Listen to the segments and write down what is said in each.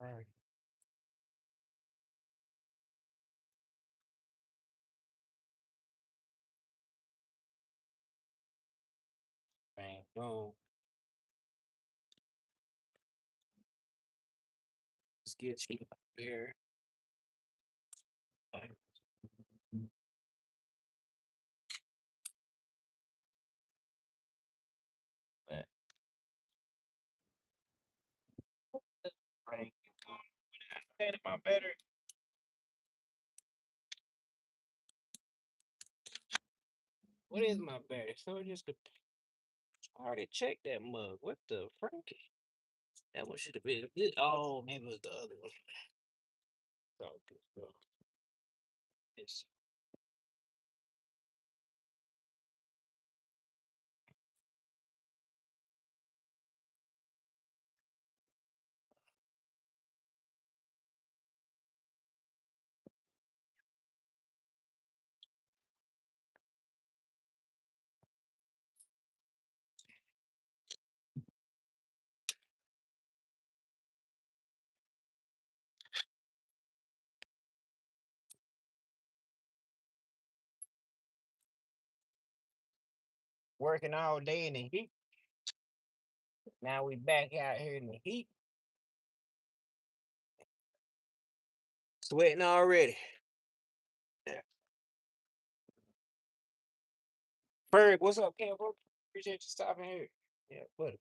Right. Bang, boom. Let's get you up there. Like, that. Bang, boom. Hey, my battery. What is my battery? So it just I already checked that mug. What the Frankie? That one should have been. Oh, maybe it was the other one. So good stuff. It's working all day in the heat. Now we back out here in the heat, sweating already. Yeah. Berg, what's up, Cam? Bro? Appreciate you stopping here. Yeah, buddy.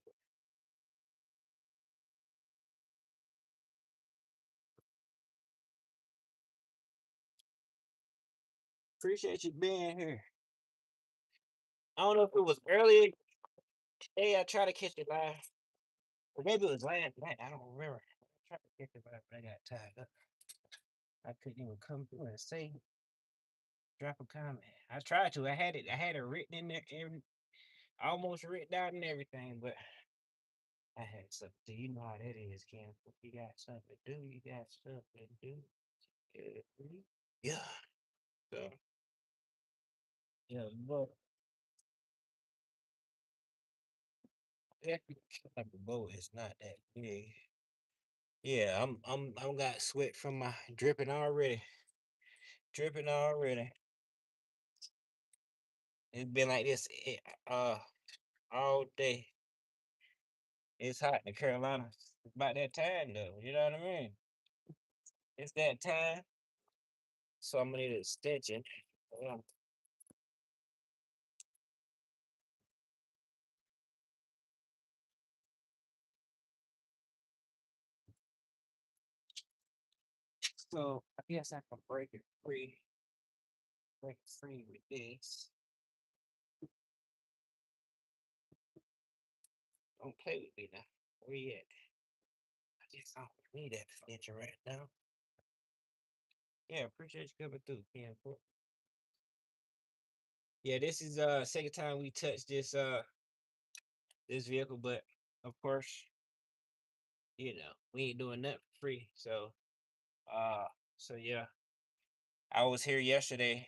Appreciate you being here. I don't know if it was earlier today. I tried to catch it live, or maybe it was last night. I don't remember. I tried to catch it live, but I got tied up. I couldn't even come through and say, drop a comment. I tried to. I had it. I had it written in there, almost written down and everything, but I had something. To do. You know how that is, Cam. You got something to do. You got stuff to do. Yeah. So yeah, but that type of boat is not that big. Yeah, I'm got sweat from my dripping already. Dripping already. It's been like this all day. It's hot in the Carolinas. It's about that time though. You know what I mean? It's that time. So I'm gonna need an extension. Yeah. So I guess I can break it free. Break it free with this. Don't play with me now. Where you at? I guess I don't need that extension right now. Yeah, appreciate you coming through, Ken. Yeah, this is second time we touched this vehicle, but of course, we ain't doing nothing for free. Uh so yeah. I was here yesterday.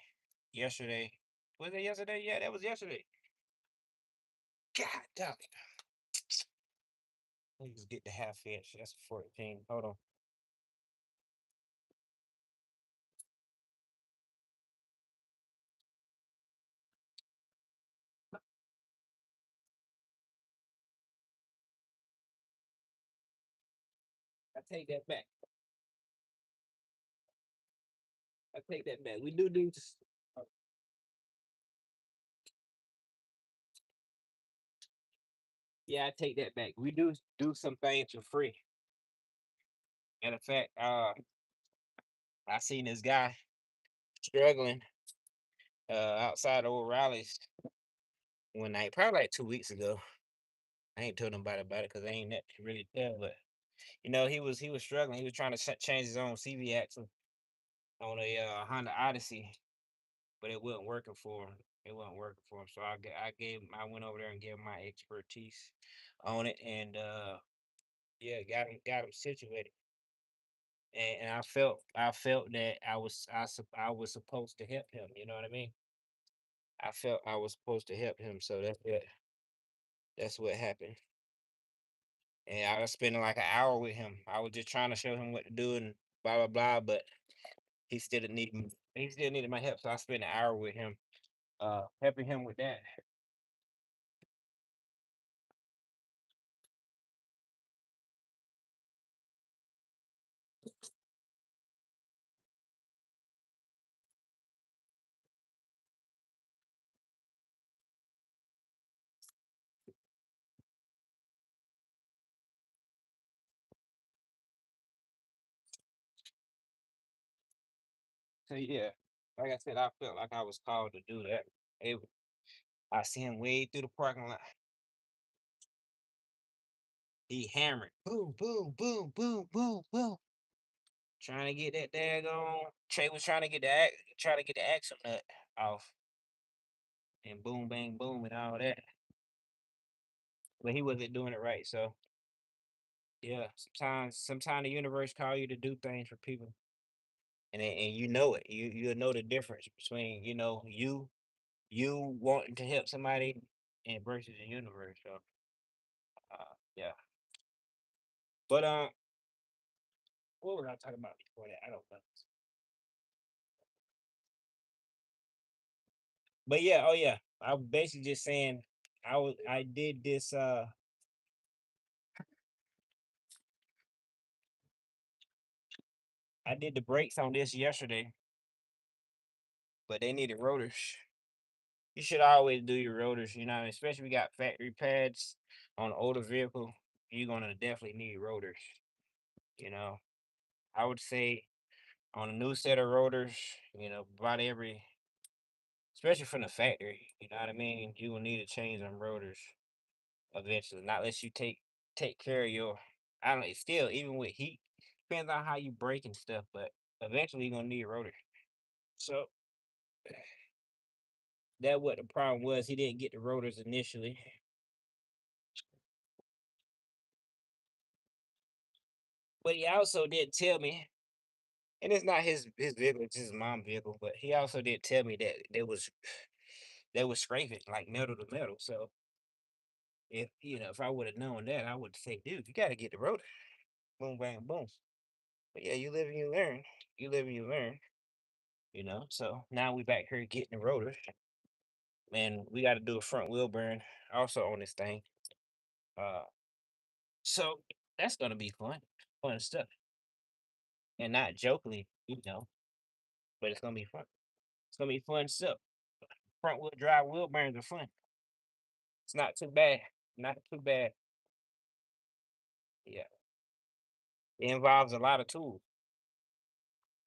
Yesterday. Was it yesterday? Yeah, that was yesterday. God damn it. Let's get the half inch. That's 14. Hold on. I take that back. I take that back. We do yeah, I take that back. We do some things for free. Matter of fact, I seen this guy struggling outside of O'Reilly's one night, probably like 2 weeks ago. I ain't told nobody about it because I ain't that to really tell, but he was struggling. He was trying to change his own CV axle on a Honda Odyssey, but it wasn't working for him. It wasn't working for him. So I went over there and gave him my expertise on it, and yeah, got him situated. And I felt that I was supposed to help him. You know what I mean? I felt I was supposed to help him. So that's what happened. and I was spending like an hour with him. I was just trying to show him what to do and blah blah blah, but he still needed my help, so I spent an hour with him, helping him with that. So yeah, like I said, I felt like I was called to do that. It, I see him way through the parking lot. He hammered, boom, boom, boom, boom, boom, boom, trying to get that daggone. Trey was trying to get the axle nut off, and boom, bang, boom, and all that. But he wasn't doing it right. So yeah, sometimes the universe call you to do things for people, and you know it. You'll know the difference between you wanting to help somebody and versus the universe. So yeah. But what were I talking about before that? I don't know. But yeah, oh yeah. I was basically just saying I did this I did the brakes on this yesterday, but they needed rotors. You should always do your rotors, especially if you got factory pads on an older vehicle, you're gonna definitely need rotors, you know. I would say on a new set of rotors, about every especially from the factory, you know what I mean? You will need to change them rotors eventually. Not unless you take care of your I don't know, still even with heat, depends on how you brake and stuff, but eventually you're gonna need a rotor. So that what the problem was. He didn't get the rotors initially. But he also did tell me, and it's not his vehicle, it's his mom's vehicle, but he also did tell me that they was scraping like metal to metal. So if I would have known that, I would say, dude, you gotta get the rotor. Boom bang boom. But yeah, you live and you learn. You live and you learn. So now we back here getting the rotor. Man, we gotta do a front wheel burn also on this thing. Uh so that's gonna be fun stuff. And not jokingly, but it's gonna be fun. It's gonna be fun stuff. Front wheel drive wheel burns are fun. It's not too bad. Not too bad. Yeah. It involves a lot of tools.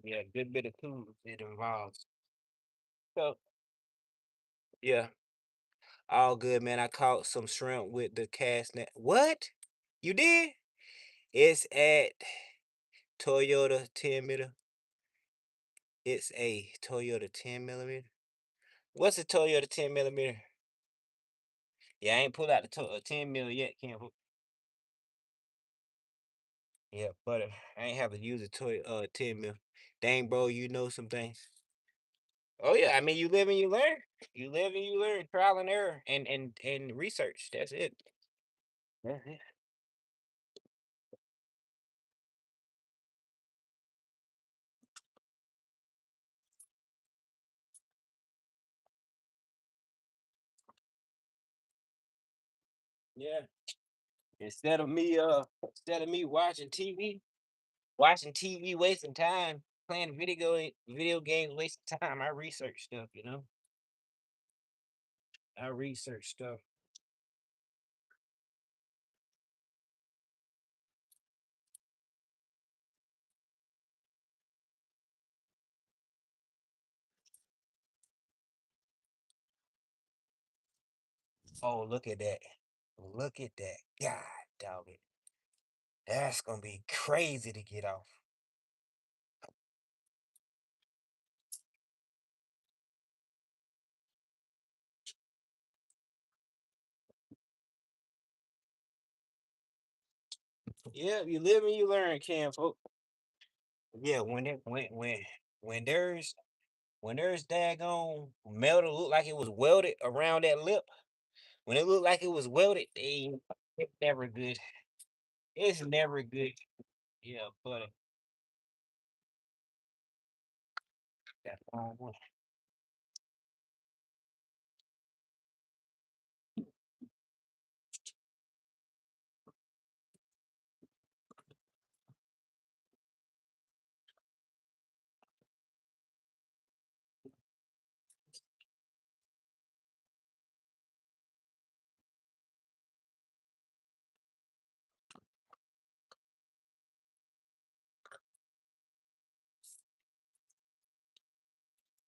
Yeah, a good bit of tools it involves. So yeah, all good, man. I caught some shrimp with the cast net. What? You did? It's at Toyota 10 millimeter. It's a Toyota 10 millimeter. What's a Toyota 10 millimeter? Yeah, I ain't pulled out the 10 mil yet, can't. Yeah, but I ain't have to use a toy 10 mil. Dang, bro, you know some things. Oh yeah, I mean you live and you learn. You live and you learn, trial and error, and research. That's it. That's it. Yeah. Instead of me watching TV, wasting time, playing video games, wasting time. I research stuff. I research stuff. Oh, look at that. Look at that. God dog it. That's gonna be crazy to get off. Yeah, you live and you learn, Cam, folks. Yeah, when there's daggone metal look like it was welded around that lip, when it looked like it was welded, it's never good. It's never good. Yeah, buddy. That wrong one.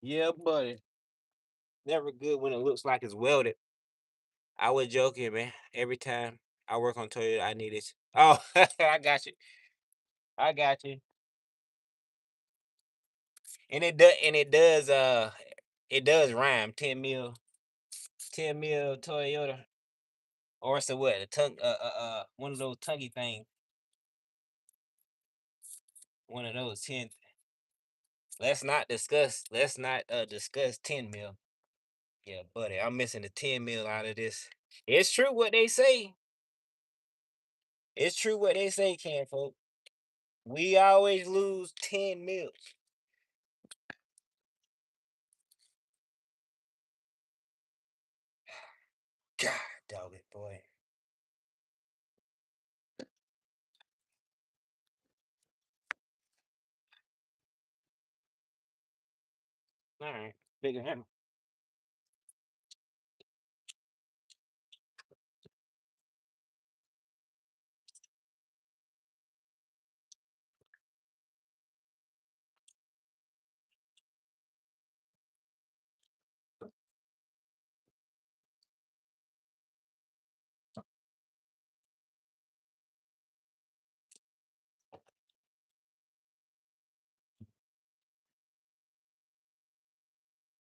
Yeah, buddy. Never good when it looks like it's welded. I was joking, man. Every time I work on Toyota, I need it. Oh, I got you. I got you. And it does rhyme. 10 mil Toyota. Or it's a what? A tongue one of those tonguey things. One of those 10. Let's not discuss 10 mil. Yeah, buddy. I'm missing the 10 mil out of this. It's true what they say. It's true what they say, can folk. We always lose 10 mil. God dog it, boy. All right. Bigger hammer.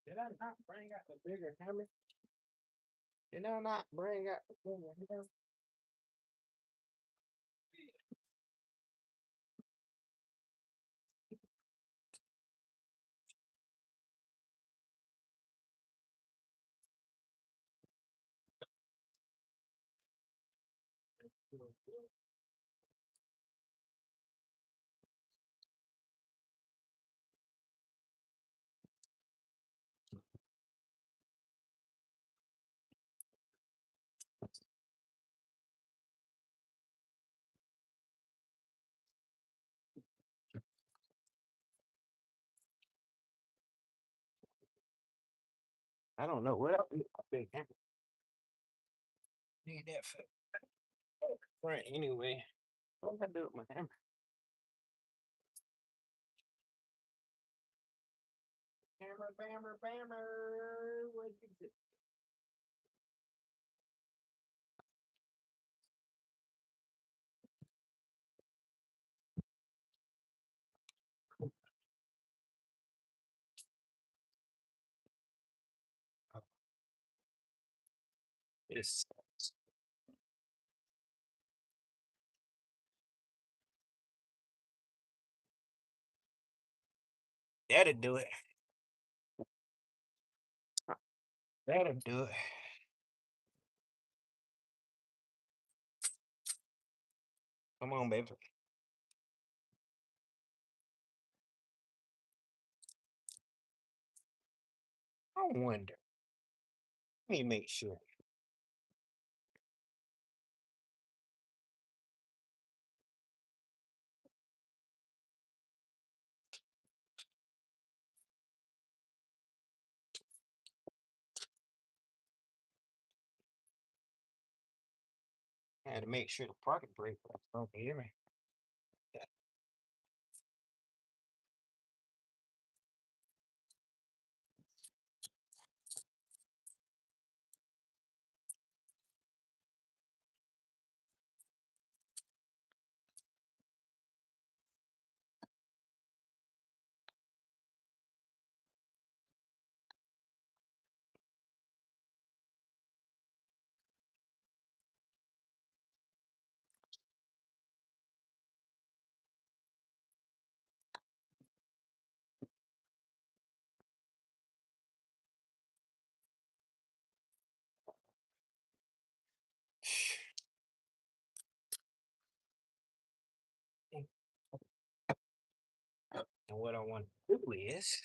Did I not bring out the bigger hammer? Did I not bring out the bigger hammer? I don't know. What else? A big hammer. Need that for front anyway. What did I do with my hammer? Hammer, bammer, bammer. What is it? It's that'll do it. That'll do it. Come on, baby. I wonder. Let me make sure. I had to make sure the parking brake was on. Can you hear me? And what I want to do is,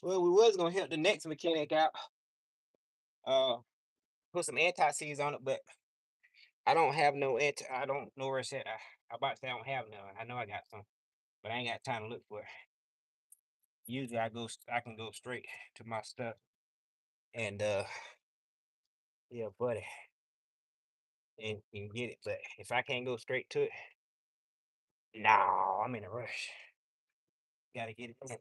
well, we was gonna help the next mechanic out. Uh, put some anti-seize on it, but I don't have no anti. I don't know where it's at. I about to say I don't have none. I know I got some, but I ain't got time to look for it. Usually I can go straight to my stuff and yeah, buddy, and get it. But if I can't go straight to it, no, I'm in a rush. Gotta get it done.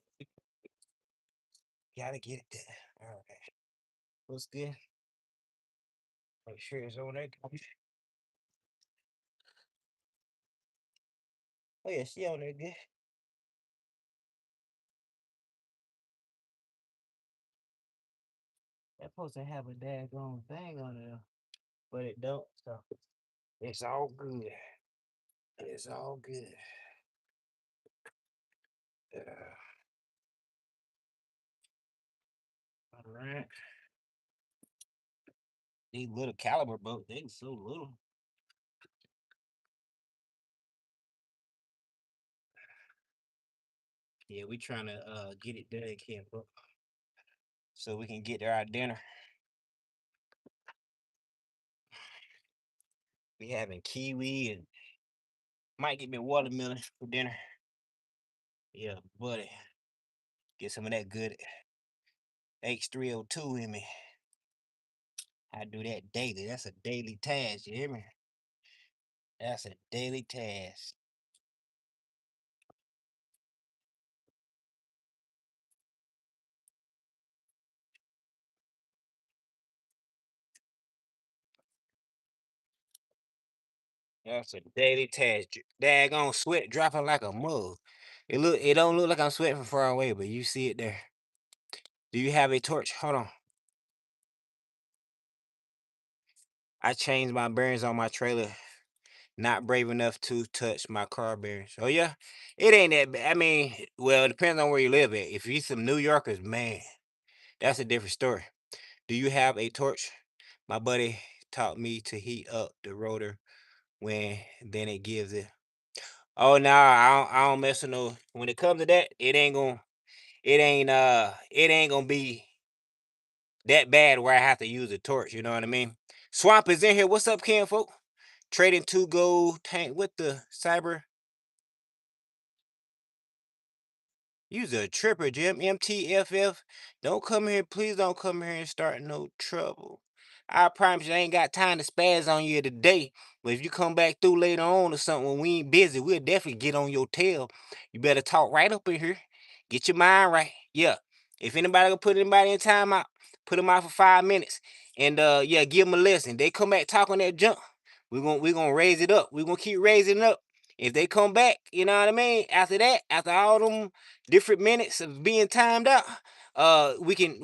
Gotta get it done. All right, what's good? Make sure it's on there. Oh yeah, she on there good. That supposed to have a daggone thing on it, but it don't. So it's all good. It's all good. All right. These little caliber boats, they so little. Yeah, we trying to get it done, Ken, so we can get there our dinner. We having kiwi and might get me watermelon for dinner. Yeah, buddy. Get some of that good H302 in me. I do that daily. That's a daily task, you hear me? That's a daily task. That's a daily task. Daggone sweat dropping like a mug. It don't look like I'm sweating from far away, but you see it there. Do you have a torch? Hold on. I changed my bearings on my trailer. Not brave enough to touch my car bearings. Oh yeah, it ain't that bad. I mean, well, it depends on where you live at. If you some New Yorkers, man, that's a different story. Do you have a torch? My buddy taught me to heat up the rotor when then it gives it. Oh no, I don't mess with no. When it comes to that, it ain't gonna be that bad where I have to use a torch. You know what I mean? Swamp is in here. What's up, Ken folk? Trading to go tank with the cyber. You's a tripper, Jim. MTFF. Don't come here. Please don't come here and start no trouble. I promise you, I ain't got time to spaz on you today. But if you come back through later on or something when we ain't busy, we'll definitely get on your tail. You better talk right up in here. Get your mind right. Yeah. If anybody gonna put anybody in timeout, put them out for 5 minutes. And yeah, give them a lesson. They come back talking that junk. We're gonna raise it up. We're gonna keep raising it up. If they come back, you know what I mean? After that, after all them different minutes of being timed out, we can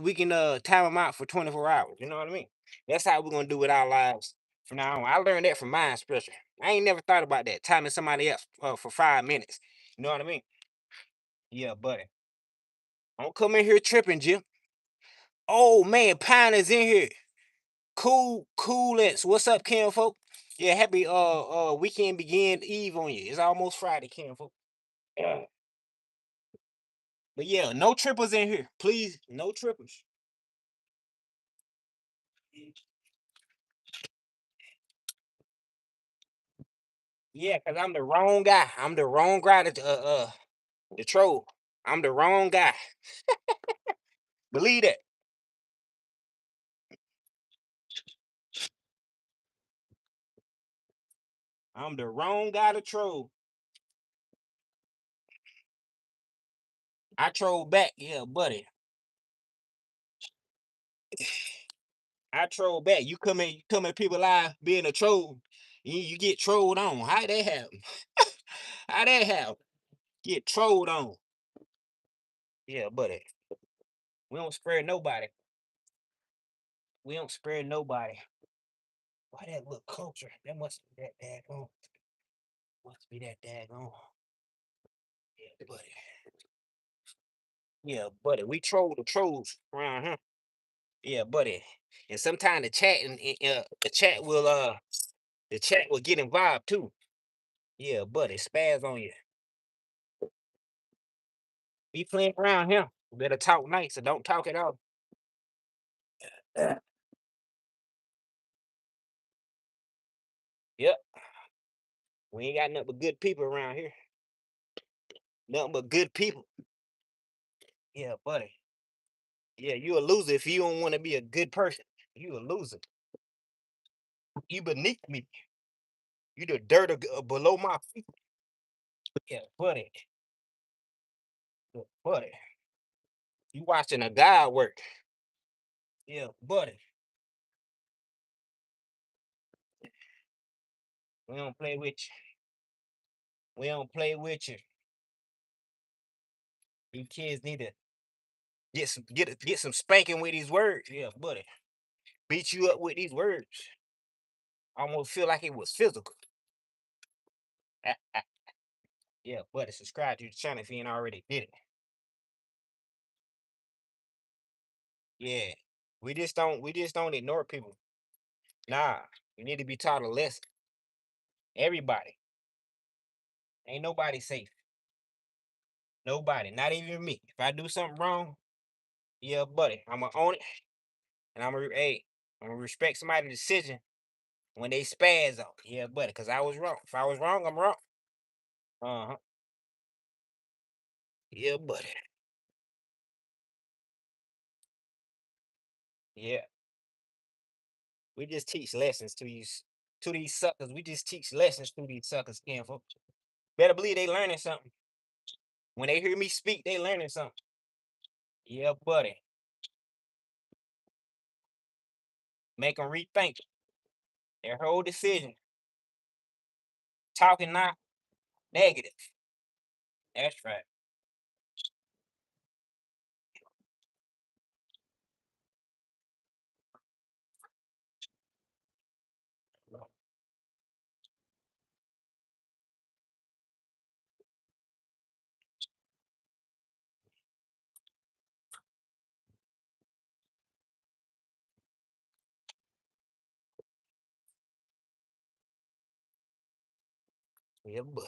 time them out for 24 hours. You know what I mean? That's how we're gonna do with our lives from now on. I learned that from my expression. I ain't never thought about that. Timing somebody else for 5 minutes. You know what I mean? Yeah, buddy. Don't come in here tripping, Jim. Oh man, Pine is in here. Coolets. What's up, Ken folk? Yeah, happy weekend begin Eve on you. It's almost Friday, Ken folk. Yeah. But yeah, no trippers in here. Please, no trippers. Yeah, cause I'm the wrong guy. I'm the wrong guy to troll. I'm the wrong guy. Believe that. I'm the wrong guy to troll. I troll back, yeah, buddy. I troll back. You come in people live being a troll. You get trolled on. How that happen? How that happen? Get trolled on. Yeah, buddy. We don't spare nobody. We don't spare nobody. Why that little culture? That must be that daggone. Must be that daggone. Yeah, buddy. Yeah, buddy. We troll the trolls around here. Yeah, buddy. And sometimes the chat will get involved too. Yeah, buddy. Spaz on you. Be playing around here. Better talk nice or don't talk at all. Yep. We ain't got nothing but good people around here. Nothing but good people. Yeah, buddy. Yeah, you a loser if you don't want to be a good person. You a loser. You beneath me. You the dirt below my feet. Yeah, buddy. Yeah, buddy. You watching a guy work. Yeah, buddy. We don't play with you. We don't play with you. These kids need to get some spanking with these words. Yeah, buddy. Beat you up with these words. Almost feel like it was physical. Yeah, buddy. Subscribe to the channel if you ain't already did it. Yeah. We just don't ignore people. Nah. You need to be taught a lesson. Everybody. Ain't nobody safe. Nobody. Not even me. If I do something wrong, yeah, buddy. I'ma own it. And I'm gonna respect somebody's decision when they spaz on. Yeah, buddy, because I was wrong. If I was wrong, I'm wrong. Uh-huh. Yeah, buddy. Yeah. We just teach lessons to these suckers. We just teach lessons to these suckers, skin folks. Better believe they learning something. When they hear me speak, they learning something. Yeah, buddy. Make them rethink their whole decision. Talking not negative. That's right. Yeah, buddy.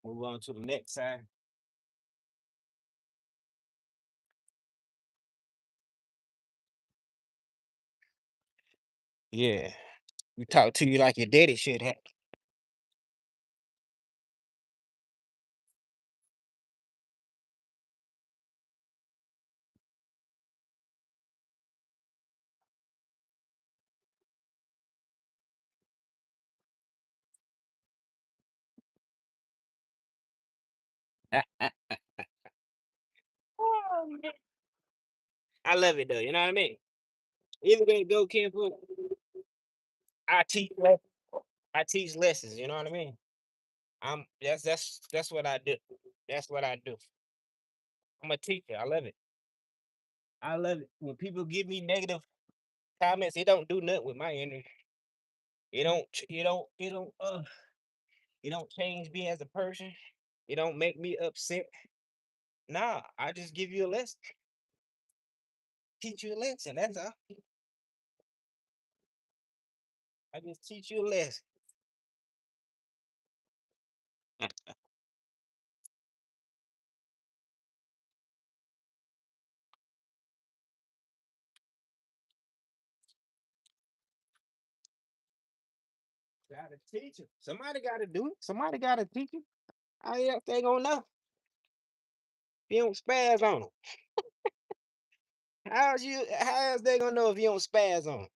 Move on to the next side. Yeah. We talk to you like your daddy should have. Oh, man. I love it though, you know what I mean? Either way it go, Ken, I teach le- I teach lessons, you know what I mean? That's what I do. That's what I do. I'm a teacher. I love it. I love it. When people give me negative comments, it don't do nothing with my energy. It don't change me as a person. It don't make me upset. Nah, I just give you a lesson. Teach you a lesson. That's all. I just teach you a lesson. Gotta teach you. Somebody gotta do it. Somebody gotta teach you. How else they gonna know? If you don't spaz on them. How else they gonna know if you don't spaz on them?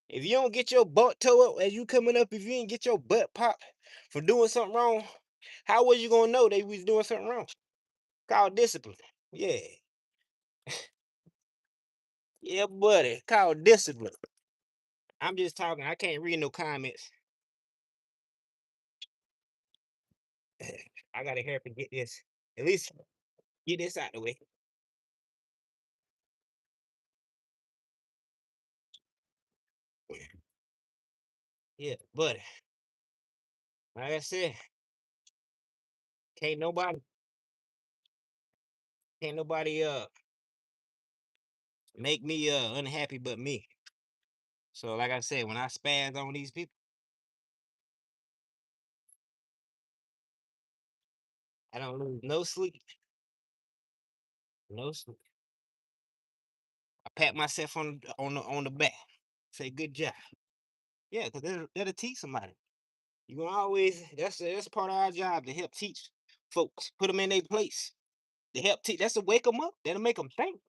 If you don't get your butt toe up as you coming up, if you ain't get your butt popped for doing something wrong, how was you gonna know they was doing something wrong? Called discipline. Yeah. Yeah, buddy. Called discipline. I'm just talking. I can't read no comments. I gotta help and get this. At least get this out the way. Yeah, buddy. Like I said, can't nobody, can't nobody make me unhappy but me. So like I said, when I spaz on these people, I don't lose no sleep. No sleep. I pat myself on the back. Say good job. Yeah, because that'll teach somebody. You gonna always that's part of our job to help teach folks, put them in their place. To help teach. That's to wake them up. That'll make them think.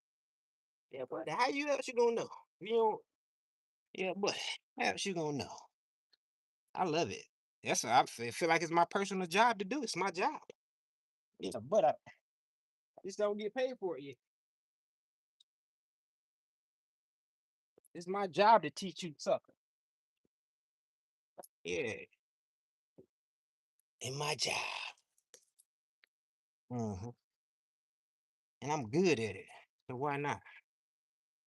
Yeah, but how you else you gonna know? You know, yeah, but how else you gonna know? I love it. I feel like it's my personal job to do. It's my job. Yeah, but I just don't get paid for it yet. It's my job to teach you sucker. Yeah, in my job. hmm And I'm good at it. So why not?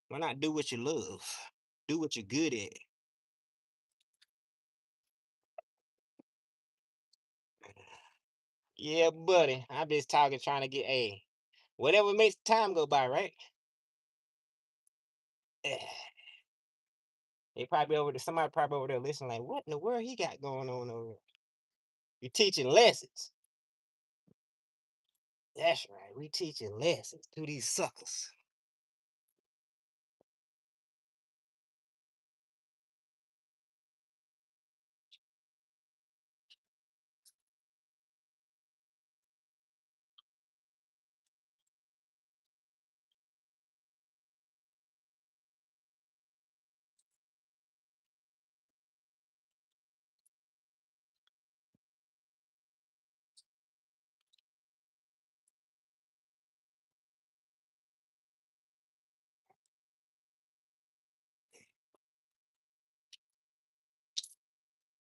Why not do what you love? Do what you're good at. Yeah, buddy. I'm just talking, trying to get a whatever makes the time go by, right? They probably over there. Somebody probably over there listening, like, what in the world he got going on over there? You teaching lessons. That's right. We teaching lessons to these suckers.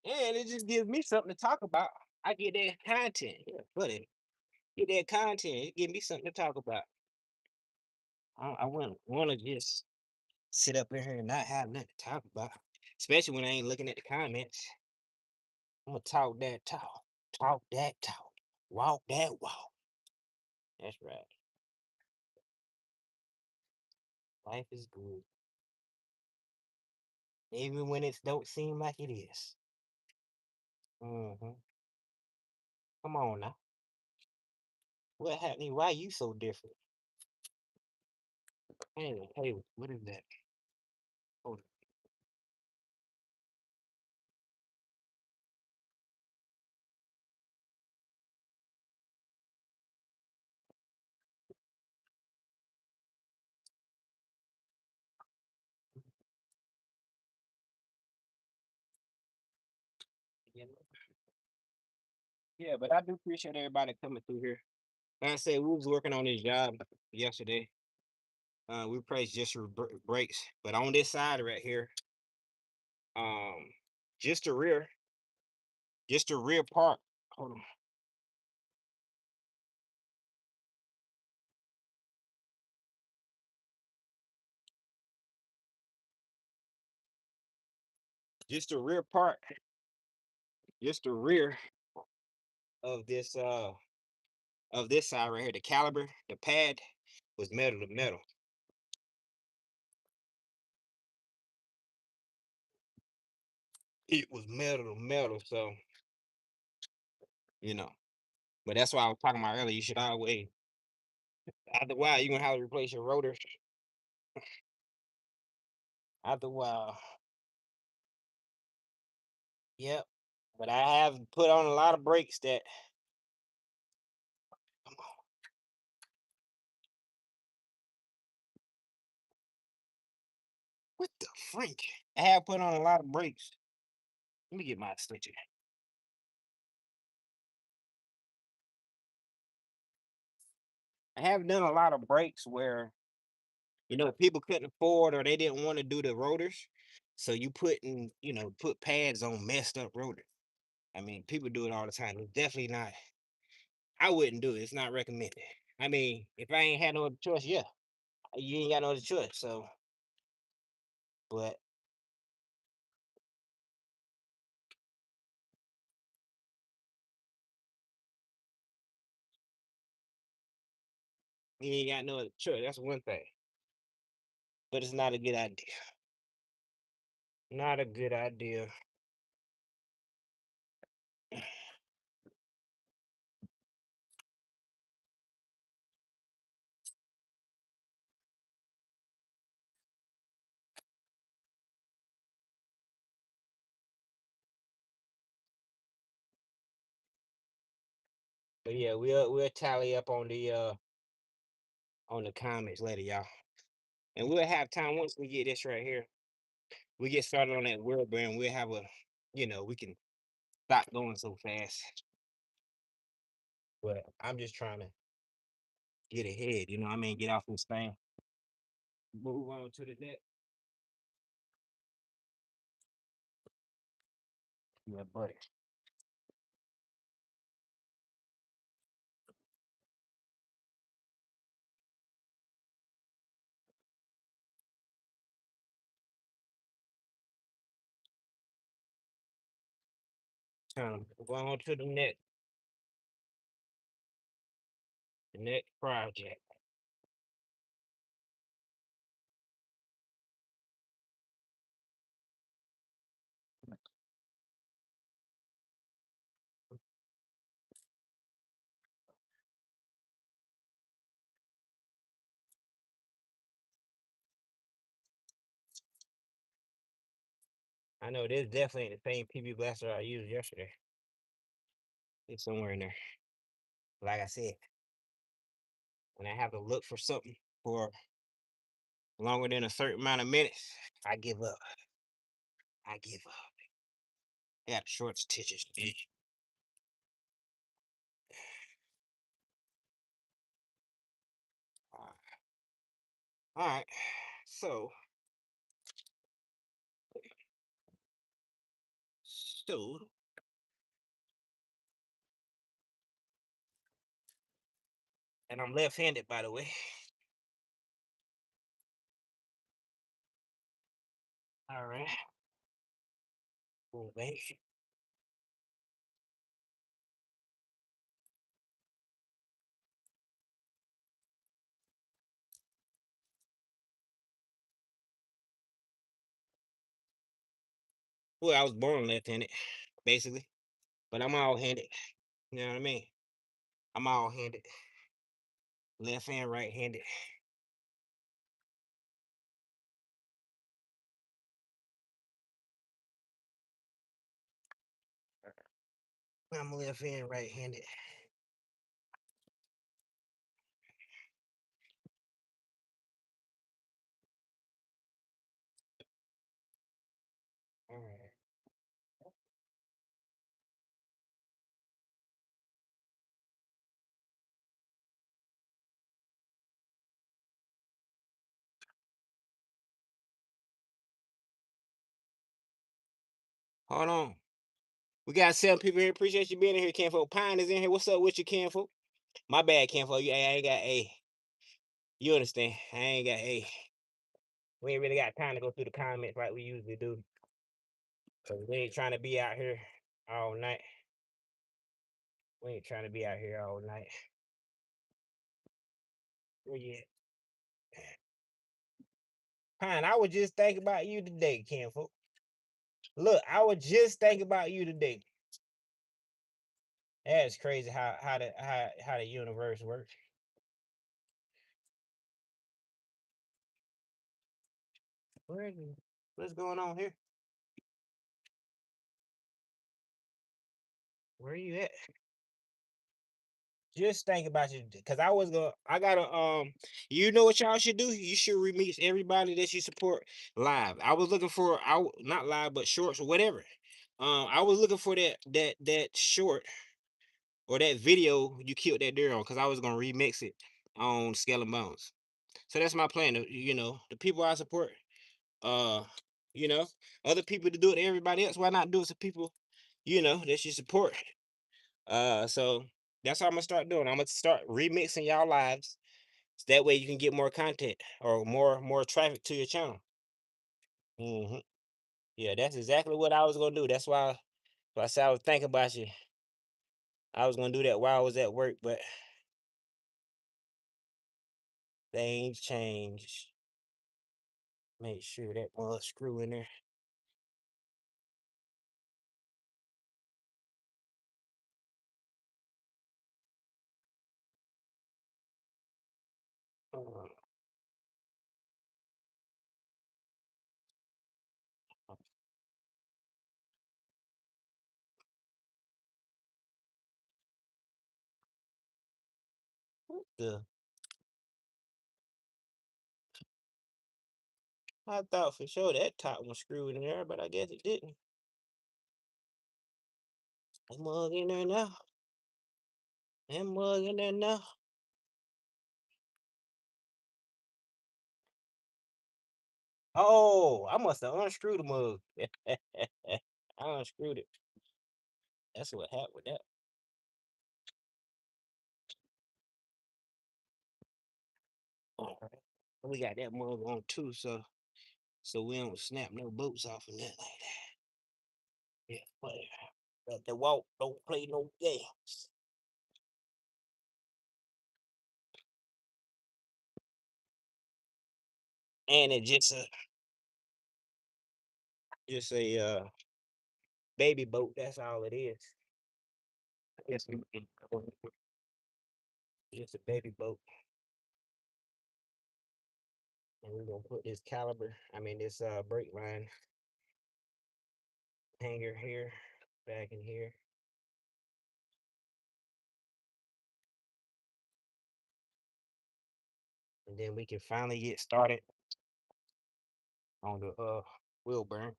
And it just gives me something to talk about. I get that content. Yeah, buddy. Get that content. It give me something to talk about. I wouldn't want to just sit up in here and not have nothing to talk about. Especially when I ain't looking at the comments. I'm gonna talk that talk. Talk that talk. Walk that walk. That's right. Life is good. Even when it don't seem like it is. Mm-hmm. Come on now. What happened? Why you so different? Hey, what is that? Hold on. Yeah, but I do appreciate everybody coming through here. Like I said, we was working on this job yesterday. We priced just for brakes, but on this side right here, um, just the rear, just the rear part. Hold on, just the rear part, just the rear of this side right here. The caliber, the pad was metal to metal. It was metal to metal, so you know. But that's why I was talking about earlier. You should always, after a while, you're gonna have to replace your rotors. After a while, yep. But I have put on a lot of brakes that. Come on, what the freak? I have put on a lot of brakes. Let me get my stitcher. I have done a lot of breaks where People couldn't afford or they didn't want to do the rotors. So put pads on messed up rotors. I mean, people do it all the time. It's definitely not. I wouldn't do it. It's not recommended. I mean, if I ain't had no other choice, yeah, you ain't got no other choice. So, but you ain't got no other choice. That's one thing. But it's not a good idea. Not a good idea. But yeah, we'll tally up on the comments later, y'all. And we'll have time once we get this right here. We get started on that word brand. We'll have we can stop going so fast. But I'm just trying to get ahead, I mean, get off this thing. Move on to the next. Yeah, buddy. Go on to the next project. I know this definitely ain't the same PB blaster I used yesterday. It's somewhere in there. Like I said, when I have to look for something for longer than a certain amount of minutes, I give up. I give up. I got short stitches. All right. So, so and I'm left-handed, by the way. All right. Oh, man. Well, I was born left-handed, basically, but I'm all-handed. You know what I mean? I'm all-handed, left and right-handed. I'm left and right-handed. All right. Hold on. We got 7 people here. Appreciate you being in here, Kenfolk. Pine is in here. What's up with you, Kenfolk? My bad, Kenfolk. I ain't got A. You understand? I ain't got A. We ain't really got time to go through the comments like we usually do. Cause we ain't trying to be out here all night. We ain't trying to be out here all night. Where you at? Pine, I was just thinking about you today, Kenfolk. Look, I was just thinking about you today. That's crazy how the universe works. Where is it? What's going on here? Where are you at? Just think about you, cause I gotta you know what y'all should do? You should remix everybody that you support live. I was looking for not live but shorts or whatever. I was looking for that short or that video you killed that deer on, cause I was gonna remix it on Scale and Bones. So that's my plan. The people I support, uh, you know, other people to do it to everybody else. Why not do it to people, that you support? So that's what I'm gonna start doing. I'm gonna start remixing y'all lives. So that way you can get more content or more traffic to your channel. hmm Yeah, that's exactly what I was gonna do. That's why I said I was thinking about you. I was gonna do that while I was at work, but things change. Make sure that mud screw in there. Uh, what the? I thought for sure that top was screwed in there, but I guess it didn't. That mug in there now. That mug in there now. Oh, I must have unscrewed the mug. I unscrewed it. That's what happened with that. All right. We got that mug on too, so we don't snap no boats off of that like that. Yeah, but let the walk don't play no games. And it just a baby boat. That's all it is. It's just a baby boat. And we're gonna put this caliber, I mean this brake line hanger here, back in here. And then we can finally get started on the wheel burn.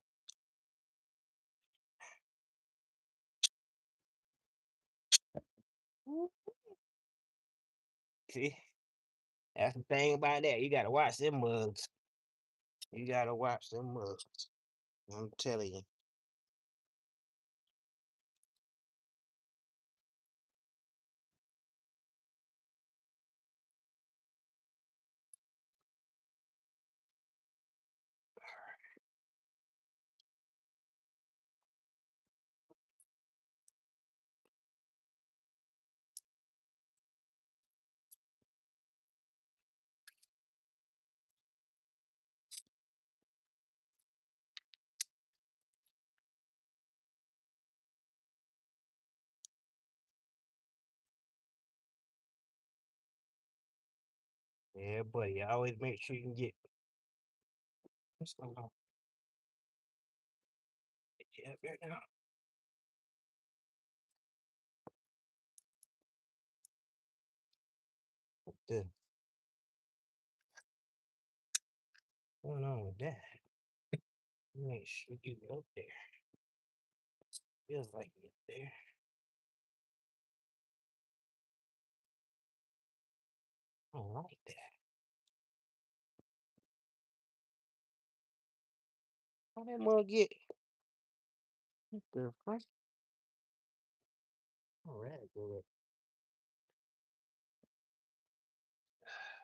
See, that's the thing about that. You gotta watch them mugs. You gotta watch them mugs. I'm telling you. Yeah, buddy. Always make sure you can get what's going on. Yeah, right now. What the going on with that? Make sure you get up there. Feels like you there. I don't like that. How that mug get? What the fuck? All right, good.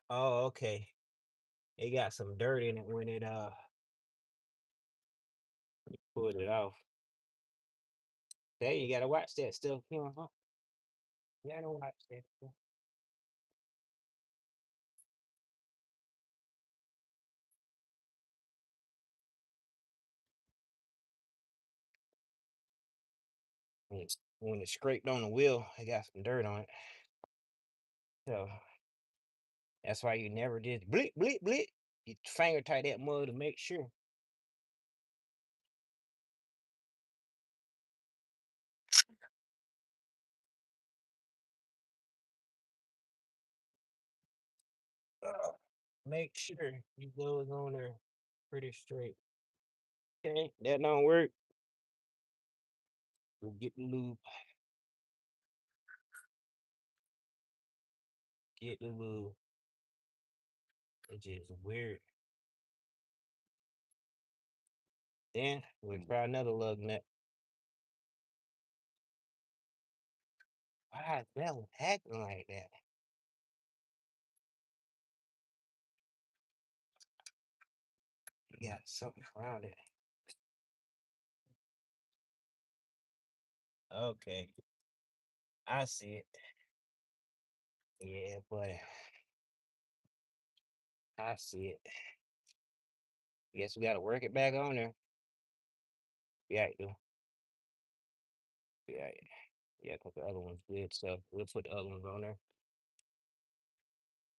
Oh, okay. It got some dirt in it when it pulled it off. There you gotta watch that stuff. You gotta watch that stuff. When it scraped on the wheel, it got some dirt on it. So that's why you never did bleep bleep bleep. You finger tight that mud to make sure. Uh, Make sure you goes on there pretty straight. Okay, that don't work. We'll get the lube. Get the lube. It's just weird. Then we'll try another lug nut. Why is that one acting like that? You got something around it. Okay, I see it. Yeah, buddy, I see it. Guess we gotta work it back on there. Yeah, you do. Yeah, yeah, because the other one's good, so we'll put the other ones on there.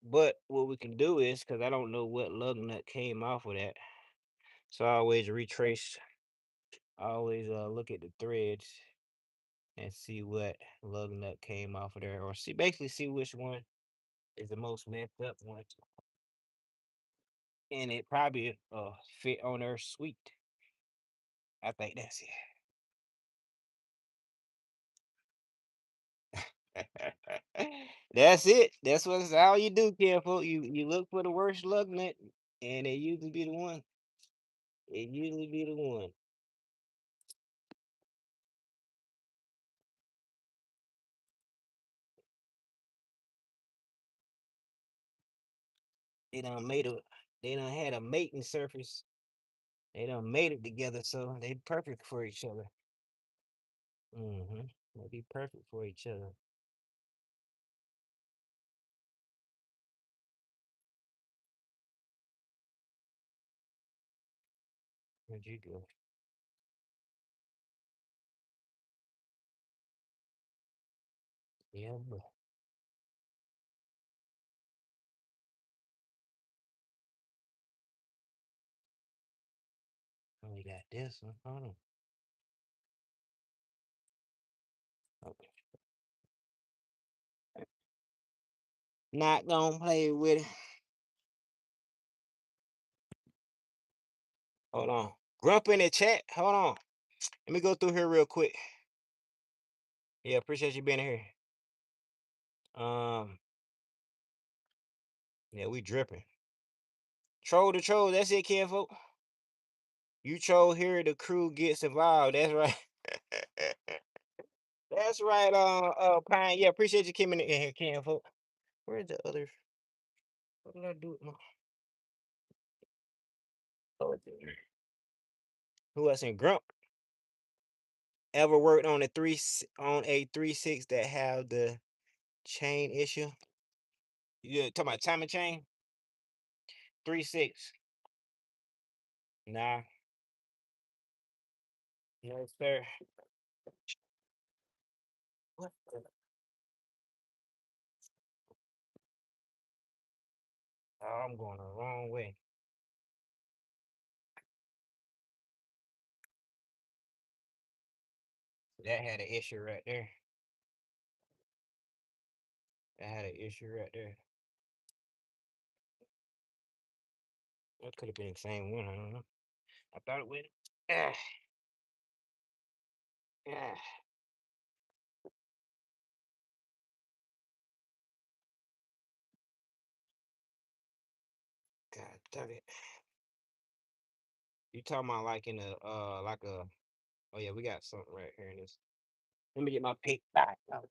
But what we can do is, because I don't know what lug nut came off of that, so I always retrace. I always look at the threads and see what lug nut came off of there, or see basically see which one is the most messed up one, and it probably fit on there sweet. I think that's it. That's it. That's what's all you do, careful. You look for the worst lug nut, and it usually be the one. It usually be the one. They done made a. They done had a mating surface. They done made it together, so they perfect for each other. Mm-hmm. They be perfect for each other. Where'd you go? Yeah, but we got this one. Hold on. Okay. Not gonna play with it. Hold on. Grump in the chat. Hold on. Let me go through here real quick. Yeah, appreciate you being here. Um, yeah, we dripping. Troll to troll. That's it, kinfolk. You troll here, the crew gets involved. That's right. That's right. Pine. Yeah, appreciate you coming in here, kinfolk. Where's the other? What did I do with my? Oh, it's in there. Who else in Grump? Ever worked on a 3.6 that have the chain issue? You talking about timing chain? 3.6. Nah, no sir. What the? Oh, I'm going the wrong way. That had an issue right there. That had an issue right there. That could have been the same one. I don't know. I thought it would. Ah, ah, God damn it. You talking about like in a like a? Oh yeah, we got something right here in this. Let me get my pick back. Oh,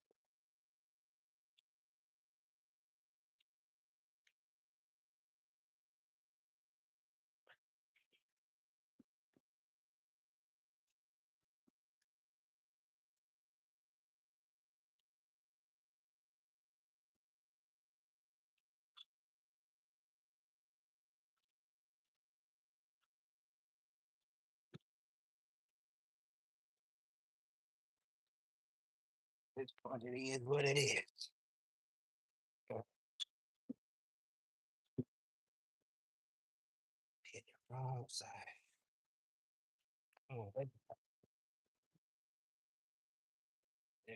this part it is what it is. Oh, hit the wrong side. Oh, there you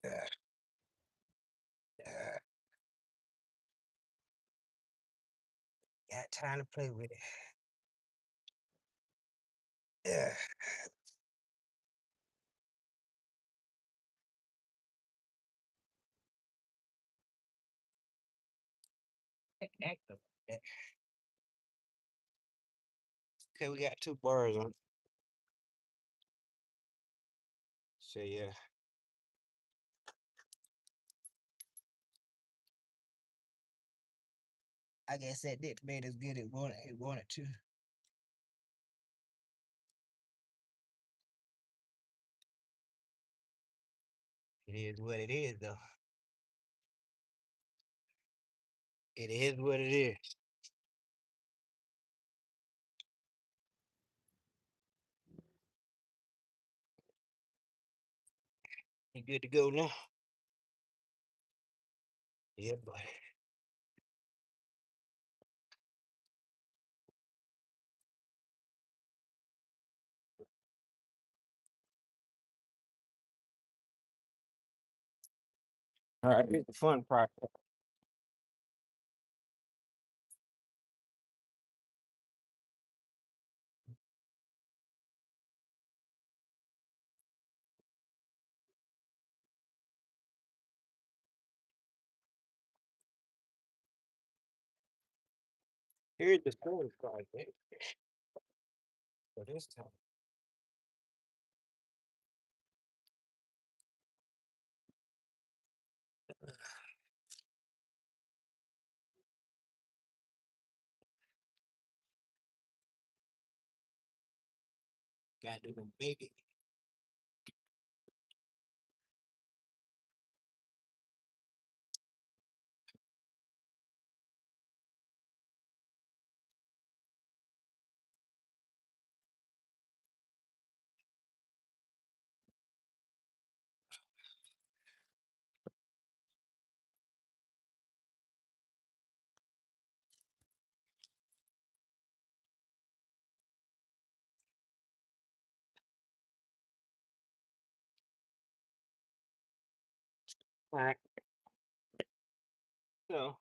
go. Uh, got time to play with it. Yeah. active. Okay, we got two bars on. So yeah. I guess that didn't made as good as it wanted to. It is what it is though. It is what it is. You good to go now? Yeah, buddy. All right, here's the fun part. Here's the fun part for this time. Got to them baby. All right. So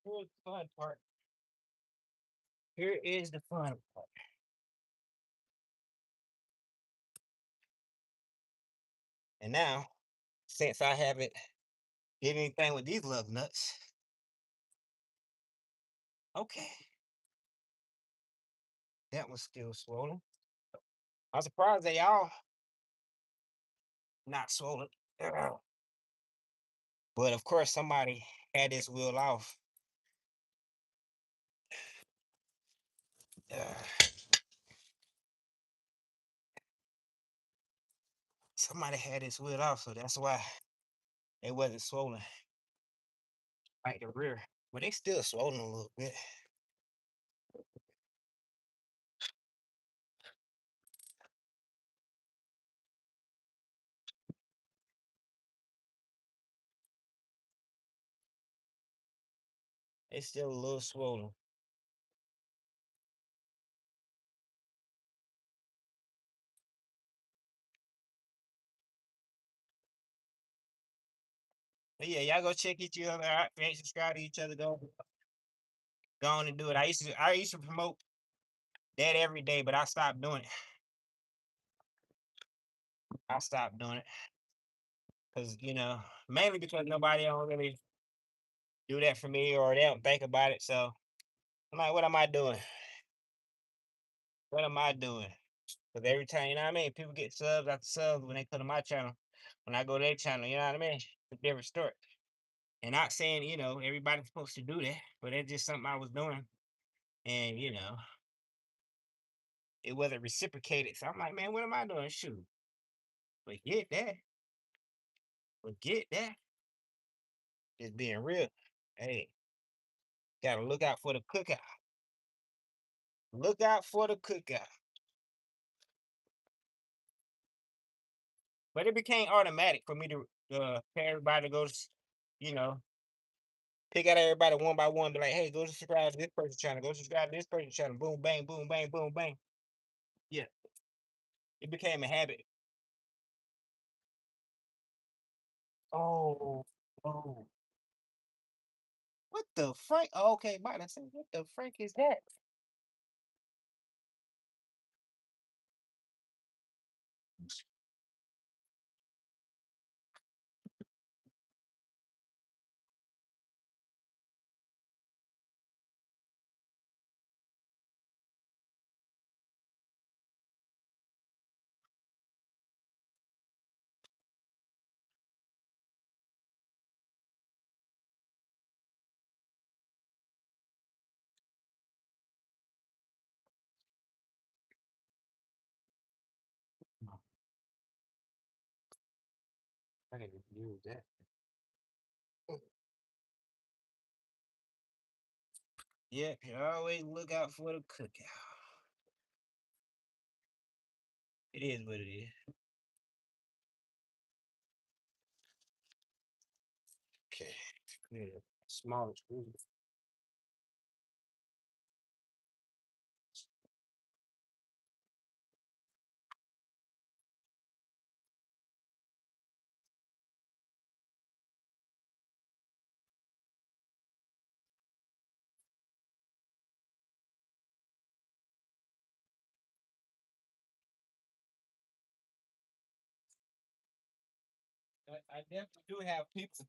here's the fun part. Here is the fun part. And now, since I haven't did anything with these lug nuts, okay, that was still swollen. I'm surprised they all not swollen. Ugh. But of course, somebody had this wheel off. Ugh. Somebody had this wheel off, so that's why it wasn't swollen like the rear. But they still swollen a little bit. They still a little swollen. But yeah, y'all go check each other out. If you ain't subscribed to each other, go on and do it. I used to promote that every day, but I stopped doing it. I stopped doing it because mainly because nobody don't really do that for me or they don't think about it. So I'm like, what am I doing? What am I doing? Because every time, you know what I mean, people get subs after subs when they come to my channel. When I go to their channel, you know what I mean? It's a different story. And not saying, everybody's supposed to do that, but it's just something I was doing. And, it wasn't reciprocated. So I'm like, man, what am I doing? Shoot. Forget that. Forget that. Just being real. Hey, gotta look out for the cookout. Look out for the cookout. But it became automatic for me to pay everybody to go to, you know, pick out everybody one by one, be like, hey, go subscribe to this person's channel, go subscribe to this person's channel. Boom, bang, boom, bang, boom, bang. Yeah. It became a habit. Oh, oh. What the frank? Oh, okay, Mike. I said, what the frank is that? I can use that. Yeah, you always look out for the cookout. It is what it is. Okay. Yeah, smaller screws. I definitely do have people.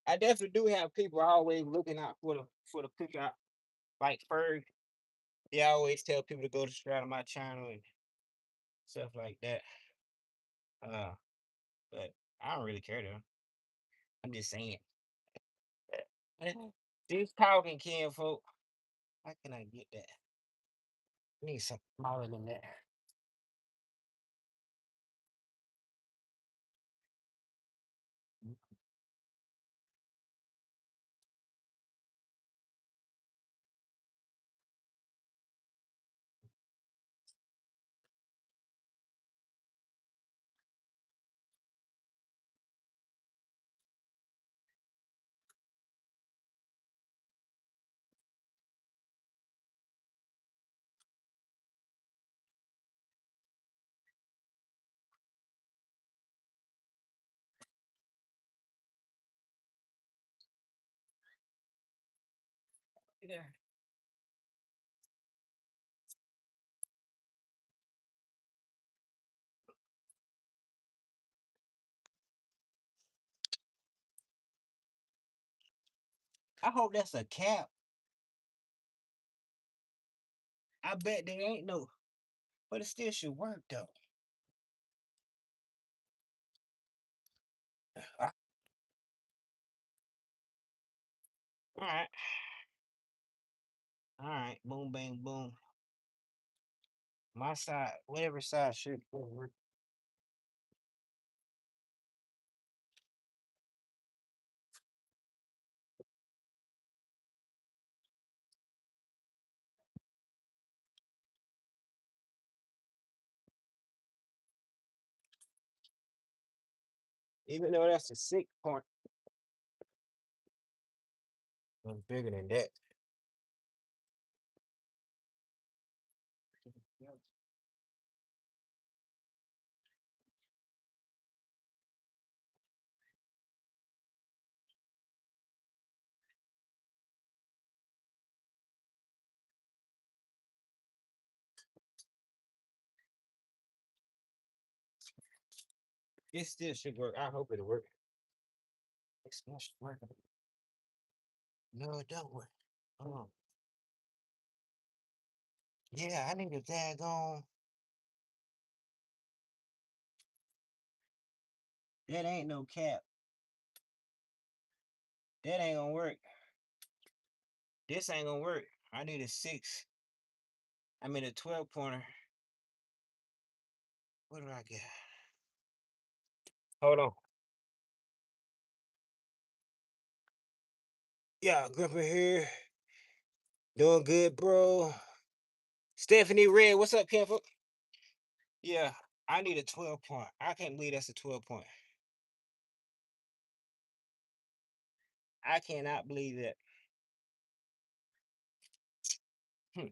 I definitely do have people always looking out for the cookout. Like Ferg, they always tell people to go to subscribe to my channel and stuff like that. Uh, but I don't really care though. I'm just saying. These talking kin folk. How can I get that? I need something smaller than that. Yeah. I hope that's a cap. I bet there ain't no, but it still should work though. All right, all right. Boom, bang, boom. My side, whatever side should work. Even though that's a 6 point, it's bigger than that. It still should work. I hope it'll work. It still should work. No, it don't work. Oh, yeah, I need a daggone. That ain't no cap. That ain't gonna work. This ain't gonna work. I need a 6. I mean a 12 pointer. What do I get? Hold on. Yeah, Griffin here. Doing good, bro. Stephanie Red, what's up, Kevin? Yeah, I need a 12 point. I can't believe that's a 12 point. I cannot believe that. Hmm.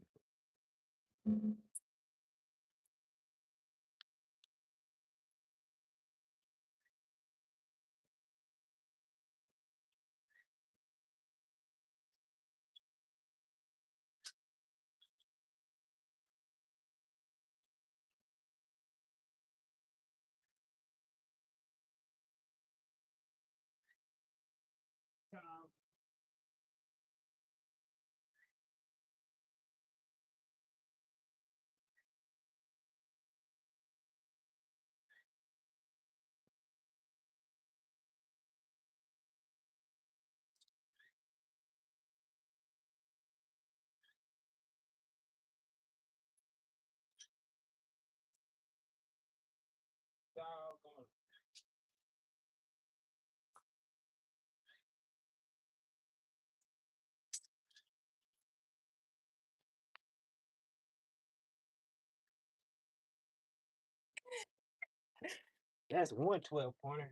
That's one 12-pointer.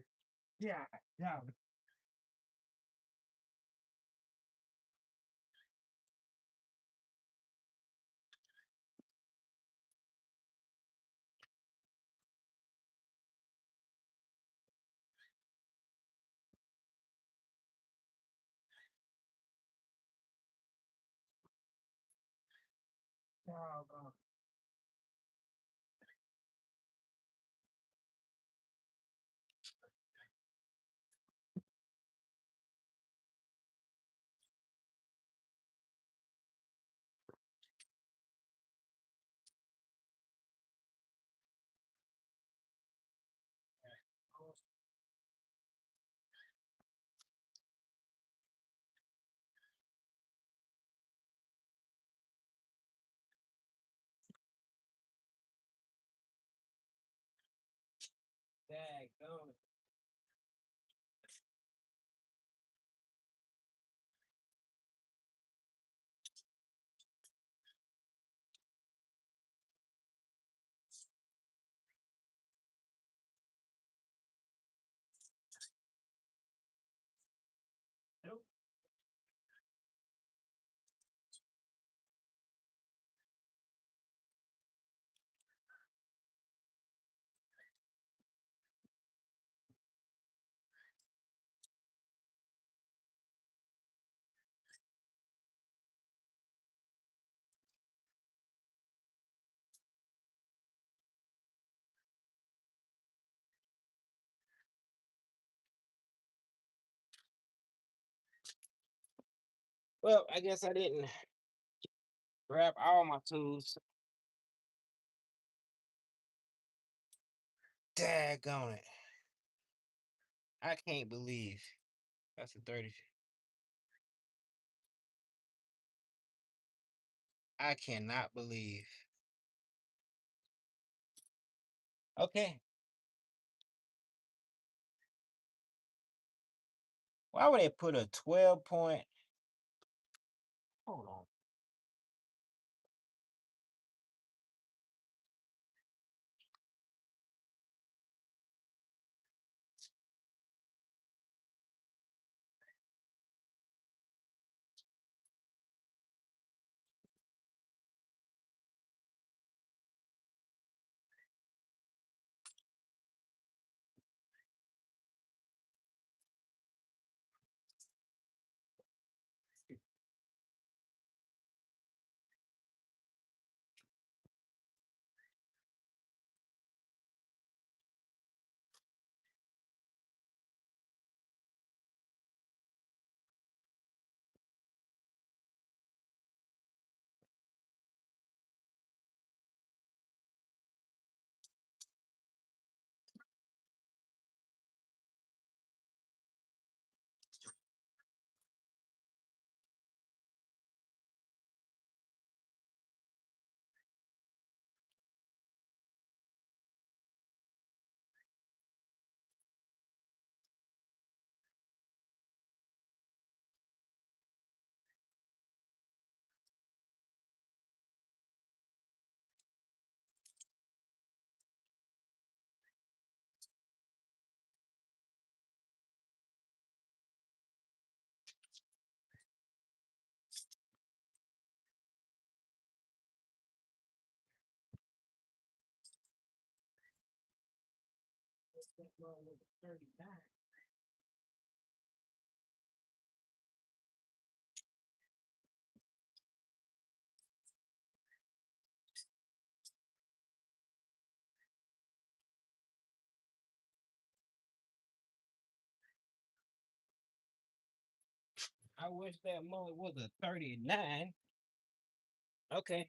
Yeah, yeah. Doggone. Daggone. Nope. Well, I guess I didn't grab all my tools. Daggone it. I can't believe that's a 30. I cannot believe. Okay. Why would they put a 12-point? Hold on. I wish that mullet was a 39. Okay.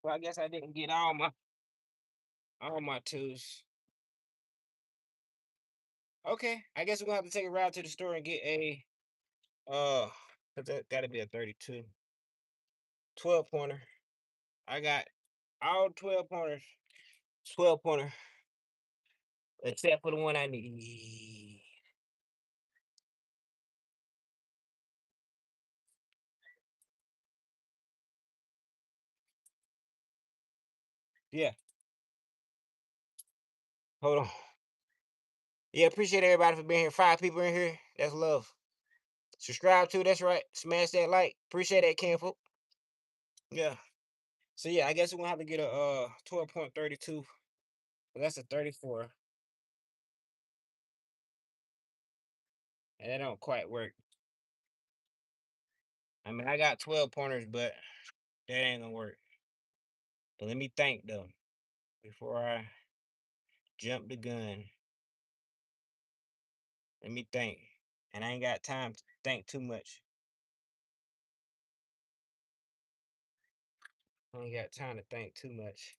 Well, I guess I didn't get all my tools. Okay. I guess we're gonna have to take a ride to the store and get a 'cause that gotta be a 32. 12-pointer. I got all 12-pointers. 12-pointer. Except for the one I need. Yeah. Hold on. Yeah, appreciate everybody for being here. 5 people in here. That's love. Subscribe to. That's right. Smash that like. Appreciate that, Kinfolk. Yeah. So yeah, I guess we're gonna have to get a 12.32. That's a 34. And that don't quite work. I mean, I got 12 pointers, but that ain't gonna work. But let me think though before I jump the gun. Let me think. And I ain't got time to think too much. I ain't got time to think too much.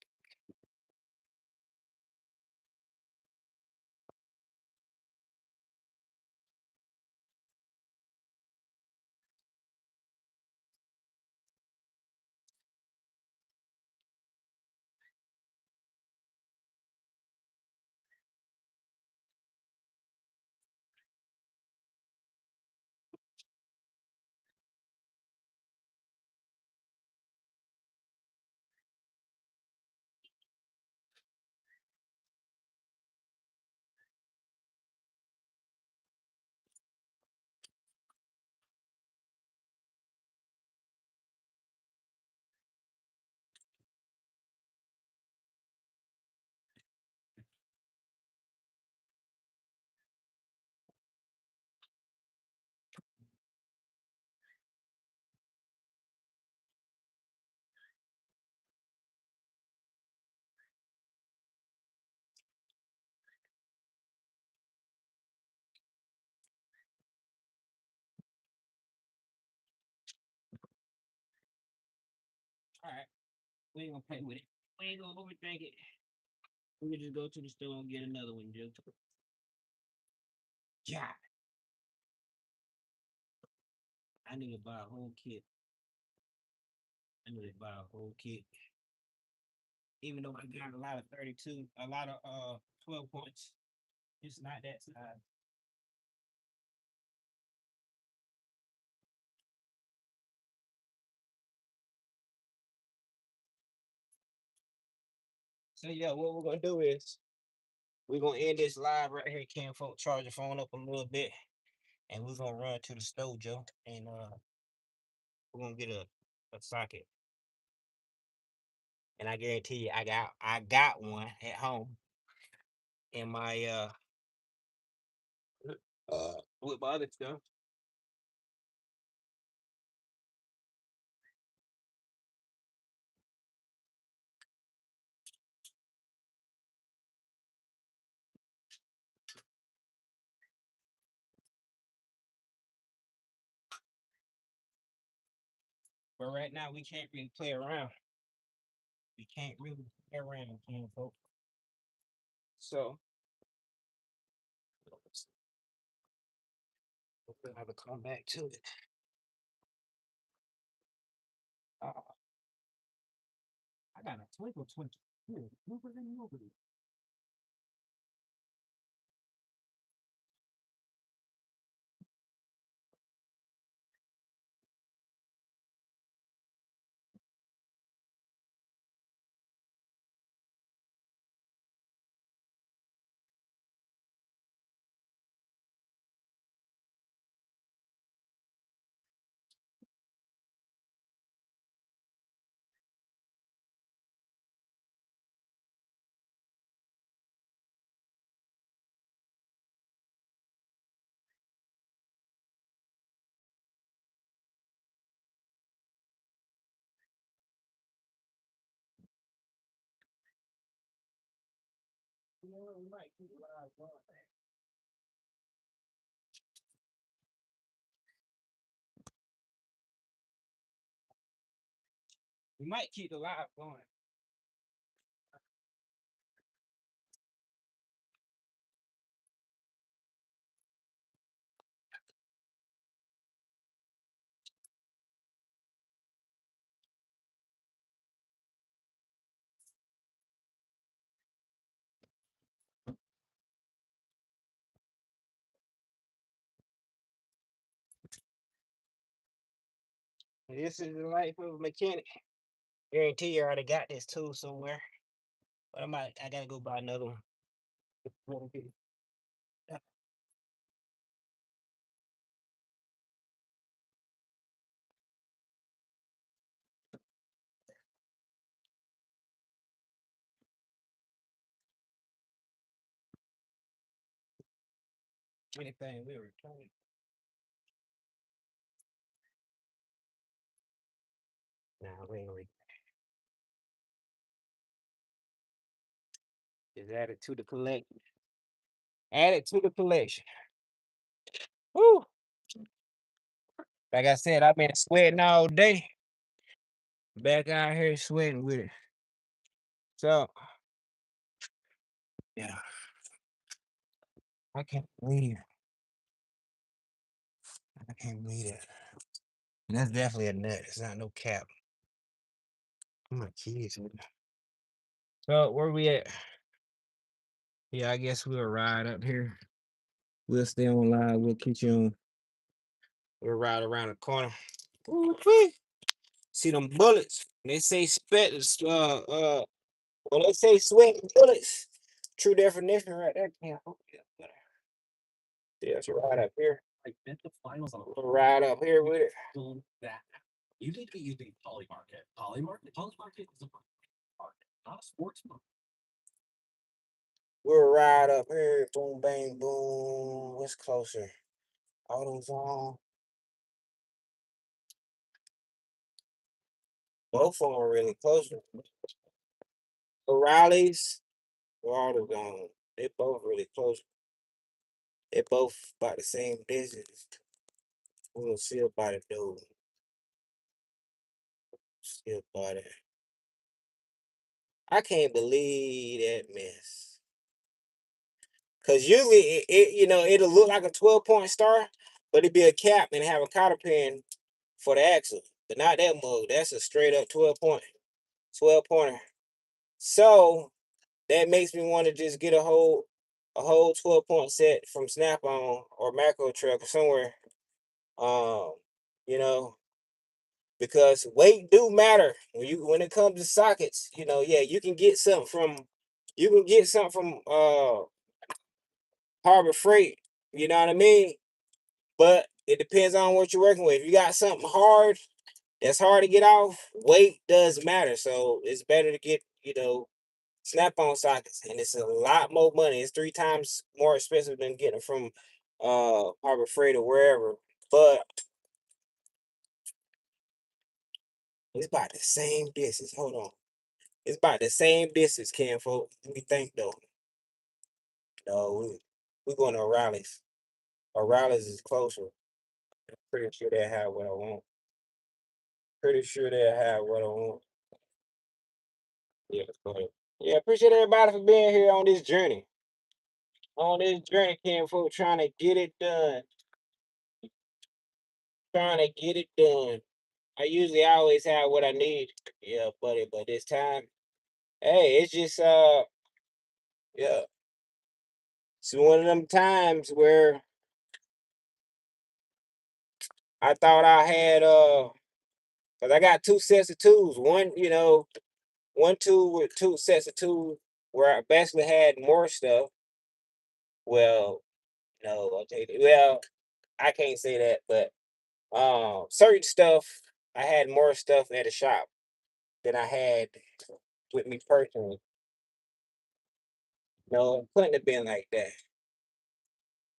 All right. We ain't gonna play with it. We ain't gonna overthink it. We can just go to the store and get another one, Joe. Yeah. I need to buy a whole kit. I need to buy a whole kit. Even though I got a lot of 32, a lot of 12 points. It's not that size. So yeah, what we're gonna do is we're gonna end this live right here. Can folk charge your phone up a little bit, and we're gonna run to the store, Joe, and we're gonna get a socket. And I guarantee you, I got one at home in my with my other stuff. But right now we can't really play around. We can't really play around, can folk. So we'll have to come back to it. Uh, I got a twinkle twinkle. Here, move it in over there. You know, we might keep the live going. We might keep the live going. This is the life of a mechanic. Guarantee you already got this tool somewhere. But I gotta go buy another one. Anything we return. Nah, we ain't just add it to the collection. Add it to the collection. Woo! Like I said, I've been sweating all day. Back out here sweating with it. So yeah, I can't believe I can't believe it. And that's definitely a nut. It's not no cap. My kids. Man. So where we at? Yeah, I guess we'll ride up here. We'll stay on live. We'll keep you on. We'll ride around the corner. Ooh-wee. See them bullets. They say when they say sweating bullets. True definition right there. Can't hold it. Yeah, it's right up here. We'll ride up here with it. We'll ride up here. Boom, bang, boom. What's closer? AutoZone. Both of them are really closer. O'Reilly's or AutoZone. They both really close. They both about the same distance. We'll see about it though. See about it. I can't believe that mess. Cause usually it'll look like a 12-point star, but it'd be a cap and have a cotter pin for the axle. But not that mug. That's a straight up 12 pointer. So that makes me want to just get a whole 12-point set from Snap On or Macro Truck or somewhere. Um, you know, because weight do matter when it comes to sockets. Yeah, you can get something from Harbor Freight. You know what I mean? But it depends on what you're working with. If you got something hard that's hard to get off, weight does matter. So it's better to get snap-on sockets, and it's a lot more money. It's 3 times more expensive than getting from Harbor Freight or wherever. But it's about the same distance. Hold on. It's about the same distance, Ken folk. Let me think though. No, we going to O'Reilly's. O'Reilly's is closer. Pretty sure they have what I want. Pretty sure they have what I want. Yeah, let's go ahead. Yeah, appreciate everybody for being here on this journey. On this journey, Ken folk, trying to get it done. Trying to get it done. I usually always have what I need. Yeah, buddy, but this time, hey, it's just yeah. It's one of them times where I thought I had cause I got 2 sets of tools. One tool with 2 sets of tools where I basically had more stuff. Well, no, well, I can't say that, but certain stuff I had more stuff at the shop than I had with me personally. No, it couldn't have been like that.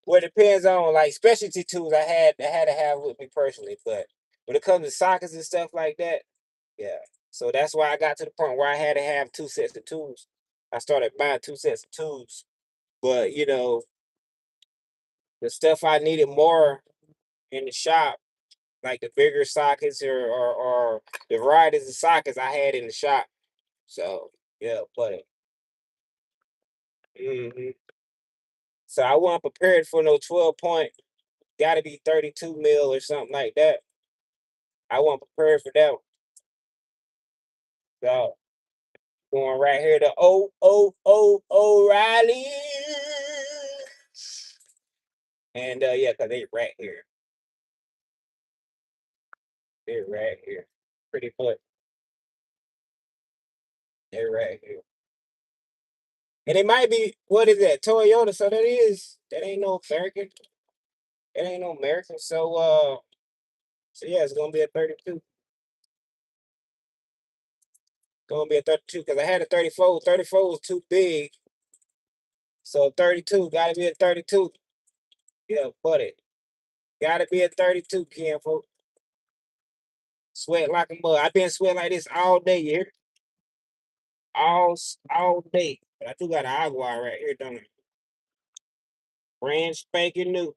Well, it depends on like specialty tools I had to have with me personally, but when it comes to sockets and stuff like that, yeah. So that's why I got to the point where I had to have 2 sets of tools. I started buying 2 sets of tools, but the stuff I needed more in the shop, like the bigger sockets or the varieties of sockets I had in the shop. So yeah, but mhm. So I wasn't prepared for no 12-point. Got to be 32 mil or something like that. I wasn't prepared for that. So going right here to O'Reilly. And yeah, cause they right here. They're right here. Pretty much. They're right here. And it might be, what is that? Toyota. So that ain't no American. It ain't no American. So yeah, it's gonna be a 32. Gonna be a 32 because I had a 34. 34 was too big. So 32, gotta be a 32. Yeah, buddy. Gotta be a 32, Ken, folks. Sweat like a mud. I've been sweating like this all day, you hear? All day. But I do got an agua right here, don't I? Brand spanking new.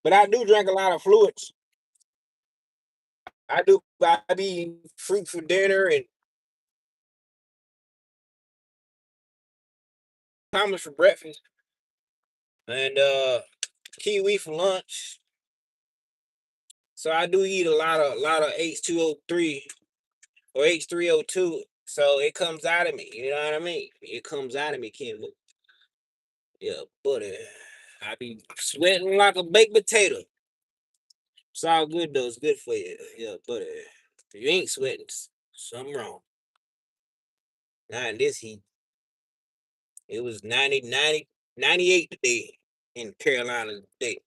But I do drink a lot of fluids. I do. I be eating fruit for dinner and Thomas for breakfast and kiwi for lunch. So I do eat a lot of H2O3 or H3O2. So it comes out of me. You know what I mean? It comes out of me, Ken. Yeah, buddy. I be sweating like a baked potato. It's all good though. It's good for you. Yeah, buddy. If you ain't sweating, something wrong. Not in this heat. It was 98 today in Carolina today.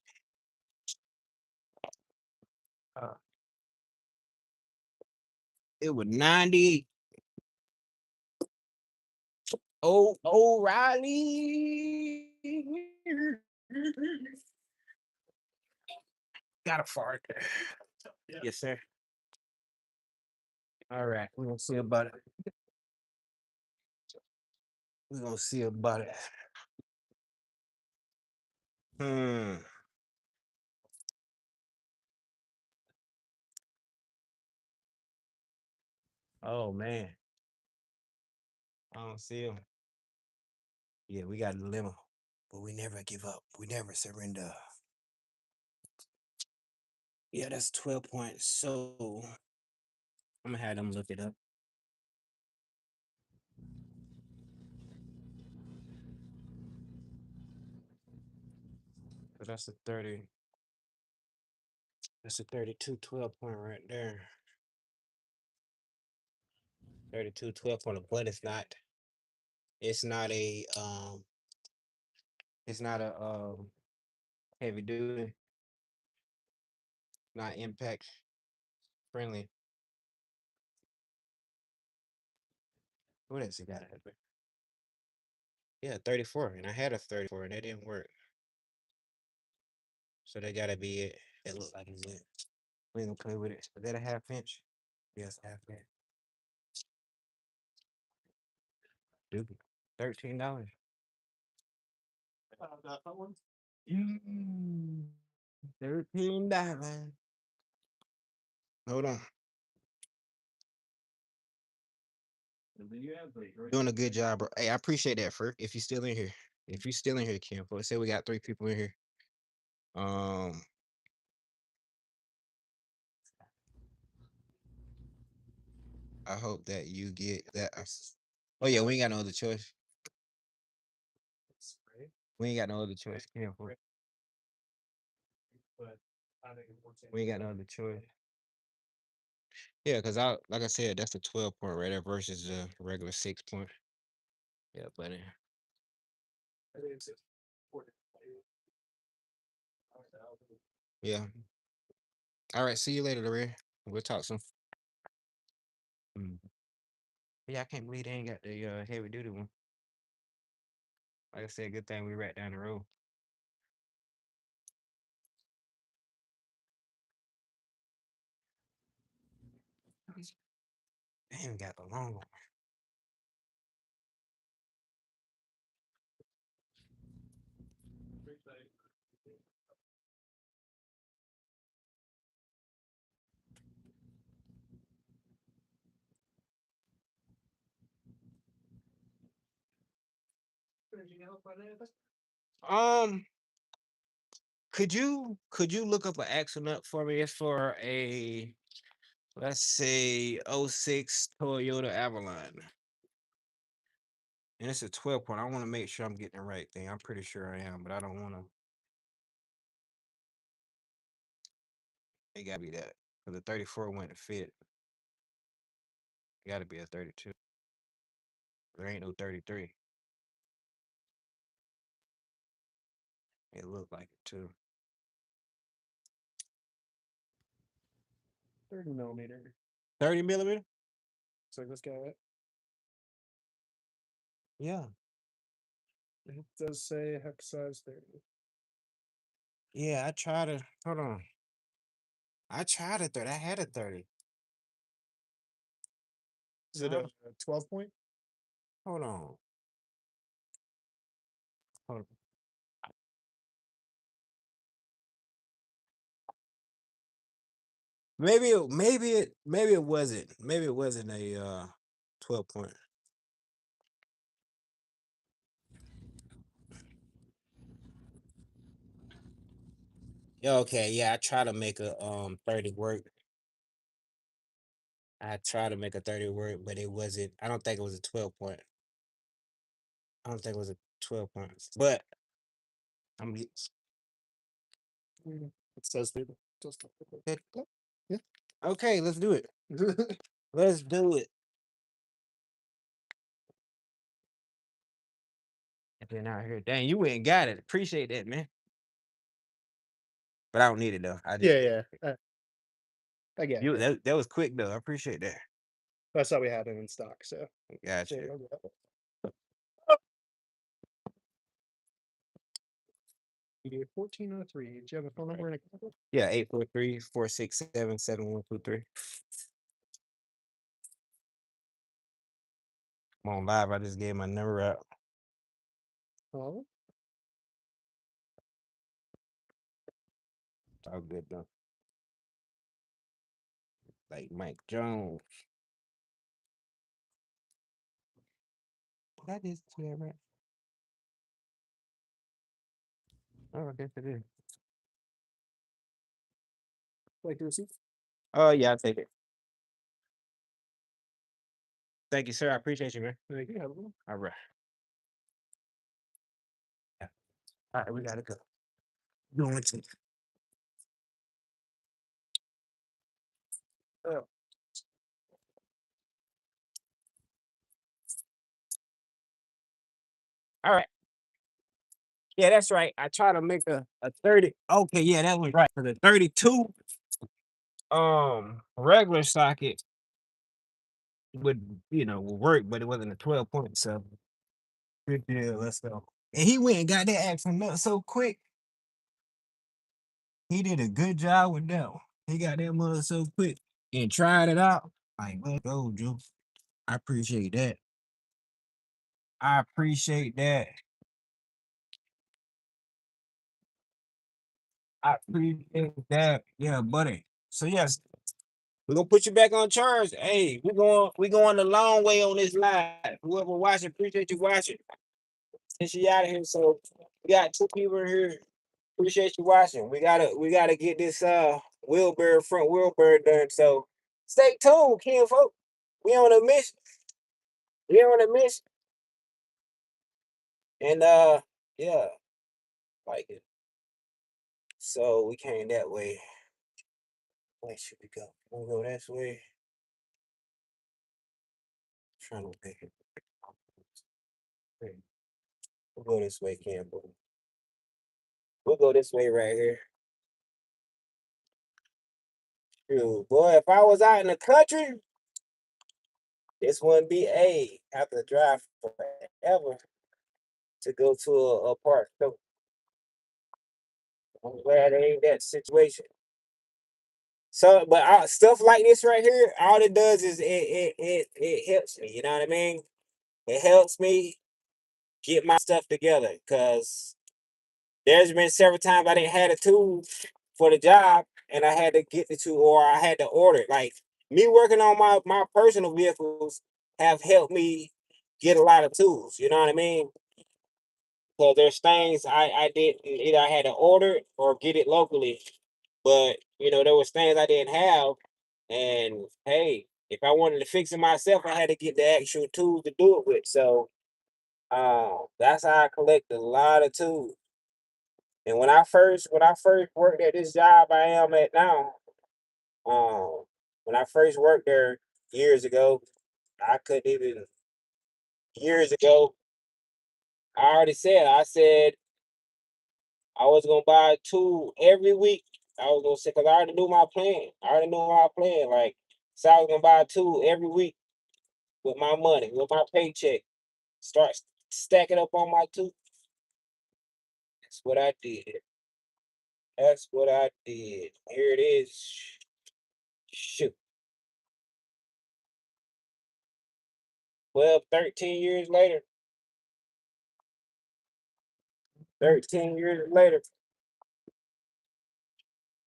Uh, it was 98. Oh, O'Reilly. Got a fart. Yes, sir. All right. We're gonna see about it. We're gonna see about it. Hmm. Oh man. I don't see him. Yeah, we got a dilemma. But we never give up. We never surrender. Yeah, that's 12 points. So I'm gonna have them look it up. So that's a 30. That's a 32 12 point right there. 32 12 point, but it's not a heavy duty, not impact friendly. What else it got? Yeah, 34. And I had a 34 and that didn't work. So that gotta be it. It looked like it's it. We gonna play with it. Is that a half inch? Yes, half inch. Dude. $13. Mm, $13. Hold on. Doing a good job, bro. Hey, I appreciate that, Ferk. If you still in here. If you still in here, Kim. Let's say we got 3 people in here. Um, I hope that you get that. Oh yeah, we ain't got no other choice. We ain't got no other choice, Kim. We ain't got no other choice. Yeah, because I like I said, that's a 12 point right there versus a regular 6 point. Yeah, buddy. Yeah. All right. See you later, Lorraine. We'll talk soon. Mm. Yeah, I can't believe they ain't got the heavy duty one. Like I said, good thing we right down the road. They ain't got the long one. Um, could you look up an accident for me? It's for a, let's say, '06 Toyota Avalon. And it's a 12 point. I want to make sure I'm getting the right thing. I'm pretty sure I am, but I don't want to. It gotta be that. Cause the 34 went to fit. It gotta be a 32. There ain't no 33. It looked like it too. 30 millimeter. 30 millimeter? So this guy, Yeah. it does say hex size 30. Yeah, I tried to hold on. I tried a 30. I had a 30. Is it a 12 point? Hold on. Hold on. Maybe it wasn't. Maybe it wasn't a 12 point. Yeah, okay, yeah, I try to make a 30 work. I tried to make a 30 work, but it wasn't. I don't think it was a 12 point. I don't think it was a 12 points. But I'm It says 30. Just yeah. okay, let's do it. Let's do it. And then out here. Dang, you went and got it. Appreciate that, man. But I don't need it though. I just Yeah, I get you it. that was quick though. I appreciate that. That's how we had it in stock. So Gotcha. there you go. You 1403. Do you have a phone number and a contact? Yeah, 843-467-7123. I'm on live. I just gave my number out. Oh, It's all good though. Like Mike Jones. That is too right. Oh, I guess it is. like the receipt? Oh yeah, I'll take it. Thank you, sir. I appreciate you, man. Thank you. Have a good one. All right. Yeah. All right, we gotta go. Going to. Oh. All right. Yeah, that's right. I try to make a 30. Okay, yeah, that was right. For the 32 regular socket would would work, but it wasn't a 12 point. So good deal. Let's go. And he went and got that action nut so quick. He did a good job with that one. He got that mother so quick and tried it out. Like, let's go, Joe. I appreciate that. I appreciate that. I appreciate that. Yeah, buddy. So yes, we're gonna put you back on charge. Hey, we going a long way on this live. Whoever watching, appreciate you watching. Since you out of here, so we got two people in here. Appreciate you watching. We gotta get this wheelbarrow front wheelbarrow done. So stay tuned, Ken folk. We on a mission. We on a mission. And yeah, like it. So we came that way. Where should we go? Wanna go this way? Trying to pick it. We'll go this way, Campbell. We'll go this way right here. Shoot, boy, if I was out in the country, this wouldn't be have to drive forever to go to a park. So I'm glad it ain't that situation. So, but stuff like this right here, all it does is it helps me. You know what I mean? It helps me get my stuff together because there's been several times I didn't have a tool for the job and I had to get the tool or I had to order it. Like me working on my personal vehicles have helped me get a lot of tools. You know what I mean? So there's things I did either I had to order it or get it locally. But there was things I didn't have. And hey, if I wanted to fix it myself, I had to get the actual tools to do it with. So that's how I collect a lot of tools. And when I first worked at this job I am at now, Um, when I first worked there years ago, I couldn't even years ago. I said I was gonna buy two every week. I was gonna say because I already knew my plan. I already knew my plan. Like, so I was gonna buy two every week with my money, with my paycheck. Start stacking up on my two. That's what I did. That's what I did. Here it is. Shoot. 12, 13 years later. 13 years later.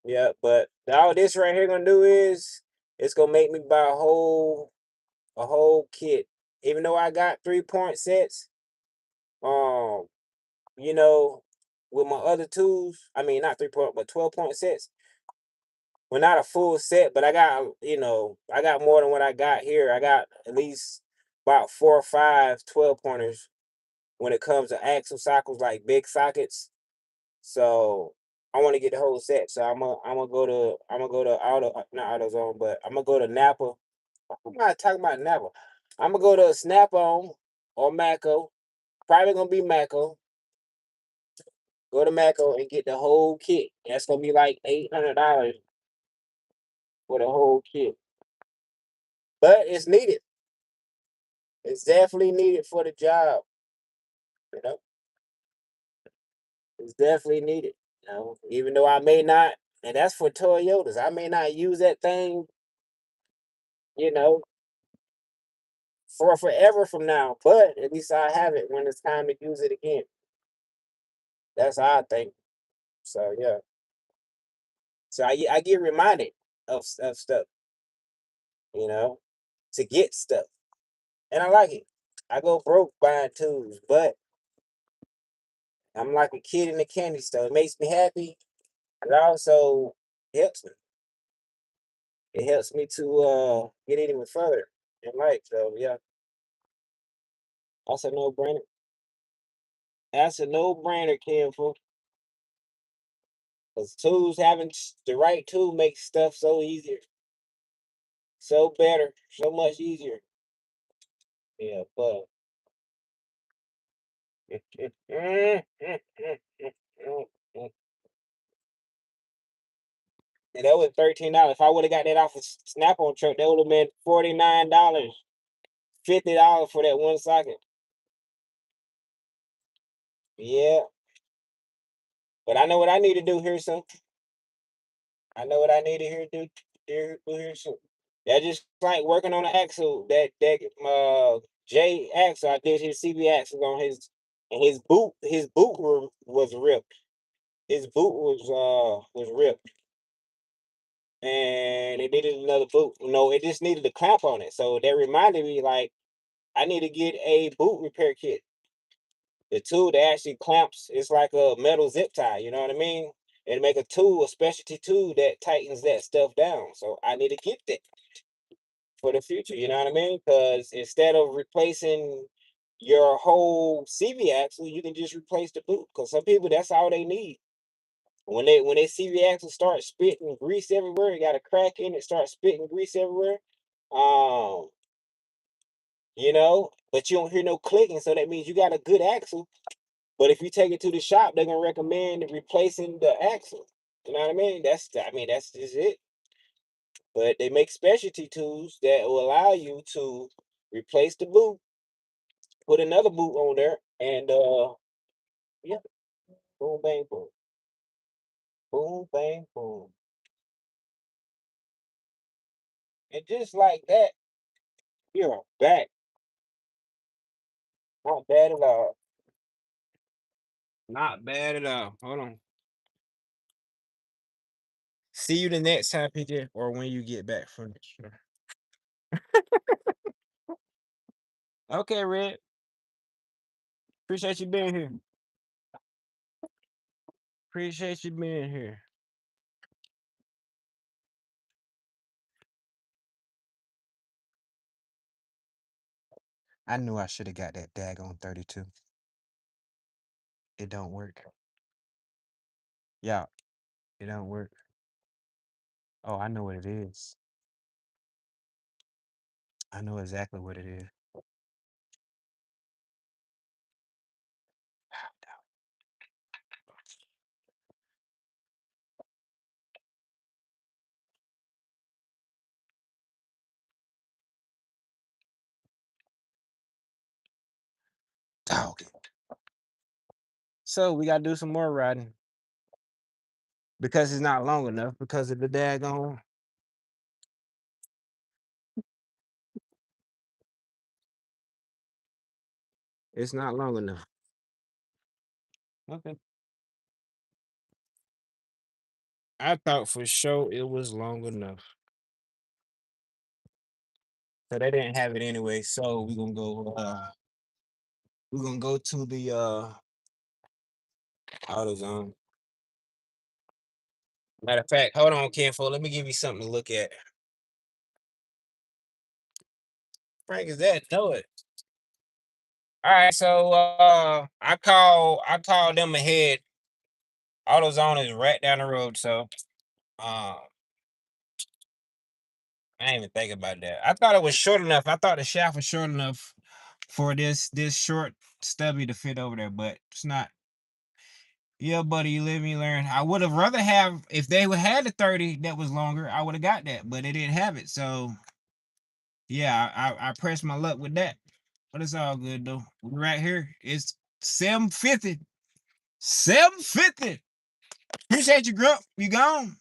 Yeah, but all this right here gonna do is it's gonna make me buy a whole kit. Even though I got 3 point sets, um, you know, with my other tools, I mean not 3 point, but 12 point sets. Well, not a full set, but I got more than what I got here. I got at least about 4 or 5 12 pointers when it comes to axle sockets, like big sockets. So I want to get the whole set. So I'm gonna go to not AutoZone, but I'm gonna go to Napa. I'm not talking about Napa. I'm gonna go to Snap On or Maco. Probably gonna be Maco. Go to Maco and get the whole kit. That's gonna be like $800 for the whole kit. But it's needed. It's definitely needed for the job. You know, it's definitely needed. Even though I may not, and that's for Toyotas. I may not use that thing, you know, for forever from now. But at least I have it when it's time to use it again. That's how I think. So yeah. So I get reminded of stuff, you know, to get stuff, and I like it. I go broke buying tools, but I'm like a kid in a candy store. It makes me happy. It also helps me. It helps me to get even further in life. So yeah, that's a no brainer. That's a no brainer, Kenful. Because tools having the right tool makes stuff so easier, so better, so much easier. Yeah, but and that was $13. If I would have got that off a Snap on truck, that would have been $49, $50 for that one socket. Yeah, but I know what I need to do here soon. I know what I need to do here soon. That just like working on the axle. That J axle, I did his CB axle on his, and his boot was ripped. His boot was ripped, and it needed another boot. No, it just needed a clamp on it. So that reminded me, like, I need to get a boot repair kit. The tool that actually clamps, it's like a metal zip tie. You know what I mean? And make a specialty tool that tightens that stuff down. So I need to get that for the future. You know what I mean? Because instead of replacing your whole CV axle, you can just replace the boot. Because some people, that's all they need. When they CV axle start spitting grease everywhere, it got a crack in it, start spitting grease everywhere. Um, but you don't hear no clicking, so that means you got a good axle. But if you take it to the shop, they're gonna recommend replacing the axle. You know what I mean? That's just it. But they make specialty tools that will allow you to replace the boot, put another boot on there, and yeah, boom bang boom. Boom bang boom. And just like that, you're back. Not bad at all. Not bad at all. Hold on. See you the next time, PJ, or when you get back from the show. Okay, Red. Appreciate you being here. Appreciate you being here. I knew I should have got that daggone 32. It don't work. Yeah, it don't work. Oh, I know what it is. I know exactly what it is. Dog. So we gotta do some more riding because it's not long enough because of the daggone. It's not long enough. Okay. I thought for sure it was long enough. So they didn't have it anyway. So we're gonna go to the AutoZone. Matter of fact, hold on, Kenfo. Let me give you something to look at. Frank, is that? Know it. All right, so I called them ahead. AutoZone is right down the road, so uh I didn't even think about that. I thought it was short enough. I thought the shaft was short enough for this short stubby to fit over there, but it's not. Yeah, buddy, you live and you learn. I would have rather have if they would had the 30 that was longer, I would have got that, but they didn't have it. So yeah, I pressed my luck with that. But it's all good though. We're right here. It's 750. 750. Appreciate you, Grump. You gone.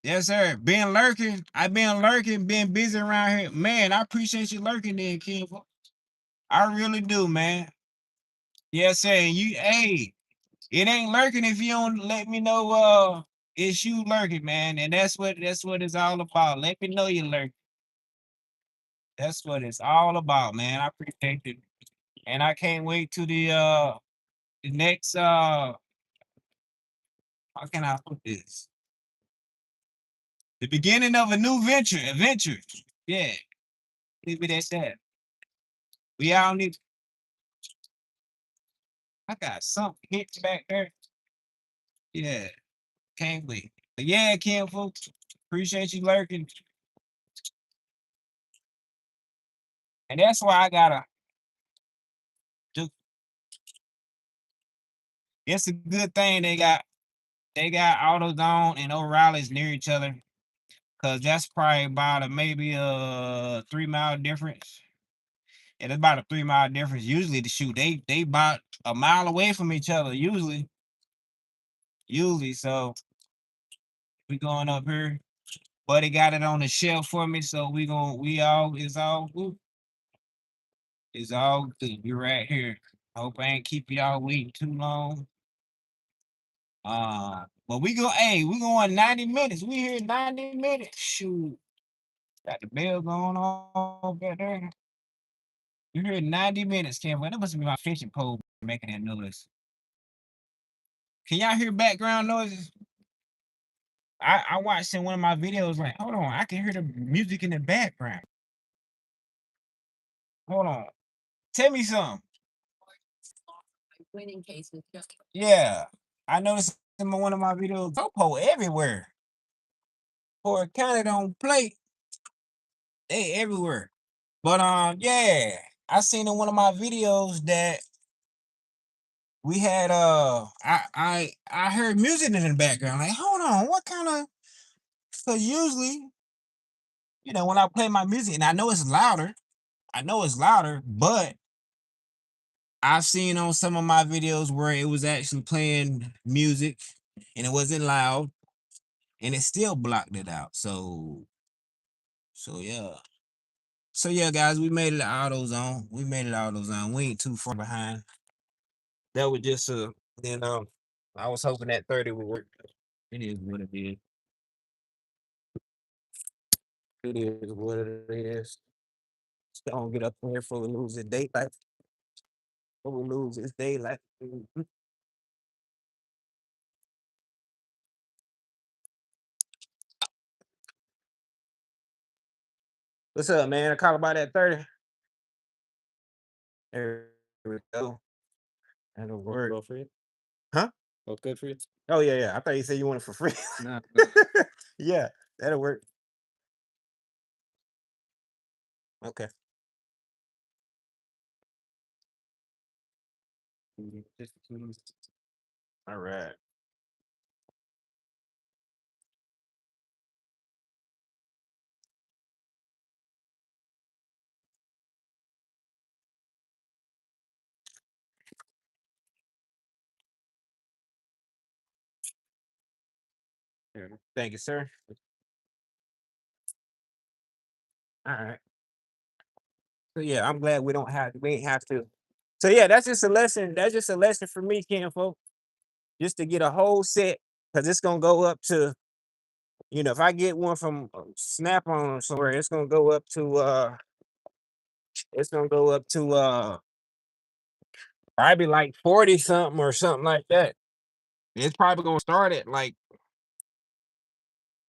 Yes, sir. Been lurking. I've been lurking, been busy around here. Man, I appreciate you lurking then, Kim. I really do, man. Yes, sir. You hey, it ain't lurking if you don't let me know it's you lurking, man. And that's what it's all about. Let me know you lurking. That's what it's all about, man. I appreciate it. And I can't wait to the next how can I put this? The beginning of a new adventure. Yeah, leave it at that. We all need I got something hit back there. Yeah, can't wait. But yeah, Kim folks, appreciate you lurking. And that's why I gotta do it's a good thing they got AutoZone and O'Reilly's near each other. Cause that's probably about a maybe a 3 mile difference. And it's about a 3 mile difference. Usually the shoot, they about a mile away from each other, usually. Usually. So we going up here. Buddy got it on the shelf for me. So we all it's all good. It's all good. We're right here. Hope I ain't keep y'all waiting too long. But we going 90 minutes. We here 90 minutes. Shoot. Got the bell going on back there. You heard 90 minutes, Cam. Well, that must be my fishing pole making that noise. Can y'all hear background noises? I watched in one of my videos, like, hold on, I can hear the music in the background. Hold on. Tell me something. Yeah. I noticed in one of my videos, Popo everywhere. For a county don't play, they everywhere. But yeah. I seen in one of my videos that we had I heard music in the background. Like, hold on, what kind of so usually, when I play my music, and I know it's louder, but I've seen on some of my videos where it was actually playing music and it wasn't loud and it still blocked it out. So yeah. So yeah, guys, we made it to AutoZone. We made it to AutoZone. We ain't too far behind. That was just you know, I was hoping that 30 would work. It is what it is. It is what it is. Just don't get up here for we lose the daylight. For we lose this daylight. What's up, man? I call about that 30. There we go. That'll work. Huh? Oh, good for you. Oh yeah, yeah. I thought you said you want it for free. No. Yeah, that'll work. Okay. All right. Thank you, sir. All right. So yeah, I'm glad we ain't have to. So yeah, that's just a lesson. That's just a lesson for me, Ken, folks. Just to get a whole set, because it's gonna go up to, if I get one from Snap on somewhere, it's gonna go up to probably like 40 something or something like that. It's probably gonna start at like,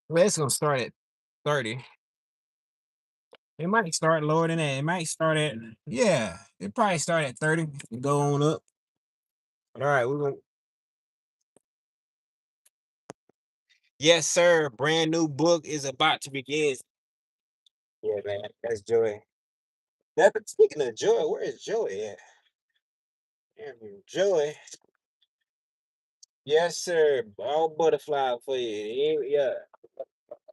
well, it's gonna start at 30. It might start lower than that. It might start at, yeah, it probably start at 30 and go on up. All right, we're gonna, yes, sir. Brand new book is about to begin. Yeah, man. That's Joy. Speaking of Joy, where is Joy at? Damn, Joy. Yes, sir. All butterfly for you. Yeah,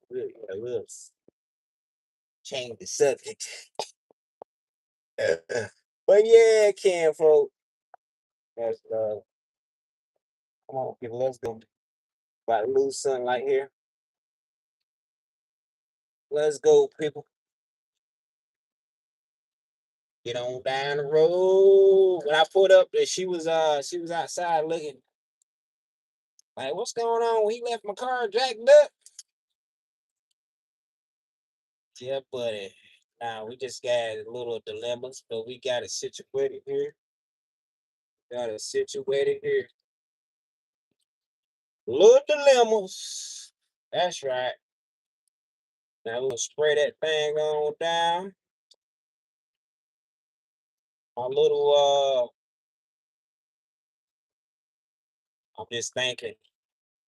we'll change the subject. But yeah, Cam, folks. That's come on, people. Let's go. About to lose sunlight here. Let's go, people. Get on down the road. When I pulled up, she was outside looking like, what's going on? He left my car jacked up. Yeah, buddy. Now we just got a little dilemmas, but we got it situated here. Got it situated here. Little dilemmas. That's right. Now we'll spray that thing on down. My little I'm just thinking.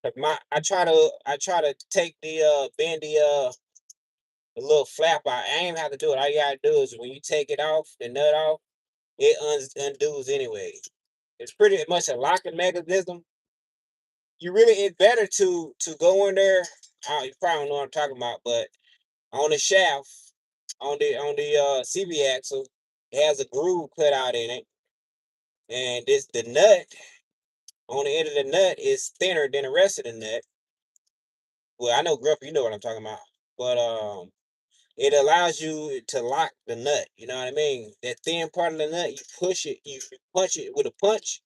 Like I try to take the bend the little flap out. I ain't have to do it. All you gotta do is when you take it off, the nut off, it undoes anyway. It's pretty much a locking mechanism. It's better to go in there. You probably don't know what I'm talking about, but on the shaft, on the CV axle, it has a groove cut out in it, and this the nut on the end of the nut is thinner than the rest of the nut. Well, I know Grumpy, you know what I'm talking about, but it allows you to lock the nut. You know what I mean? That thin part of the nut, you punch it with a punch,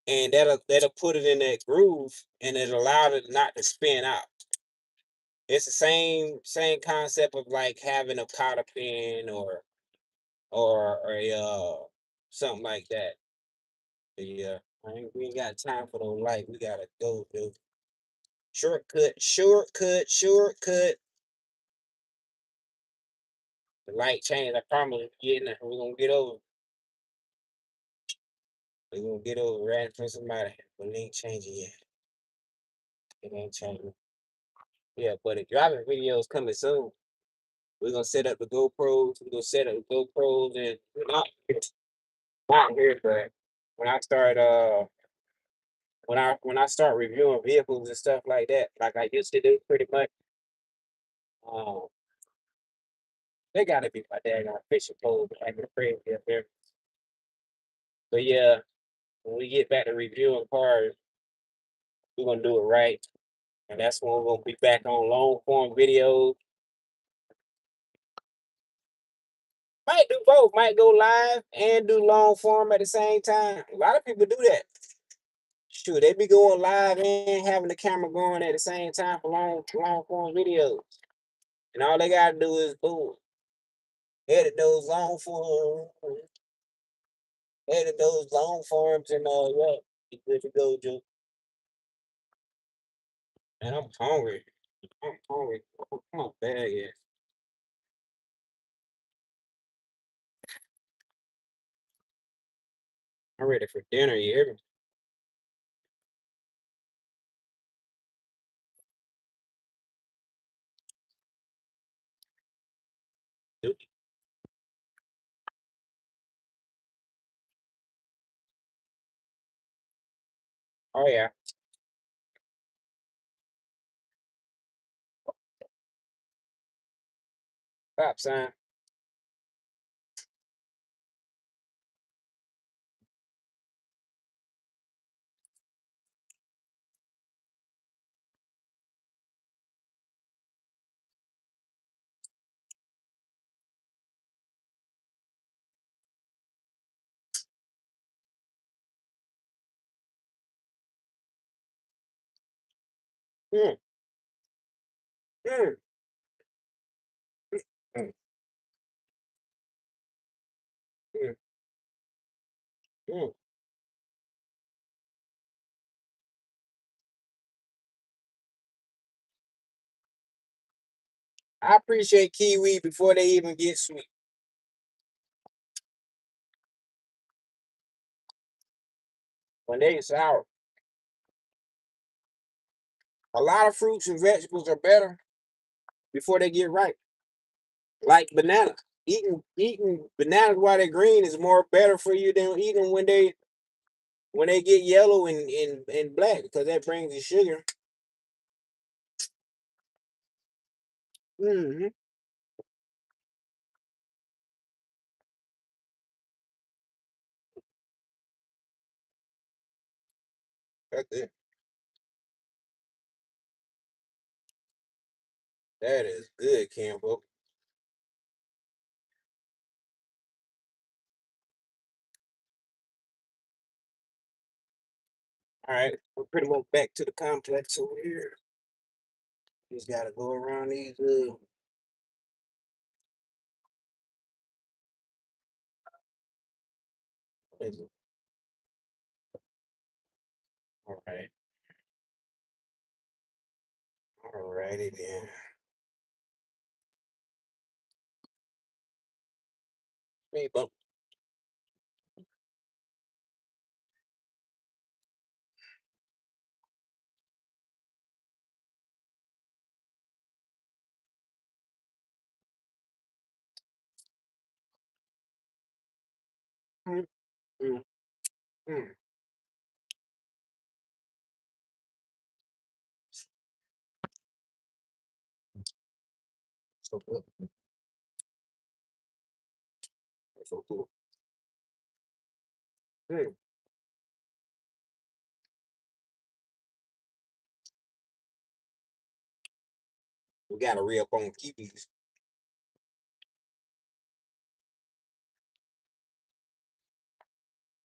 and that'll put it in that groove, and it allows it not to spin out. It's the same concept of like having a cotter pin or a something like that. Yeah, we ain't got time for those light. We gotta go, dude. Shortcut, shortcut, shortcut. The light change. I promise getting it. We're gonna get over. We're gonna get over right in front of somebody. But it ain't changing yet. It ain't changing. Yeah, but the driving video is coming soon. We're gonna set up the GoPros. We're gonna set up the GoPros and not here, but when I start when I start reviewing vehicles and stuff like that, like I used to do pretty much, um, they gotta be my daggone fishing pole acting crazy up there. But yeah, when we get back to reviewing cars, we're gonna do it right. And that's when we're gonna be back on long form videos. Might do both, might go live and do long form at the same time. A lot of people do that. Sure, they be going live and having the camera going at the same time for long form videos. And all they gotta do is boom, edit those long forms and yeah, be good to go, Joe. And I'm hungry. I'm hungry. Come on, bad yeah. I'm ready for dinner, you hear me? Oh yeah. Stop sign. Mm, mm, mm, mm, mm. I appreciate kiwi before they even get sweet. When they sour, a lot of fruits and vegetables are better before they get ripe. Like banana. Eating bananas while they're green is more better for you than eating when they get yellow and black because that brings the sugar. Hmm. That's it. That is good, Campbell. All right, we're pretty much back to the complex over here. Just gotta go around these. What is it? All right, all righty then. Hey, bump. Mm, mm, mm. So good. So cool. Mm. We gotta re up on keepies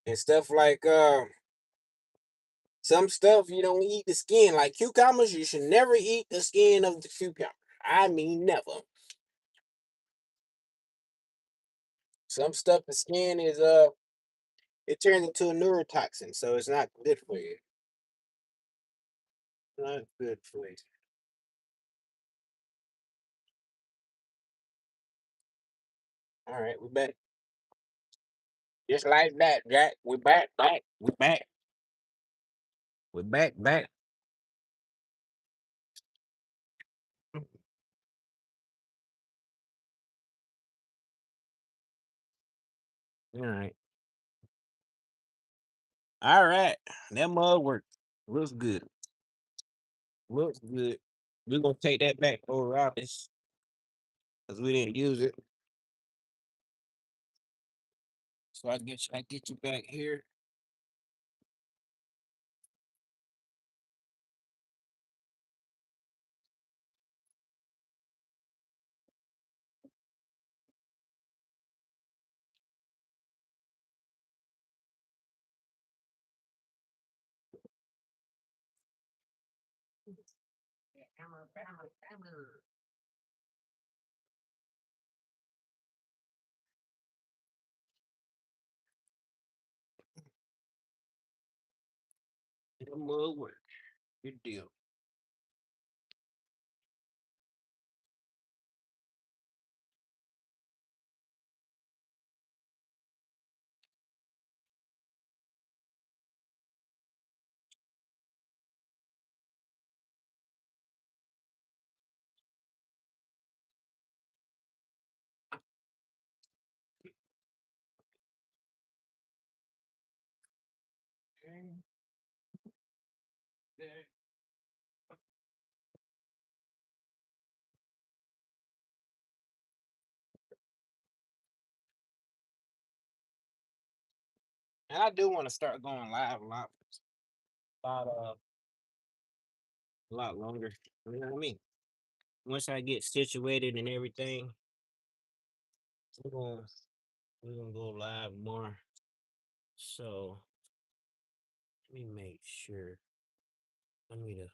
and stuff like some stuff you don't eat the skin. Like cucumbers, you should never eat the skin of the cucumber. I mean, never. Some stuff the skin is it turns into a neurotoxin, so it's not good for you. Not good for you. All right, we're back. Just like that, Jack. We're back. We're back. All right. All right. That mug works. Looks good. Looks good. We're gonna take that back over office because we didn't use it. So I get you back here. Hammer. That mug work. Good deal. Okay. And I do want to start going live lot, a lot longer. You know what I mean? Once I get situated and everything, we're gonna we're gonna go live more. So let me make sure. I need to.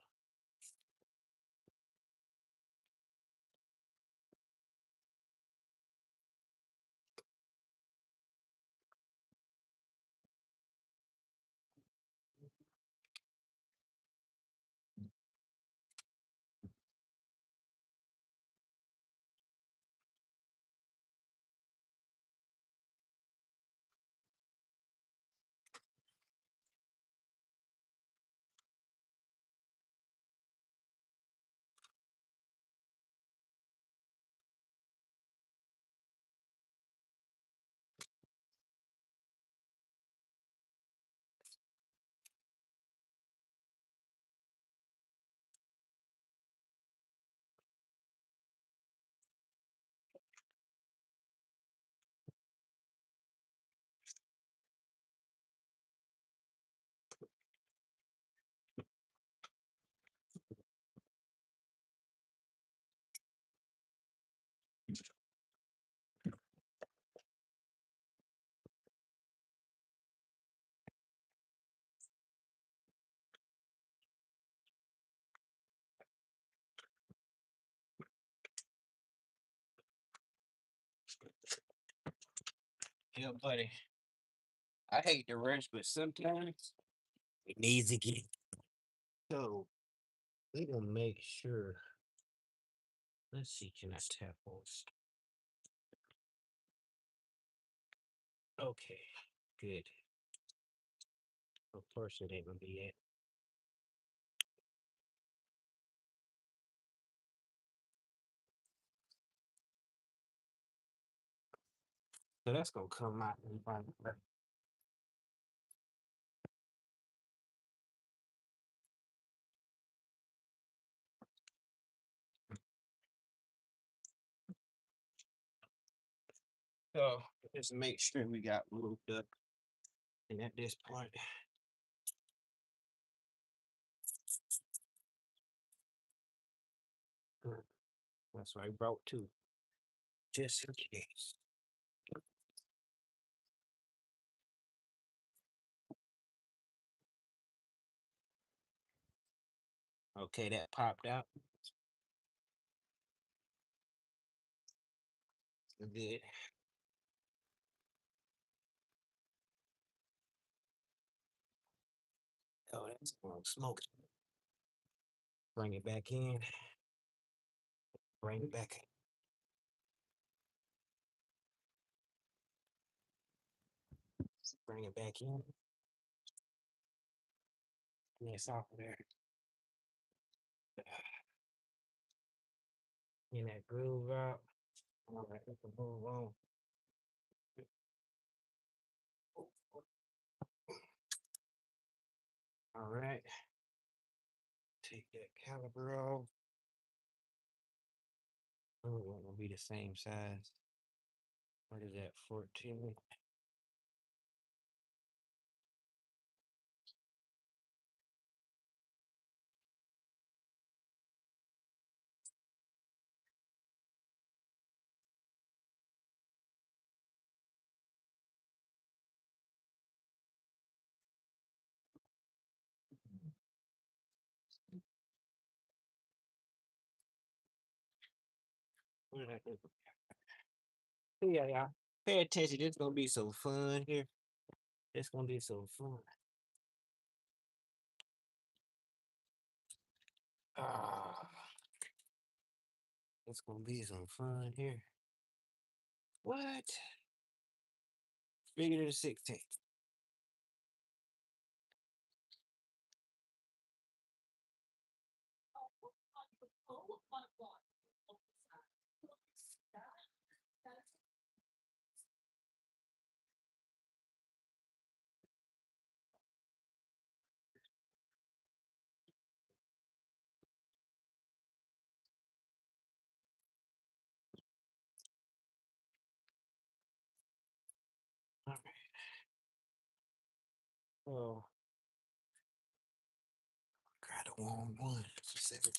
Yeah, buddy. I hate to rush, but sometimes it needs to get. So we gonna make sure. Let's see, can I tap on? Okay, good. Of course it ain't gonna be it. So that's gonna come out and so just make sure we got moved up. And at this point, that's what I brought too, just in case. Okay, that popped out. Good. Oh, that's smoke. Bring it back in. Bring it back. Bring it back in. And it's off of there. In that groove out. All right, we can move on. All right. Take that caliber off. Oh, it won't be the same size. What is that? 14. What did I do? Yeah, yeah. Pay attention. This gonna be so fun here. It's gonna be so fun. Ah, it's gonna be some fun here. What? Bigger than the 16. All right. Oh, got a warm one for 17.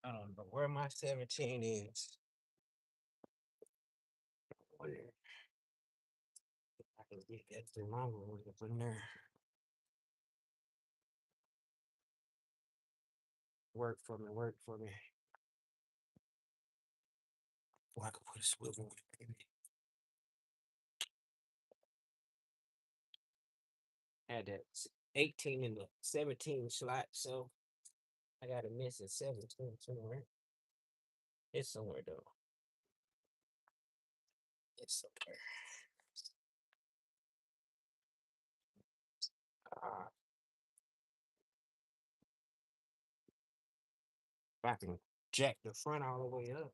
I don't know where my 17 is. Wonder if I can get that thermometer up in there. Work for me, work for me. Or I could put a swivel on it, maybe. Had that 18 in the 17 slot, so I got a miss at 17 somewhere. It's somewhere though. It's somewhere. Uh, if I can jack the front all the way up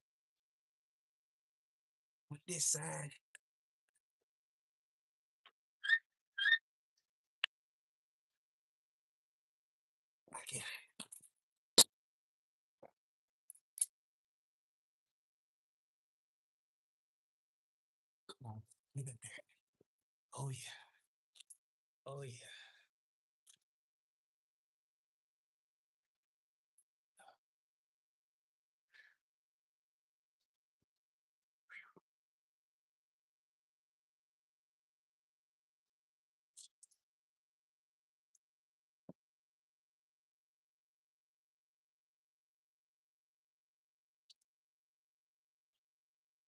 with this side. I can. Come on, get up there. Oh yeah. Oh yeah.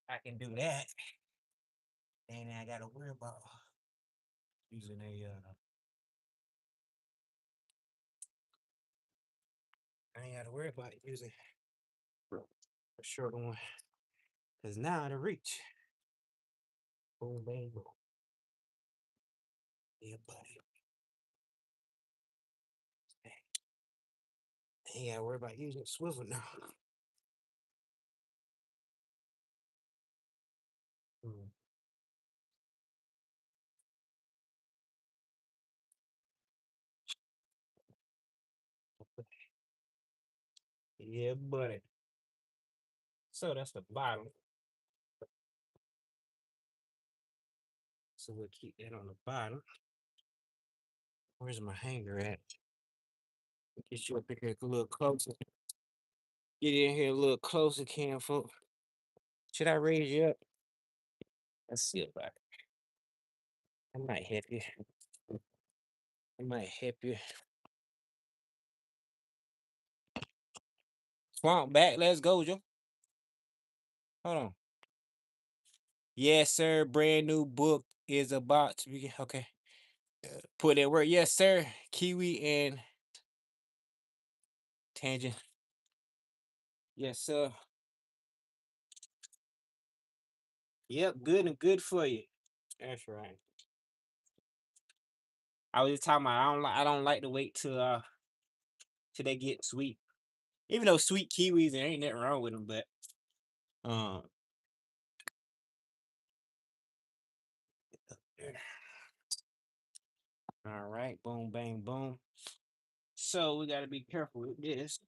I can do that. And I gotta worry about using I ain't gotta worry about using a shorter one. Cause now to reach. Boom bang boom. Yeah, buddy. I ain't gotta worry about using swivel now. Mm. Yeah, buddy. So that's the bottom. So we'll keep that on the bottom. Where's my hanger at? Get you up here a little closer. Get in here a little closer, Cam folk. Should I raise you up? Let's see if I might help you. I might help you. Swamp back. Let's go, Joe. Hold on. Yes, sir. Brand new book is about to be okay. Put that word. Yes, sir. Kiwi and tangent. Yes, sir. Yep, good and good for you. That's right. I was just talking about I don't like to wait till they get sweet. Even though sweet kiwis, there ain't nothing wrong with them, but um all right, boom, bang, boom. So we gotta be careful with this.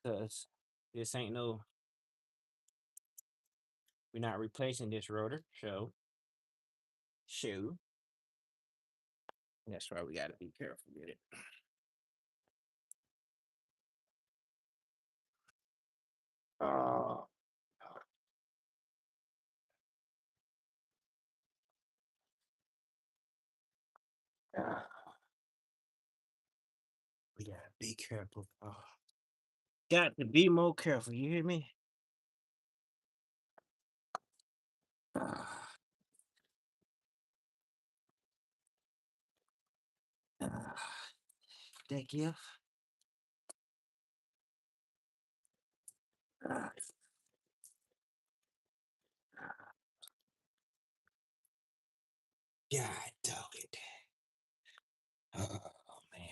Cause this ain't no we're not replacing this rotor, so shoe. That's why we gotta be careful with it. Uh Ah, we gotta be careful. Got to be more careful. You hear me? Ah, ah, that gift. Ah, God dog it. Oh man.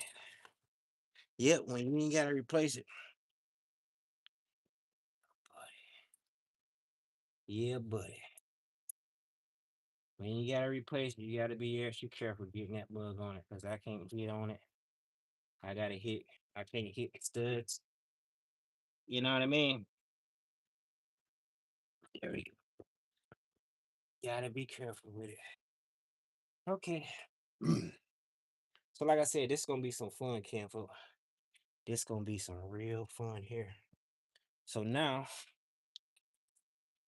Yep, when you ain't gotta replace it. Buddy. Yeah, buddy. When you gotta replace it, you gotta be extra careful getting that bug on it, cause I can't get on it. I gotta hit. I can't hit the studs. You know what I mean? There we go. Gotta be careful with it. Okay. So like I said, this gonna be some fun, Campo. This gonna be some real fun here. So now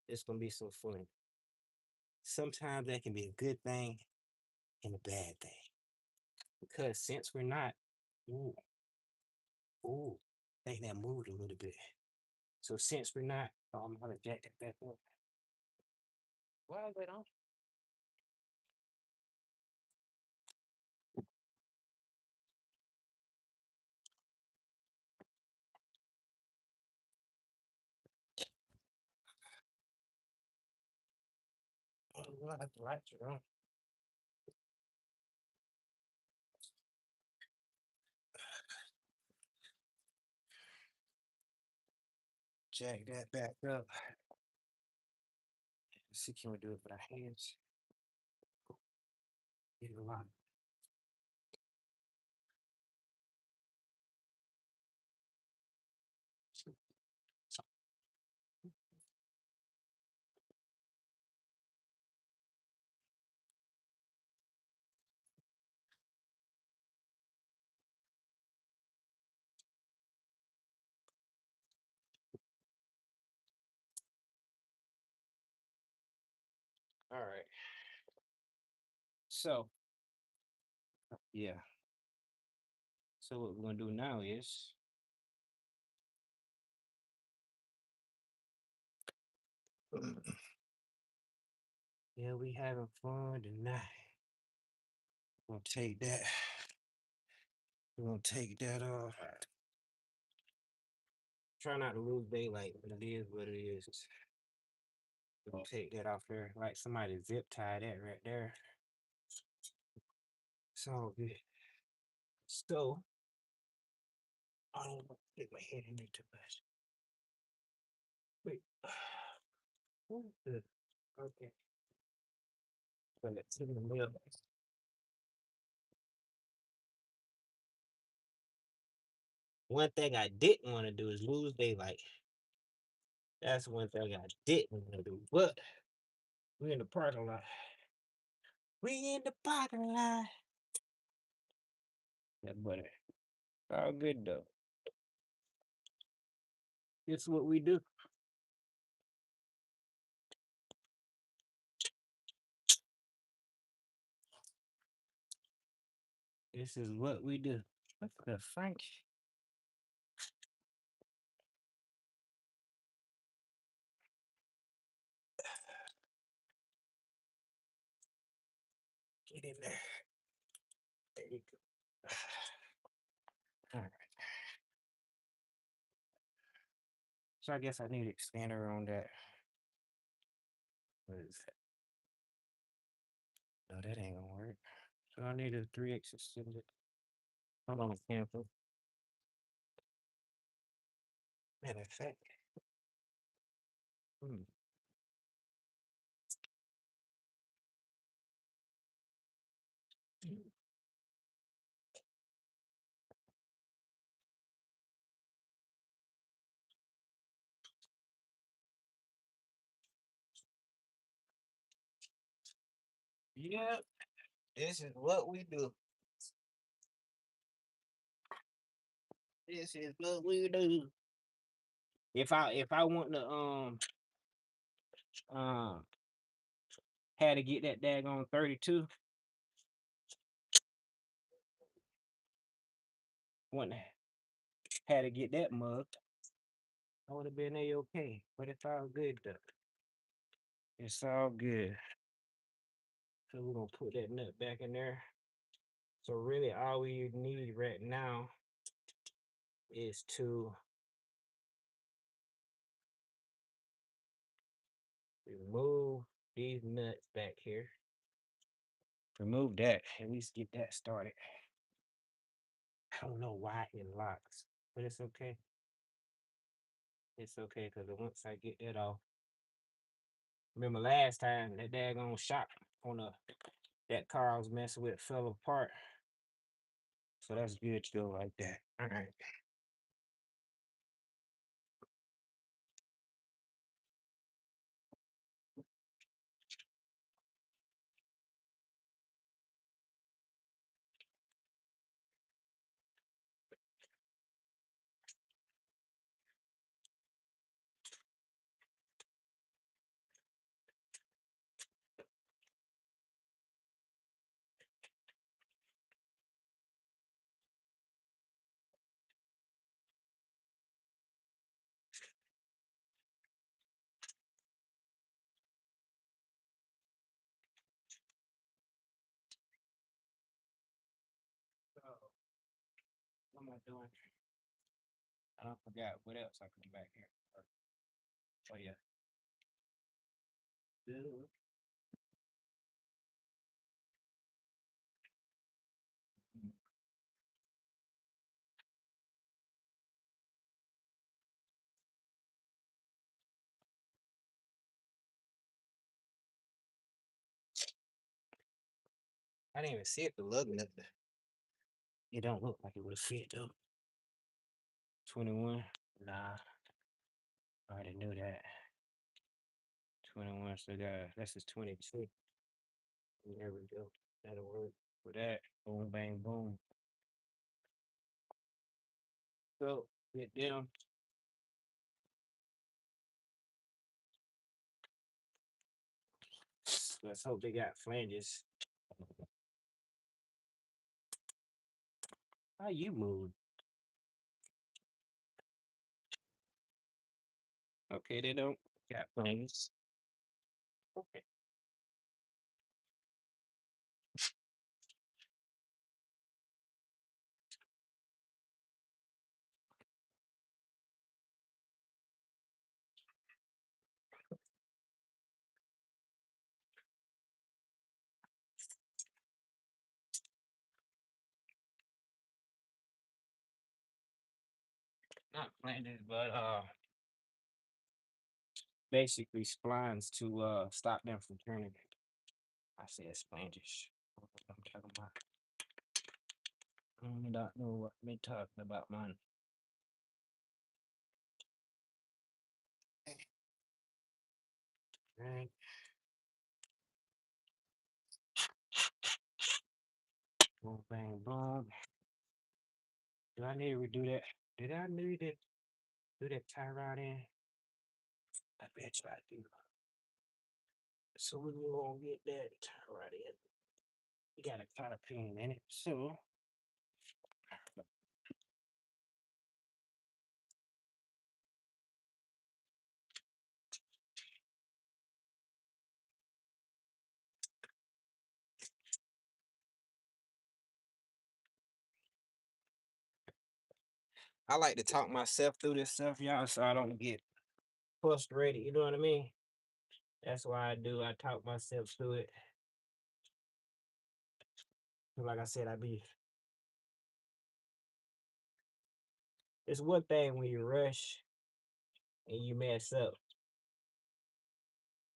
it's gonna be some fun. Sometimes that can be a good thing and a bad thing. Because since we're not, ooh, ooh, I think that moved a little bit. So since we're not, I'm gonna jack that back up. Why is that on? Oh, well, the lights are on. Jack that back up. Let's see, can we do it with our hands? Get it a lot. All right. So, yeah. So what we're gonna do now is, yeah, we having fun tonight. We're gonna take that. We're gonna take that off. Try not to lose daylight, but it is what it is. We're gonna take that off there. Like somebody zip tie that right there. It's all good. So I don't want to stick my head in there too much. Wait. What the- Okay. So let's in the middle. One thing I didn't want to do is lose daylight. That's one thing I didn't want to do. But we're in the parking lot. We in the parking lot. Yeah, buddy. All good though. It's what we do. This is what we do. What the Frank? Get in there. There you go. All right. So I guess I need an expander on that. What is that? No, that ain't gonna work. So I need a 3x extender. Hold on, cancel. Matter of fact. Hmm. Yep, this is what we do. This is what we do. If I want to um had to get that daggone 32, wouldn't had to get that mugged. I would have been a-okay, but it's all good though. It's all good. So we're gonna put that nut back in there. So really all we need right now is to remove these nuts back here. Remove that. At least get that started. I don't know why it locks, but it's okay. It's okay because once I get that off, remember last time that daggone shock on that car I was messing with fell apart. So that's good to go like that. All right. So what am I doing? I forgot what else I come back here. Oh yeah. Good. I didn't even see it. The lug nut. It don't look like it would have fit though. 21. Nah, I already knew that. 21. So this is 22. There we go. That'll work for that. Boom, bang, boom. So get them. Let's hope they got flanges. How you move? Okay, they don't got flanges. Okay. Not flanges, but basically splines to stop them from turning. I said flanges. What I'm talking about. I don't know what me talking about, man. Right. Boom, bang, boom. Do I need to redo that? Did I need to do that tie rod in? I bet you I do. So we gonna get that tie rod in. We got a cotter pin in it, so I like to talk myself through this stuff, y'all, so I don't get frustrated. You know what I mean? That's why I do. I talk myself through it. Like I said, it's one thing when you rush and you mess up.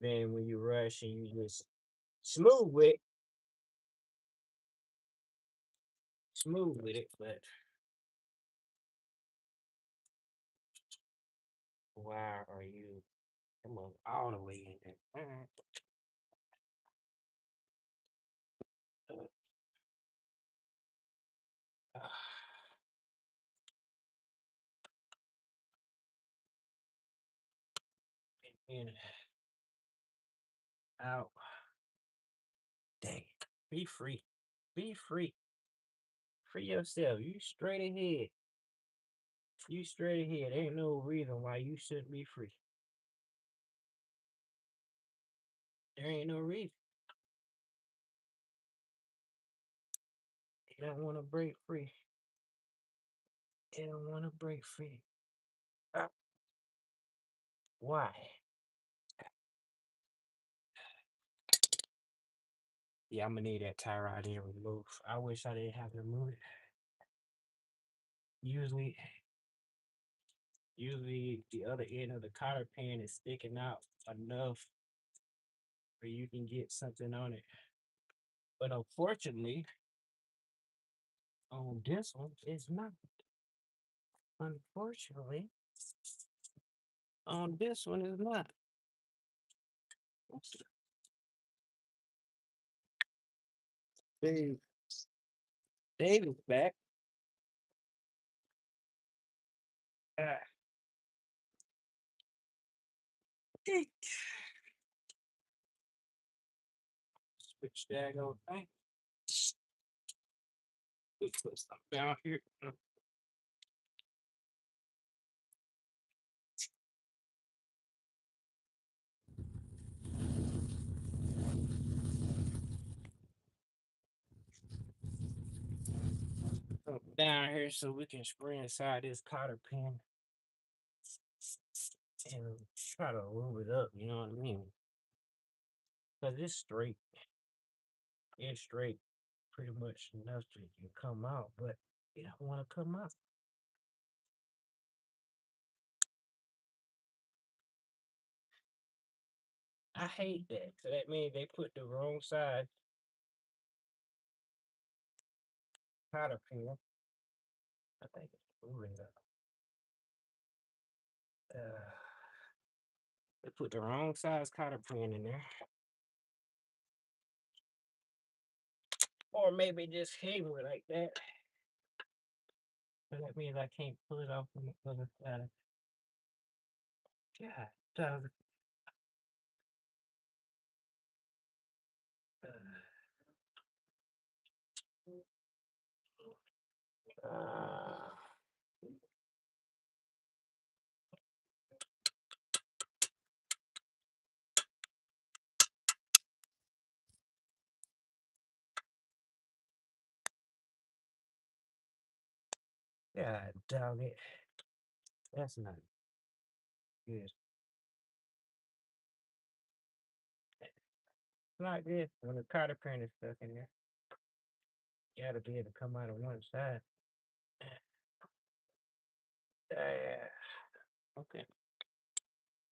Then when you rush and you just smooth with but why are you come on all the way in there? Uh, in, out. Dang. Be free. Be free. Free yourself. You straight ahead. You straight ahead. Ain't no reason why you shouldn't be free. There ain't no reason. You don't want to break free. You don't want to break free. Uh, why? Yeah, I'm gonna need that tie rod in removed. I wish I didn't have to remove it. Usually, usually the other end of the cotter pin is sticking out enough where you can get something on it. But unfortunately, on this one, it's not. Unfortunately, on this one, it's not. Dave, Dave is back. Ah, switch that old thing. We put something down here. Something down here so we can spray inside this cotter pin and try to move it up. You know what I mean? Because it's straight. It's straight. Pretty much enough to can come out, but it don't want to come out. I hate that. So that means they put the wrong side cotter pin. I think it's moving up. They put the wrong size cotter pin in there. Or maybe just hang it like that. So that means I can't pull it off from the other side. God, dog. Uh, God, dog it. That's not good. It's not good when the cotter pin is stuck in there. You gotta be able to come out of one side. Yeah. Okay.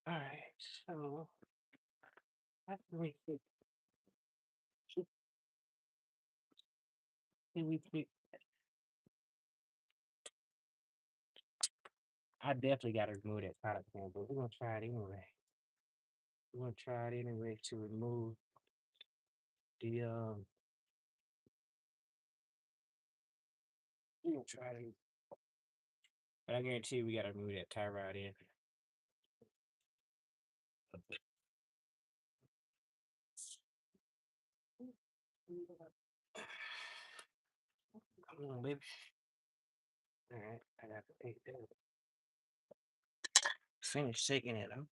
All right. So how can we fix? Can we fix? I definitely got to remove that cotter pin, but we're gonna try it anyway. We're gonna try it anyway to remove the We're gonna try it, but I guarantee you we gotta remove that tie rod in. Come on, baby. All right, I got to take that. Finish taking it out.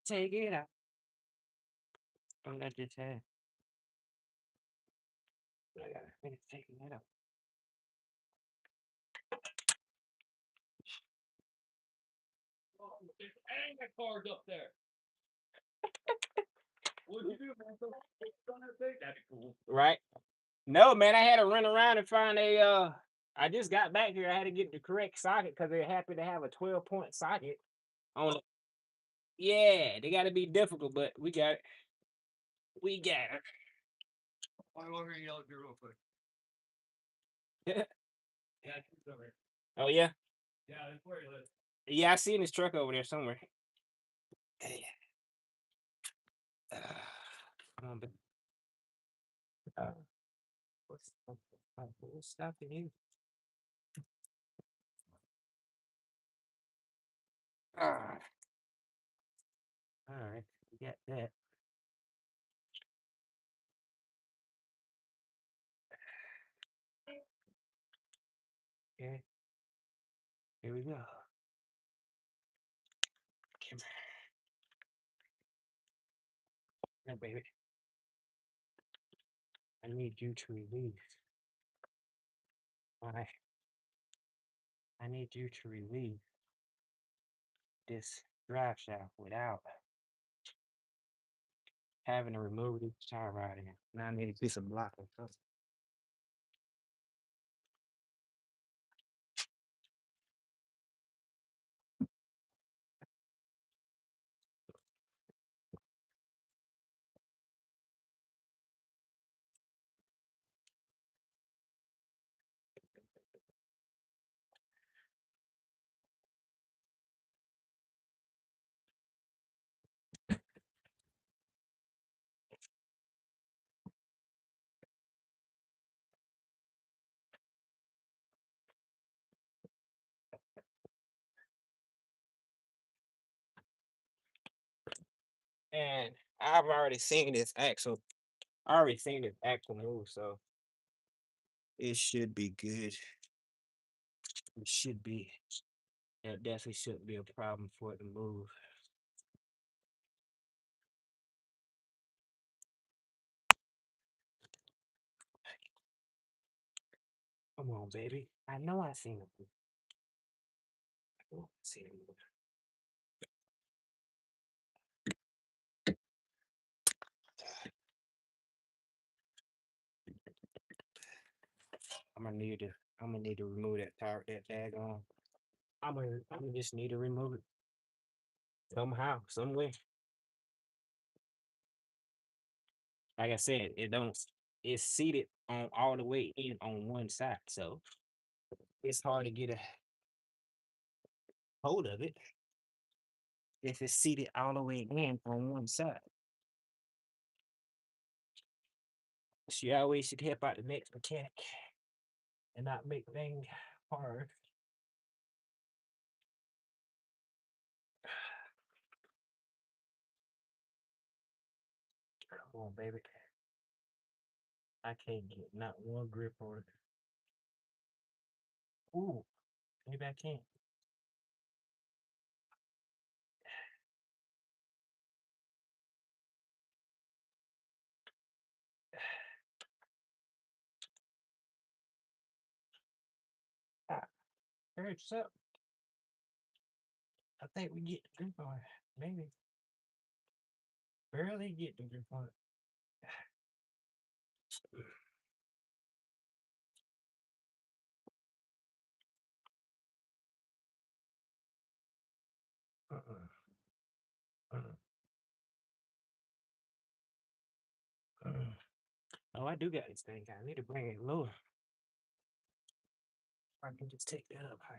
Take it out. Don't let this happen. I gotta finish taking it out. Hang the cards up there. What'd you do, man? That'd be cool. Right? No, man, I had to run around and find I just got back here. I had to get the correct socket because they happen to have a 12-point socket on it. Yeah, they gotta be difficult, but we got it. We got it. Why over here yell at you real quick? Yeah, it's over here. Oh yeah? Yeah, that's where he lives. Yeah, I seen his truck over there somewhere. Hey. Come on, baby. Uh, what's stopping you? Ah, all right, we got that. Okay, here we go. Come here, baby. I need you to release. Why? I need you to release this drive shaft without having to remove the tire rod in. Now I need a piece of block or something. And I've already seen this axle. I already seen this axle move, so it should be good. It should be. It definitely shouldn't be a problem for it to move. Come on, baby. I know I seen it move. I know I seen it move. I'm gonna need to. I'm gonna need to remove that tire, that daggone. I'm gonna just need to remove it somehow, some way. Like I said, it don't. It's seated on all the way in on one side, so it's hard to get a hold of it if it's seated all the way in on one side. She always should help out the next mechanic and not make things hard. Come on, baby. I can't get not one grip on it. Ooh, maybe I can't. Ah, hurts up. I think we get the grip on it. Maybe. Barely get the grip on it. Uh-uh. Uh-uh. Uh-uh. Oh, I do got this thing. I need to bring it lower. I can just take that up higher.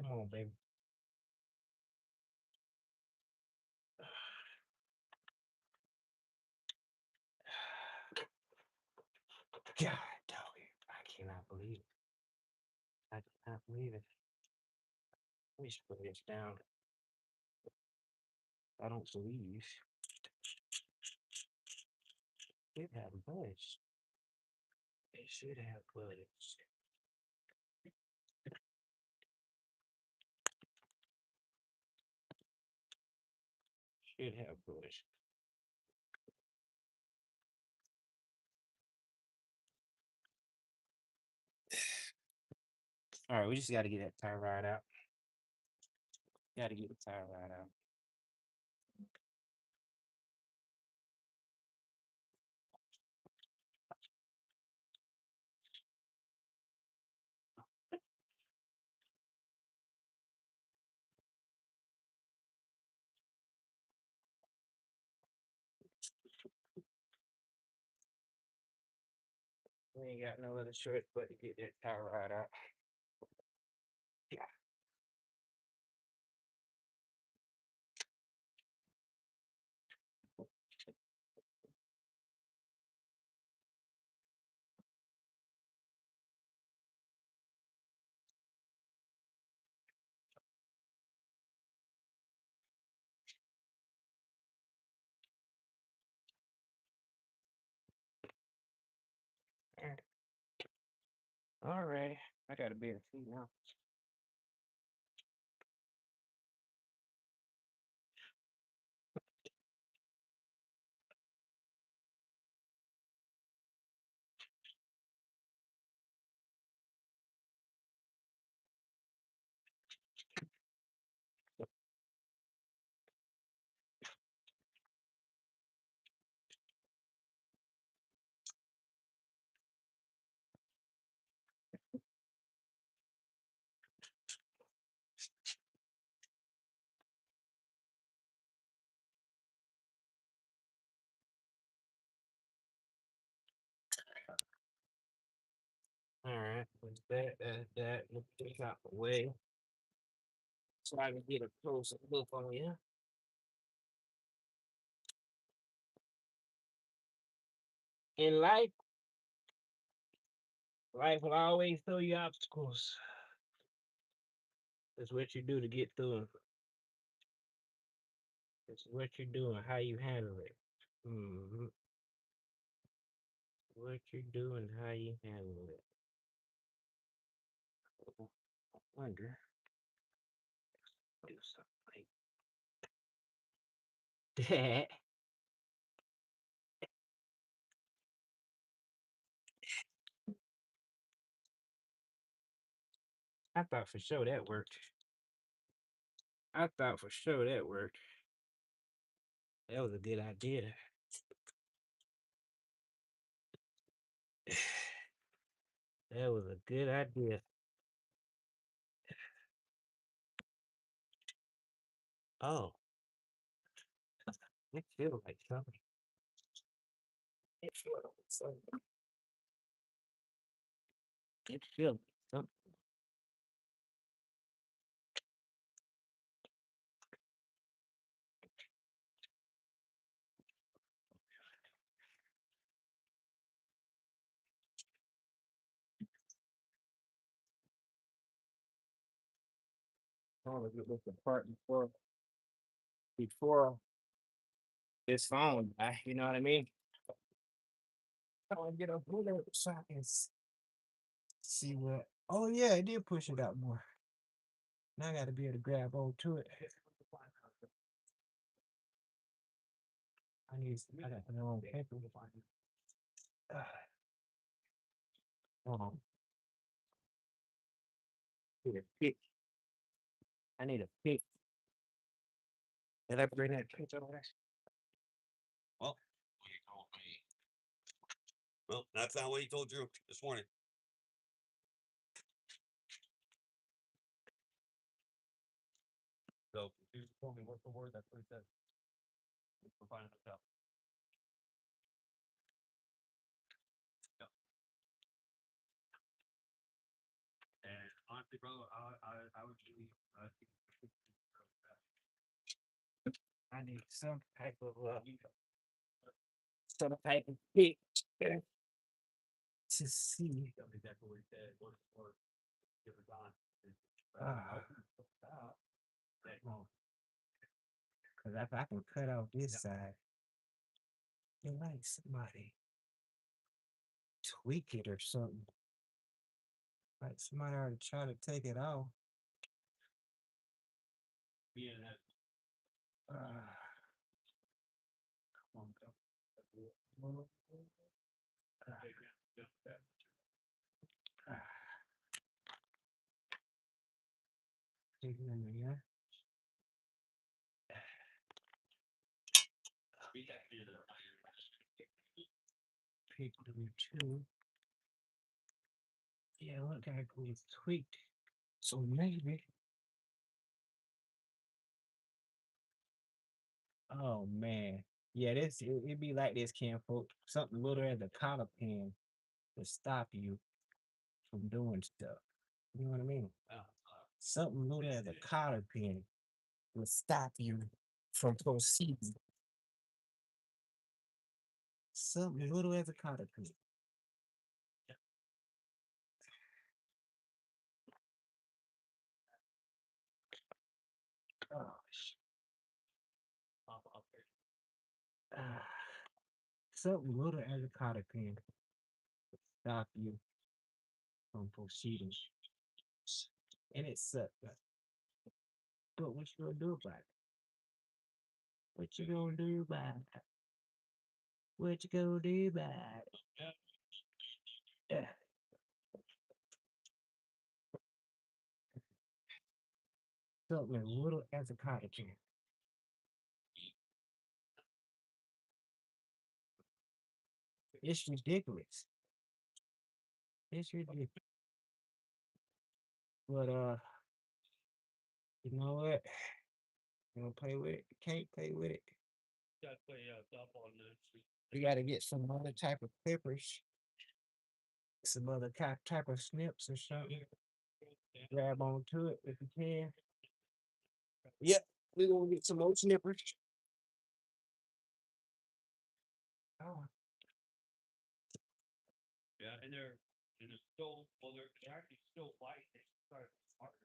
Come on, baby. God, doggy. I cannot believe it. I cannot believe it. Let me just put this down. I don't believe it have budged. It should have budged. Should have budged. All right, we just got to get that tire rod out. Got to get the tire rod out. We ain't got no other choice but to get that tire rod out. Yeah. All right. I gotta be a seat now. All right. With that, let's get out the way so I can get a closer look on you. In life will always throw you obstacles. It's what you do to get through 'em. It's what you do and how you handle it. What you do and how you handle it. I wonder. Do something like that. I thought for sure that worked. I thought for sure that worked. That was a good idea. That was a good idea. Oh, it feels like something. It feels like something. It feels like something. I want to get this apart before this phone die. You know what I mean? I want to get a bullet so I can see what. Oh yeah, it did push it out more. Now I got to be able to grab hold to it. I got the wrong paper. Ah, hold on. Need a pick. I need a pick. Did I bring that pick over there? Well, what you told me. Well, that's not what he told you this morning. So you told me word for word, that's what he said. We're finding this out. Yeah. And honestly, bro, I would really, I need some type of pick to see. tell me exactly what he said, word for word. Give it on. Ah. Cause if I can cut off this side, it like somebody tweak it or something. Like somebody already tried to take it off. Being that. Ah. Come on, go. Ah. Take it in there. Pick number two. Yeah, look like we've tweaked. So maybe. Oh man. Yeah, it be like this, Ken folk. Something little as a collar pin to stop you from doing stuff. You know what I mean? Something little as a collar pin will stop you from proceeding. Something little as a collar pin. Oh, ah, something little as a collar pin will stop you from proceeding. And it sucked. But what you gonna do about it? What you gonna do about it? What you gonna do about it? Yeah. Something as little as a cotton candy. It's ridiculous. It's ridiculous. But you know what? You gonna play with it? You can't play with it. You gotta get some other type of clippers, some other type of snips or something. Grab onto it if you can. Yep, we gonna get some more snippers. Oh, Yeah, and they're still they're actually still fighting. They started harder.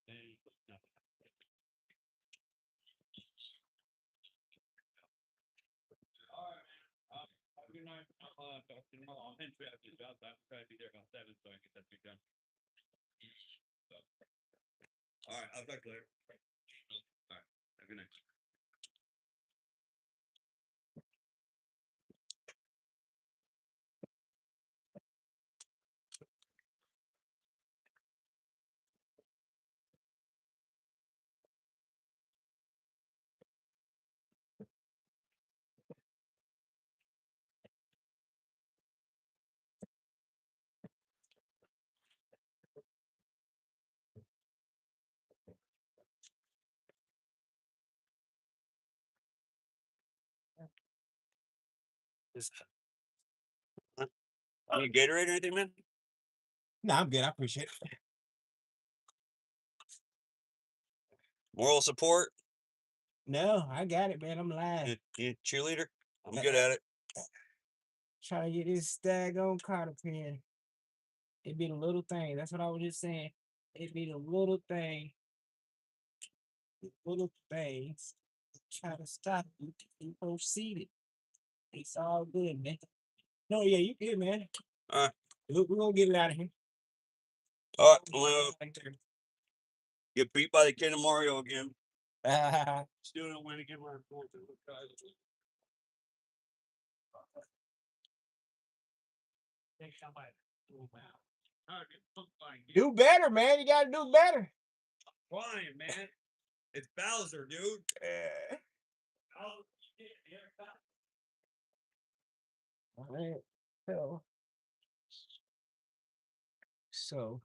Then nothing. All right, man. Have a good night. I'll talk to you tomorrow. I'm in traffic. I'll try to be there about 7 so I can get that thing done. So. All right, I'll talk to you later. All right, have a good night. Any Gatorade or anything, man? no, I'm good. I appreciate it. Moral support? No, I got it, man. I'm lying. You cheerleader? I'm good at it. Trying to get this daggone cotton pen. It be the little thing. That's what I was just saying. It be the little thing. The little things. Try to stop you. You proceeded. It's all good, man. No, yeah, you good, man. We're gonna get it out of here. All right, get beat by the kid of Mario again. Still don't win again. Do better, man. You gotta do better. Flying, man. It's Bowser, dude. All right. So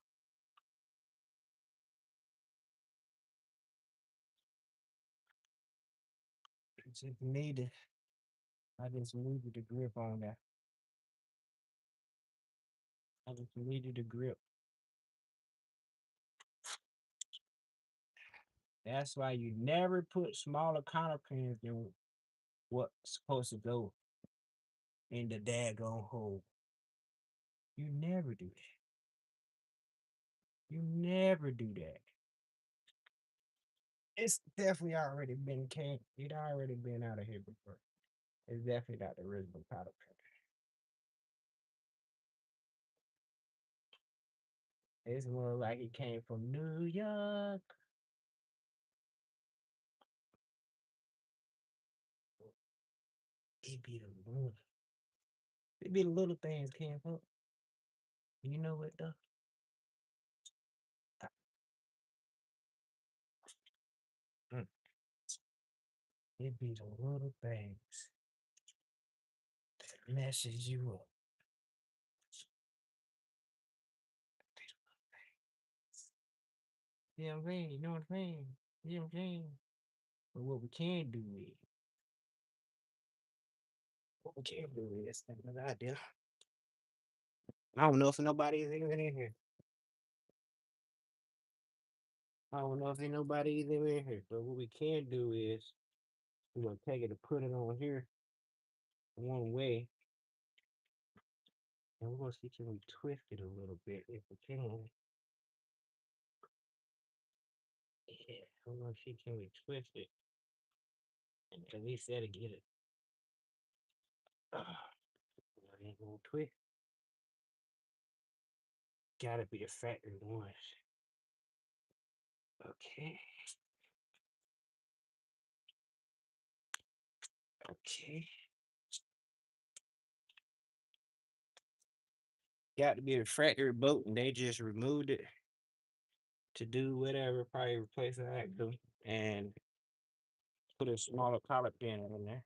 just needed. I just needed a grip on that. I just needed a grip. That's why you never put smaller counter pins than what's supposed to go in the daggone hole. You never do that. You never do that. It's definitely already been it already been out of here before. It's definitely not the original powder pin. It's more like it came from New York. It be the little things came up. You know what though? It be the little things that messes you up. You know what I'm saying? You know what I'm saying? You know what I'm saying? But what we can do is think of an idea. I don't know if nobody's even in here. I don't know if ain't nobody even in here. But what we can do is we're gonna take it and put it on here one way. And we're gonna see can we twist it a little bit if we can. Yeah, we're gonna see can we twist it. And at least that'll get it. It ain't gonna twist. Gotta be the factory one. Okay. Okay. Got to be a factory boat, and they just removed it to do whatever, probably replace the axle and put a smaller collet pin in there.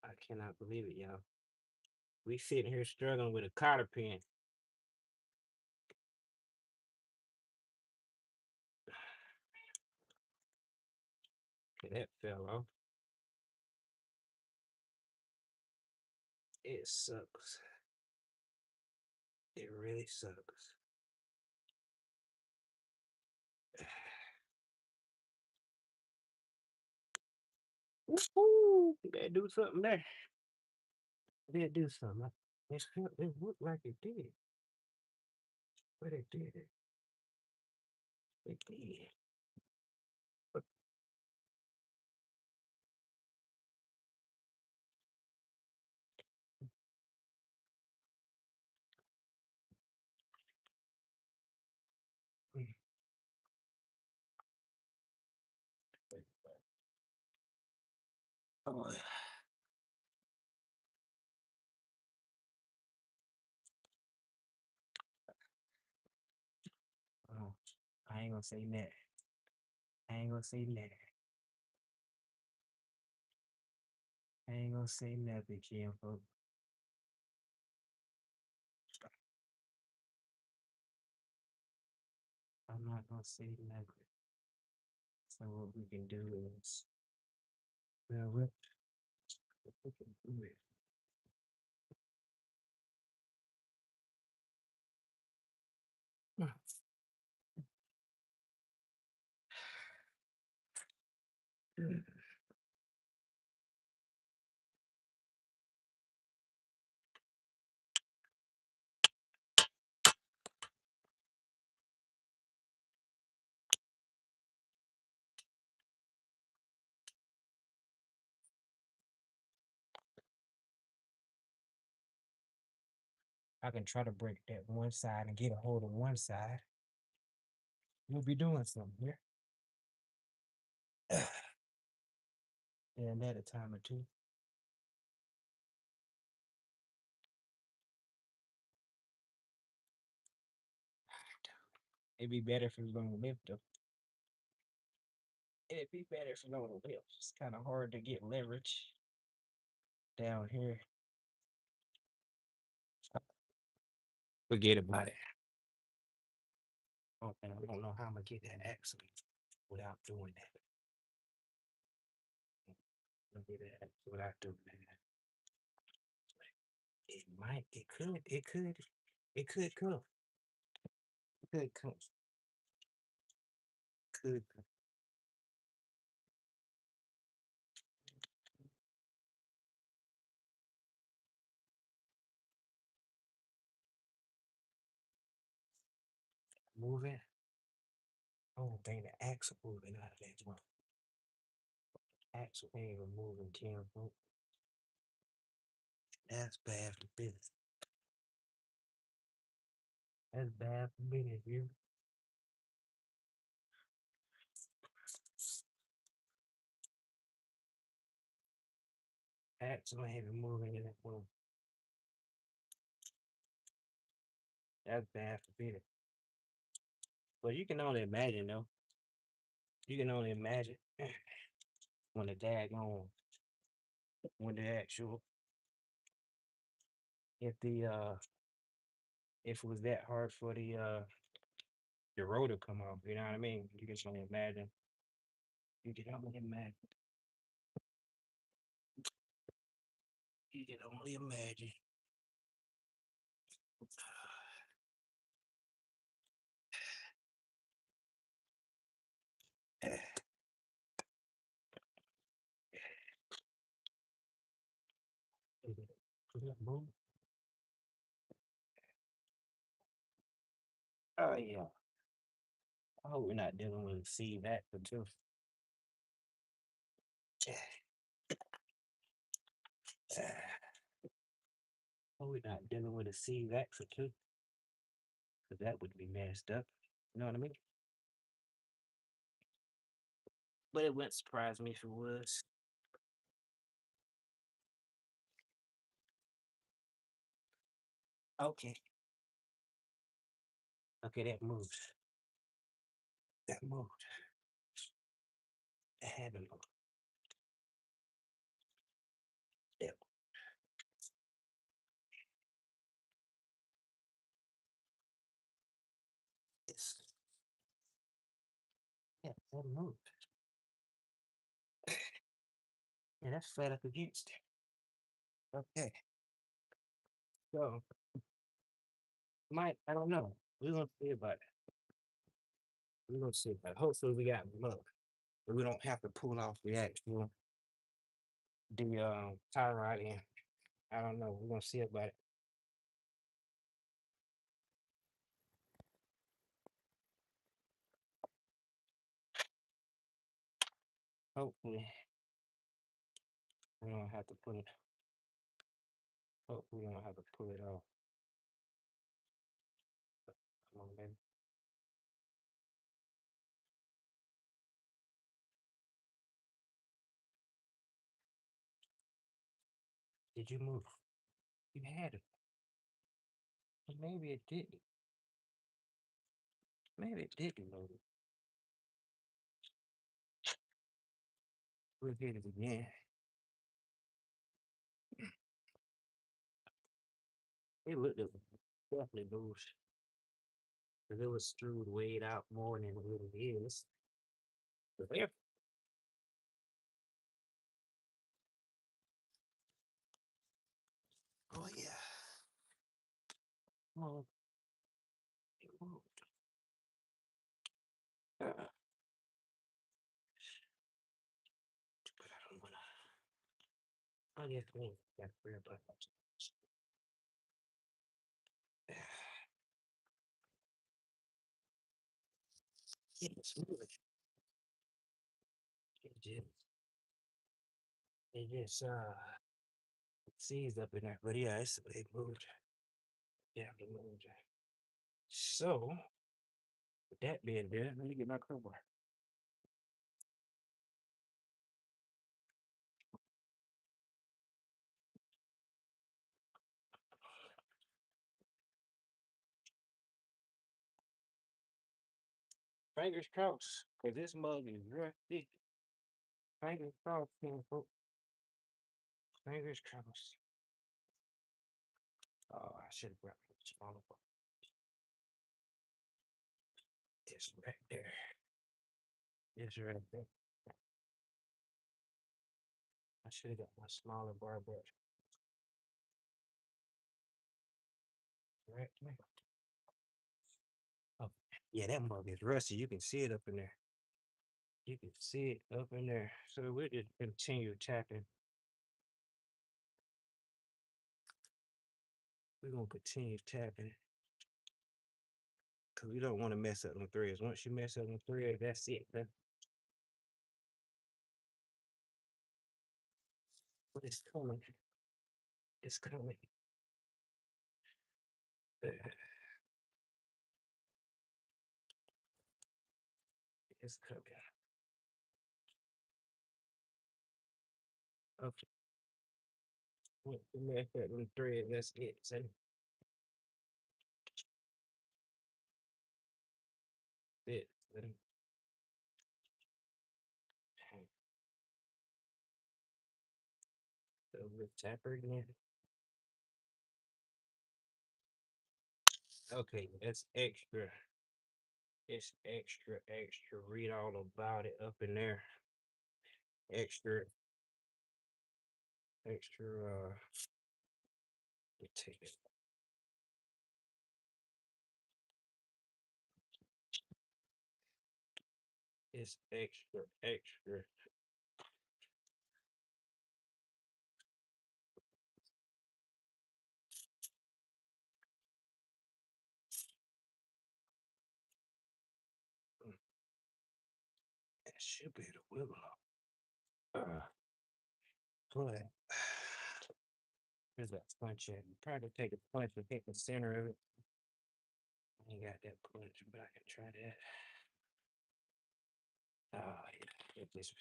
I cannot believe it, y'all. We sitting here struggling with a cotter pin. Okay, that fell off. It sucks. It really sucks. Woo-hoo! Better do something there. Better do something. It looked like it did. But it did it. It did. But oh, oh, I ain't gonna say that. I ain't gonna say that. I ain't gonna say nothing, Kim, folks. I'm not gonna say nothing. So what we can do is, well, we can do it. I can try to break that one side and get a hold of one side. We'll be doing something here. And at a time or two. It'd be better if it was on the lift, though. It'd be better if it was on the lift. It's kind of hard to get leverage down here. Forget about it. Oh, and I don't know how I'm gonna get that axle without doing that. I'm gonna get that axle without doing that. It might, it could come. It could come. Could come. Moving. Oh, dang, the axle moving out of that one. Axle ain't even moving, Kim. That's bad for business. That's bad for business, you. Axle ain't even moving in that one. That's bad for business. But you can only imagine, though. You can only imagine when the daggone, when the actual, if it was that hard for the rotor come off, you know what I mean? You can only imagine. You can only imagine. You can only imagine. Oh yeah. I hope we're not dealing with a C axle too. Oh, we're not dealing with a C axle too, because that would be messed up. You know what I mean? But it wouldn't surprise me if it was. Okay. Okay, that moved. That moved. That had to move. That is. Yeah, that moved. Yeah, that's flat up against it. Okay. So, I don't know. We're gonna see about it. We're gonna see about it. Hopefully we got luck. We don't have to pull off the actual tie rod in. I don't know. We're gonna see about it. Hopefully we don't have to pull it. Hopefully we don't have to pull it off. Come on, baby. Did you move? You had it. But maybe it didn't. Maybe it didn't move. We'll hit it again. It looked it definitely moves. Because it was screwed way out more than it really is. But yeah. Oh yeah. Oh, it moved. But I don't wanna. I guess we ain't got to worry about that. It's moving. It just seized up in there. But yeah, it moved. Yeah, it moved. So with that being there, let me get my crowbar. Fingers crossed, cause this mug is rusty. Fingers crossed, folks. Fingers crossed. Oh, I should have grabbed a smaller one. It's right there. It's right there. I should have got my smaller bar brush. Right there. Oh, yeah, that mug is rusty. You can see it up in there. You can see it up in there. So we'll just continue tapping. We're gonna continue tapping. Cause we don't want to mess up the threads. Once you mess up the thread, that's it. But it's coming. It's coming. It's coming. Okay. Once you mess up the thread, that's it. So it. So we'll tap her again. Okay, that's extra. It's extra, extra. Read all about it up in there. Extra, extra. Let me take it. It's extra, extra. That should be the wiggle. But where's that punch at? Probably take a punch and hit the center of it. I ain't got that punch, but I can try that. Oh yeah, it just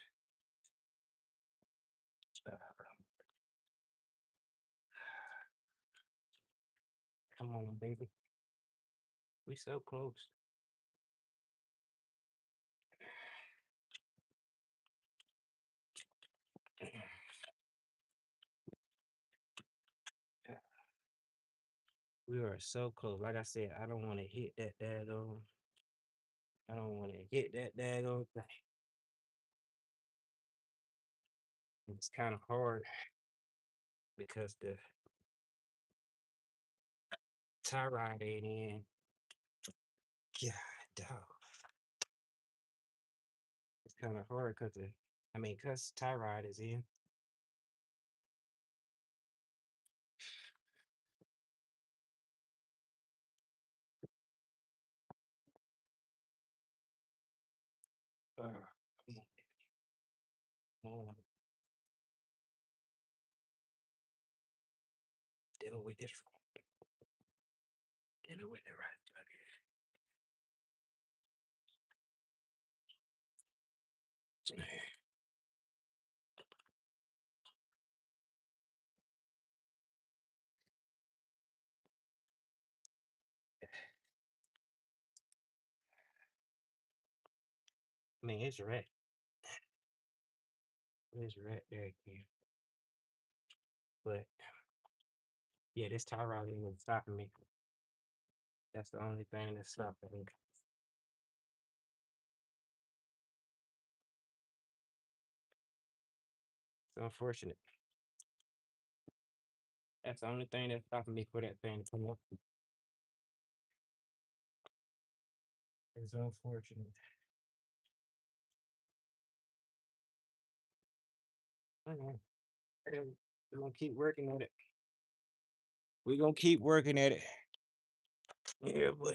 come on, baby. We so close. We are so close. Like I said, I don't want to hit that daggone. I don't want to hit that daggone thing. It's kind of hard because the tie rod ain't in. God, dog. It's kind of hard because cause tie rod is in. Come on. Deal with this. Deal with it right. I mean, it's right. It's right there again. But yeah, this tie rod ain't stopping me. That's the only thing that's stopping me. It's unfortunate. That's the only thing that's stopping me for that thing to come up. It's unfortunate. Okay. We're gonna keep working at it. We're gonna keep working at it. Yeah, but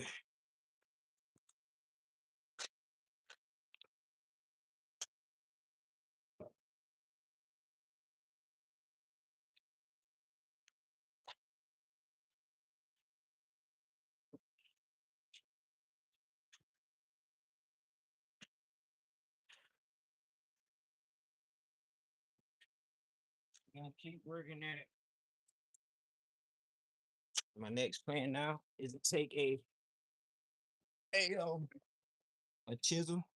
we're gonna keep working at it. My next plan now is to take a um a chisel.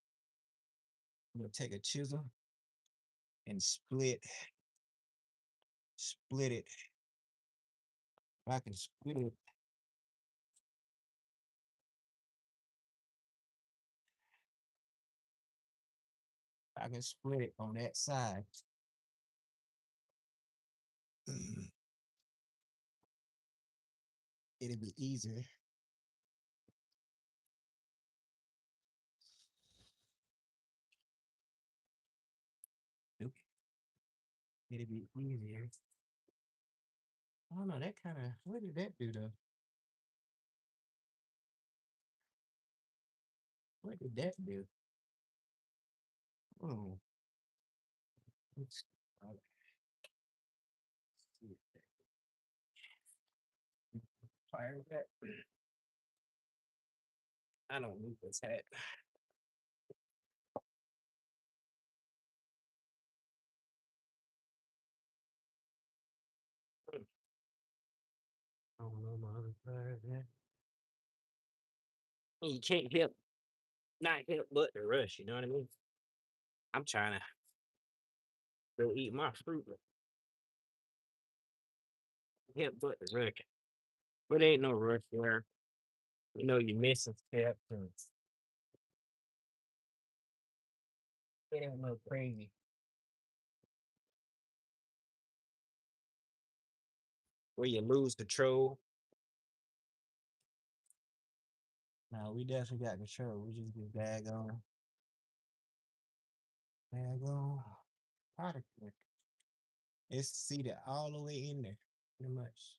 I'm gonna take a chisel and split it. If I can split it, I can split it on that side. It'll be easier. Nope. It'll be easier. I don't know. That kind of what did that do though? What did that do? Oh, let's see if that fire that. I don't need this hat. I don't know my other fire hat. You can't help, not help but to rush. You know what I mean? I'm trying to go eat my fruit. Help but to rush. But ain't no rush there. You know you're missing steps and it ain't no crazy. Where you lose control. No, we definitely got control. We just be daggone. Daggone. Product. It's seated all the way in there. Pretty much.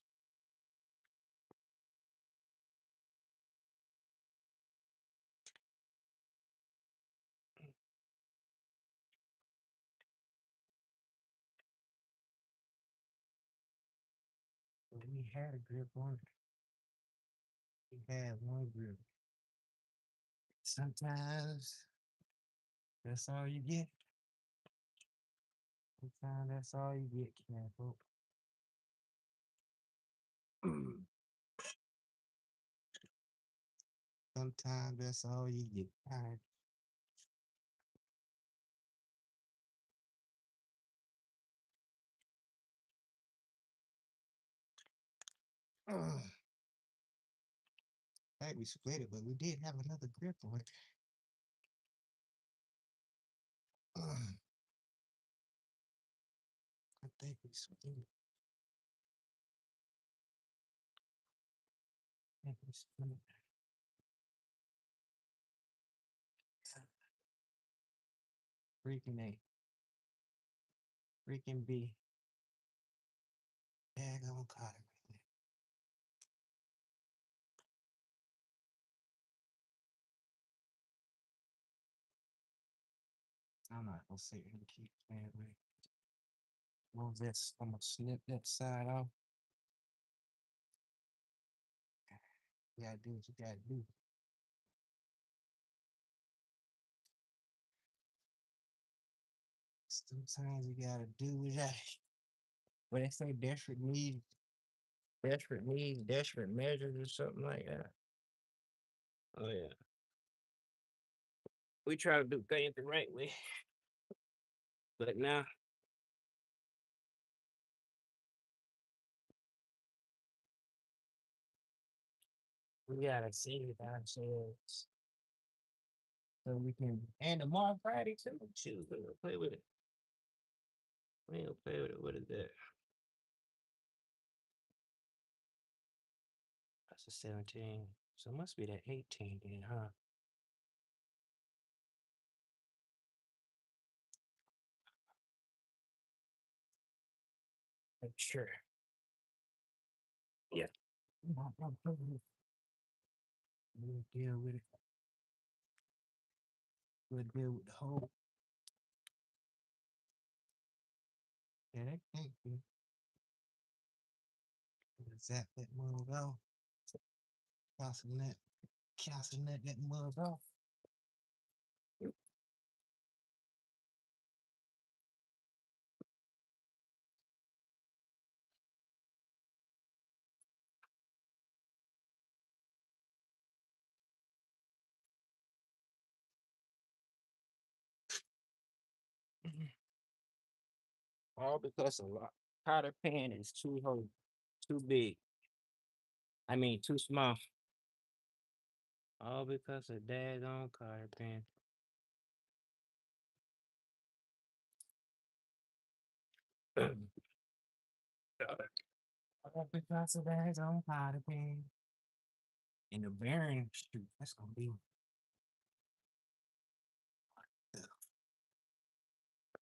he had a grip on it. He had one grip. Sometimes that's all you get. Sometimes that's all you get, Campo. Sometimes that's all you get. All right. I think we split it, but we did have another grip on it. I think we split it. I think we split it. Freaking A. Freaking B. Daggone caught it right there. I'm not gonna sit here and keep playing with it. Move this. I'm gonna snip that side off. You gotta do what you gotta do. Sometimes you gotta do what that. What they say, desperate needs, desperate measures, or something like that. Oh yeah. We try to do things the right way, but now we gotta save ourselves so we can. And tomorrow Friday too. Shoot, we gonna play with it. We gonna play with it. What is that? That's a 17. So it must be that 18 then, huh? Sure. Yeah. We'll deal with it. We'll deal with the whole. Yeah, that can't be. Zap that mug off. Cancel that mug off. All because a lot powder pan is too big. I mean too small. All because of daggone powder pan. All because of daggone powder pan. And the bearing, shoot, that's gonna be.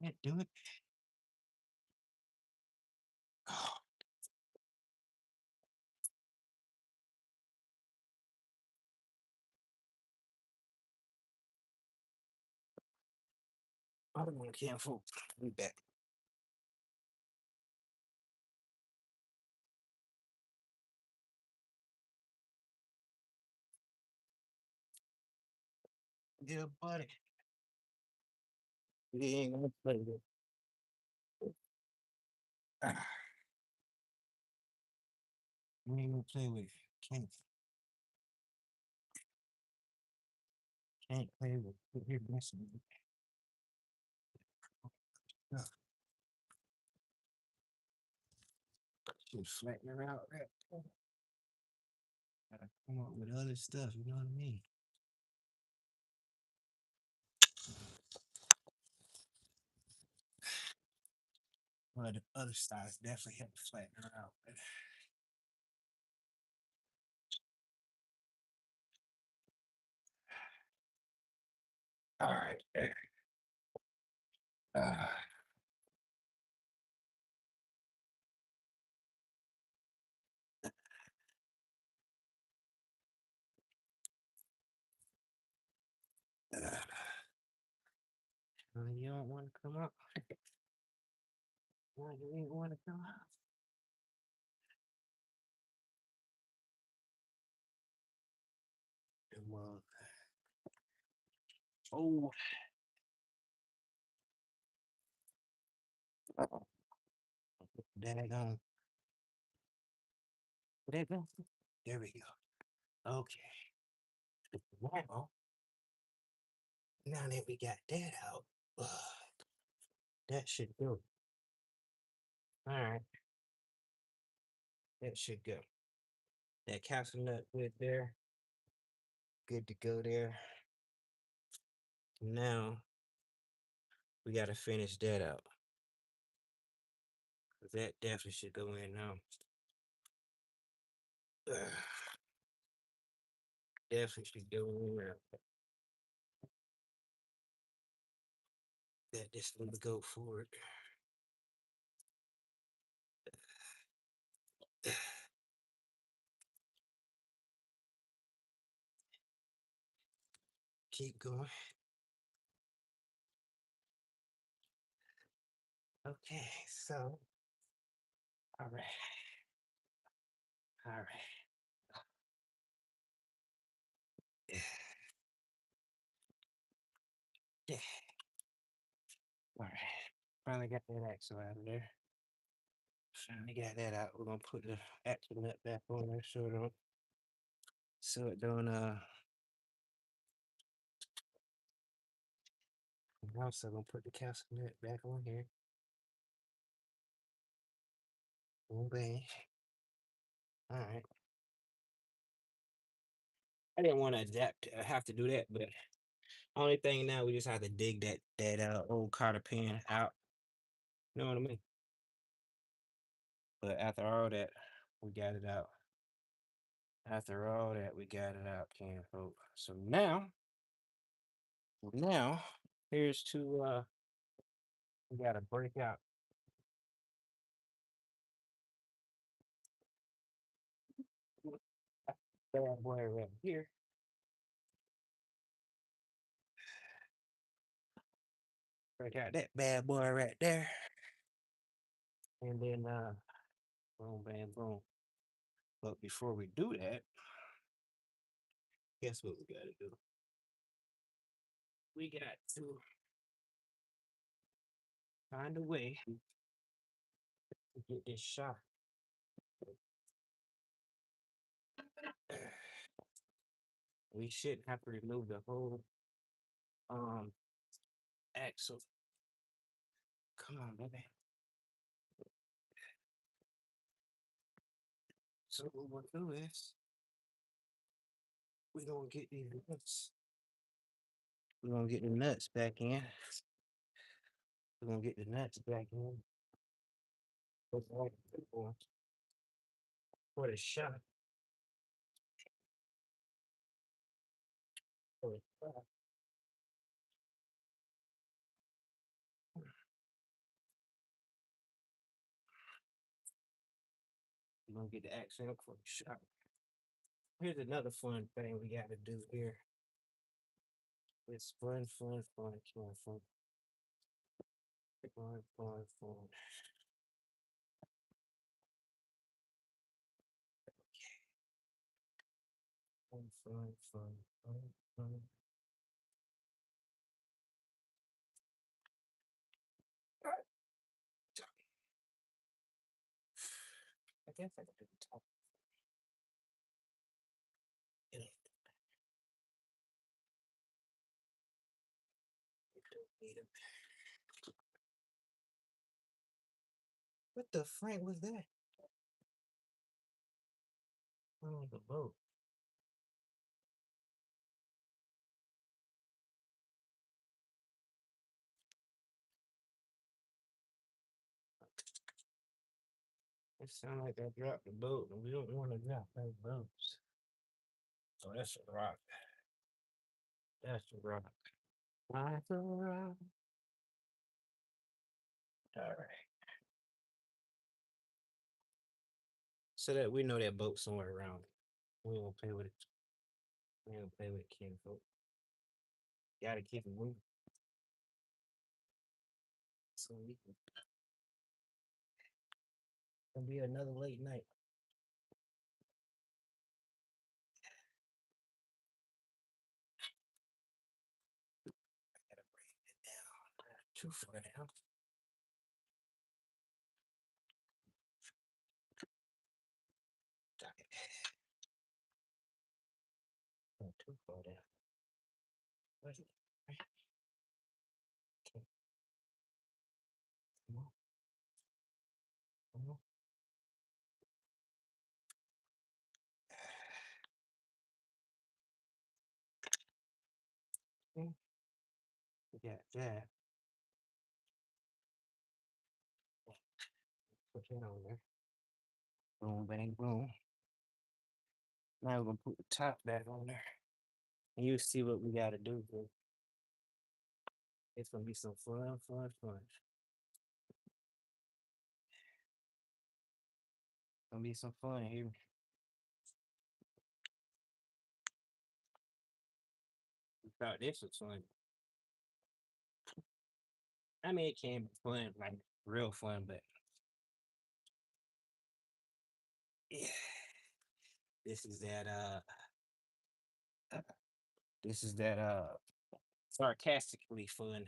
Yeah, do it. I don't want to cancel. Be back. Yeah, buddy. We ain't gonna play with. We ain't gonna play with. Can't play with. Here, messing with. Should flatten her out. Right? Gotta come up with other stuff. You know what I mean? Well, the other styles definitely help flatten her out. All right. Uh, you don't want to come up. Why you ain't want to come up? was. Oh. Daggone. Where'd that go? There we go. Okay. Now that we got that out, that should go. All right. That should go. That castle nut good there. Good to go there. Now we got to finish that out. That definitely should go in now. Definitely should go in there. That just need to go forward. Keep going. Okay, so all right. All right. Yeah. All right. Finally got that axle out of there. Finally got that out. We're gonna put the axle nut back on there so it don't I'm also gonna put the castle nut back on here. Boom bang. All right. I didn't want to adapt have to do that, but only thing now we just have to dig that old cotter pin out. You know what I mean? But after all that, we got it out. After all that, we got it out, can folk. So now here's to we gotta break out. Bad boy right here. Break out that bad boy right there. And then boom bam boom. But before we do that, guess what we gotta do? We got to find a way to get this shot. We shouldn't have to remove the whole um axle. Come on, baby. So what we'll do is we're gonna get these nuts. We're gonna get the nuts back in. We're gonna get the nuts back in. For the shot. For the shot. We're gonna get the accent for the shot. Here's another fun thing we gotta do here. It's fun. Fun. Fun. Fun. Fun. I guess I could do the top. What the frank was that? Oh, the boat. It sounds like I dropped the boat, and we don't want to drop those boats. So that's a rock. That's a rock. That's a rock. All right. So that we know that boat somewhere around. We won't play with it. We don't play with it, kin folk. Gotta keep it moving. So we can. Gonna be another late night. Too far down. Got it. Not too far down. Where's it? Right. Okay. Come on. Come on. Okay. We got that. Put that on there. Boom, bang, boom. Now we're gonna put the top back on there. And you see what we gotta do, bro. It's gonna be some fun, fun, fun. Gonna be some fun here. We thought this was fun. I mean, it can be fun, like real fun, but yeah, this is that this is that sarcastically fun.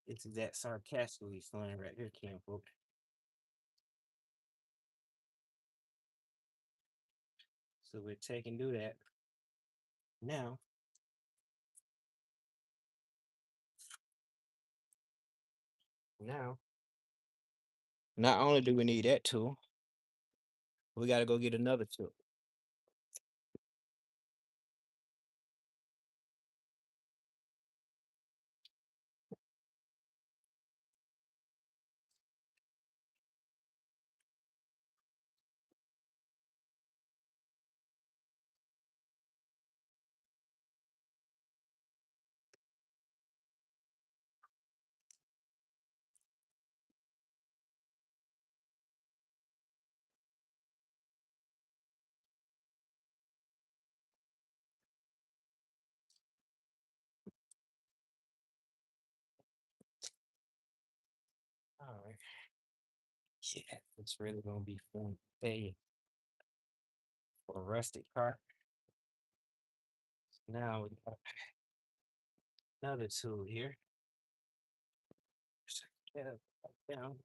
This is that sarcastically fun right here, Camp. So we're taking do that now. Now, not only do we need that tool, we got to go get another tool. All right. Yeah, it's really gonna be fun. Hey, for a rustic car. Now we got another tool here. Set that up, back down.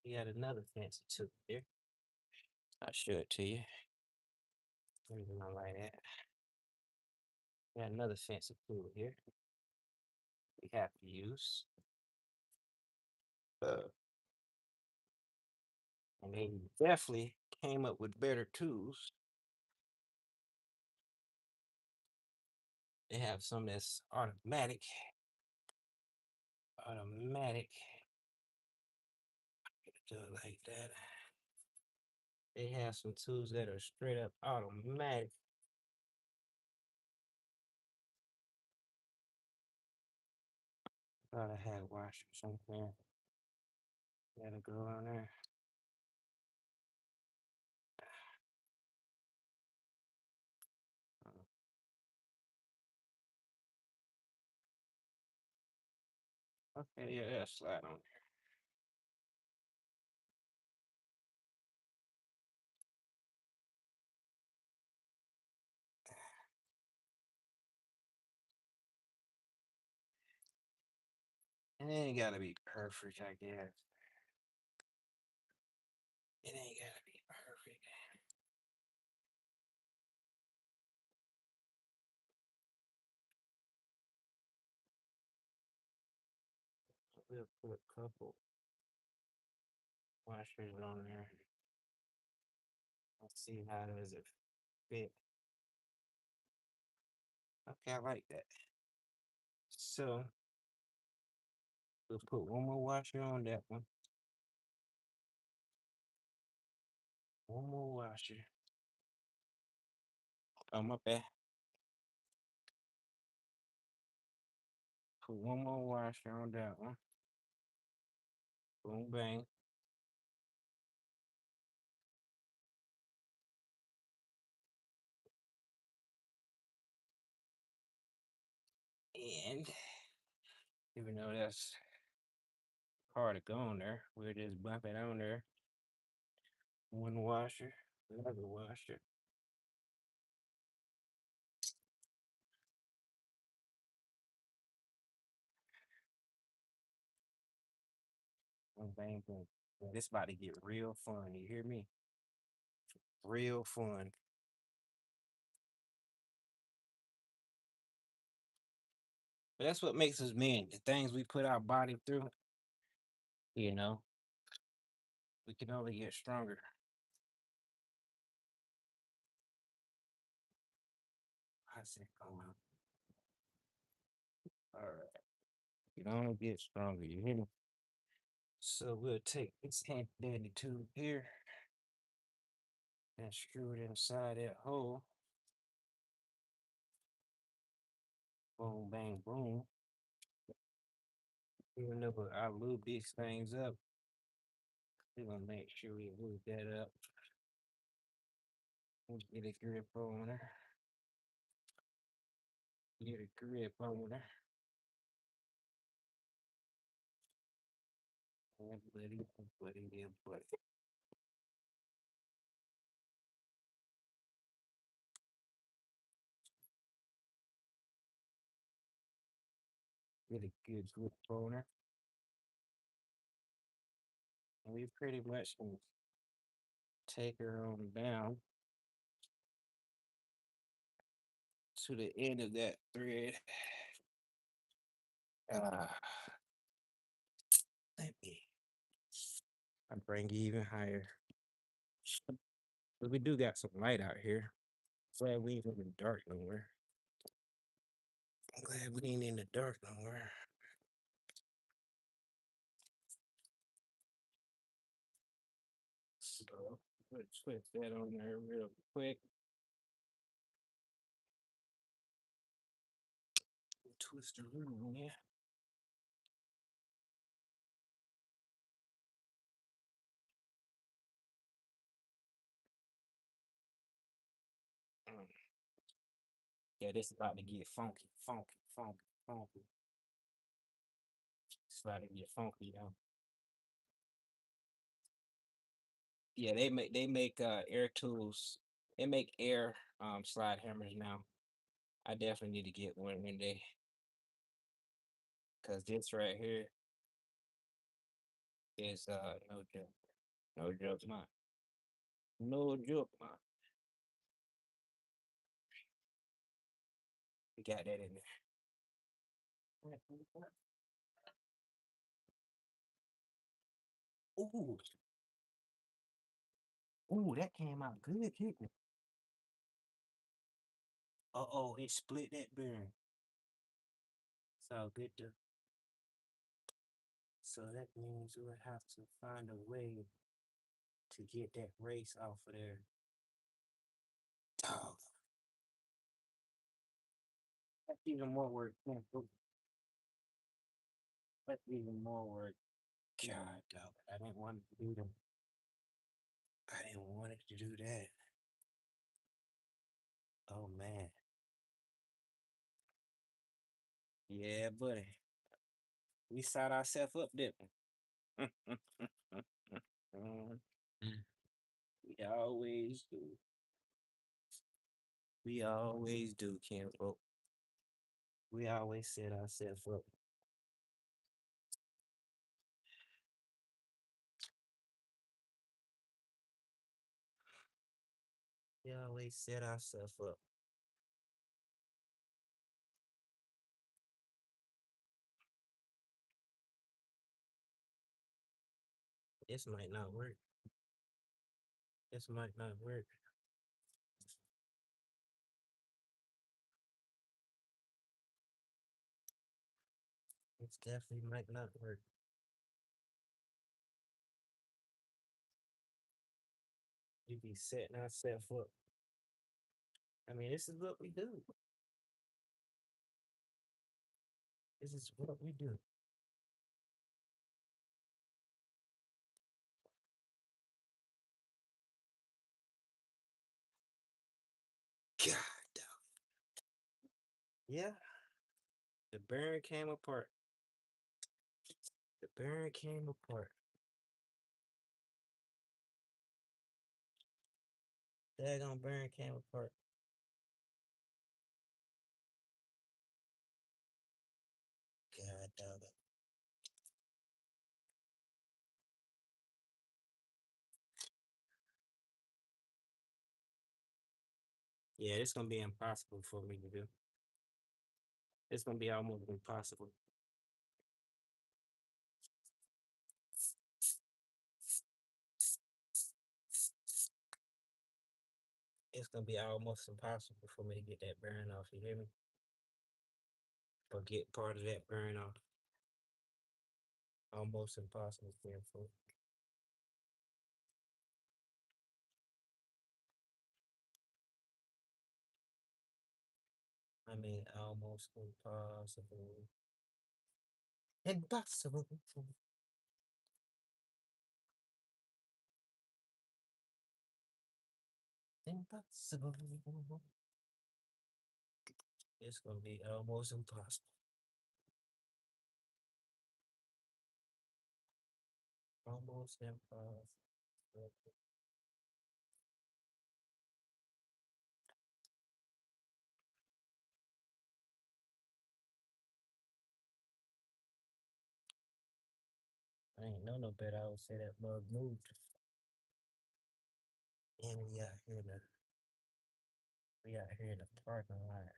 We got another fancy tool here. I'll show it to you. Maybe not like that. Got another fancy tool here. We have to use. And they definitely came up with better tools. They have some that's automatic. Automatic. Do it like that. They have some tools that are straight up automatic. Thought I had wash or something. Gotta go on there. Okay, yeah, slide on there. It ain't gotta be perfect, I guess. It ain't gotta be perfect. We'll put a couple washers on there. Let's see how does it fit. Okay, I like that. So we'll put one more washer on that one. One more washer. Oh, my bad. Put one more washer on that one. Boom, bang. And even though that's hard to go on there, we'll just bump it on there. One washer, another washer. Boom, bang, boom. This about to get real fun. You hear me? Real fun. But that's what makes us men. The things we put our body through, you know, we can only get stronger. How's it going? All right. You can only get stronger. You hear me? So we'll take this hand dandy tube here and screw it inside that hole. Boom, bang, boom. Even though I lube these things up, we're gonna make sure we lube that up. We'll get a grip on her. Get a grip on her. And buddy, yeah, buddy. Get a good grip on her. And we pretty much can take her on down to the end of that thread. Uh, let me. I bring you even higher. But we do got some light out here. Glad we ain't in the dark nowhere. I'm glad we ain't in the dark nowhere. So let's twist that on there real quick. Twist the room, yeah. Mm. Yeah, this is about to get funky, funky, funky, funky. It's about to get funky, though. Yeah, they make air tools. They make air slide hammers now. I definitely need to get one day. Cause this right here is no joke. No joke, man. No joke, man. We got that in there. Ooh, ooh, that came out good, didn't it? Uh-oh, it split that bearing. It's all good though. So that means we'll have to find a way to get that race off of there. Dog. That's even more work. That's even more work. God, dog. I didn't want it to do that. I didn't want it to do that. Oh man. Yeah, buddy. We set ourselves up, didn't we? We always do. We always do, Ken. We always set ourselves up. We always set ourselves up. This might not work. This might not work. This definitely might not work. We be setting ourselves up. I mean, this is what we do. This is what we do. God, dog. Yeah. The bearing came apart. The bearing came apart. Daggone bearing came apart. God, dog. Yeah, it's gonna be impossible for me to do. It's gonna be almost impossible. It's gonna be almost impossible for me to get that burn off. You hear me? Or get part of that burn off. Almost impossible for. I mean, almost impossible. Impossible. Impossible. It's gonna be almost impossible. Almost impossible. I ain't know no better. I would say that mug moved. And we out here in the parking lot.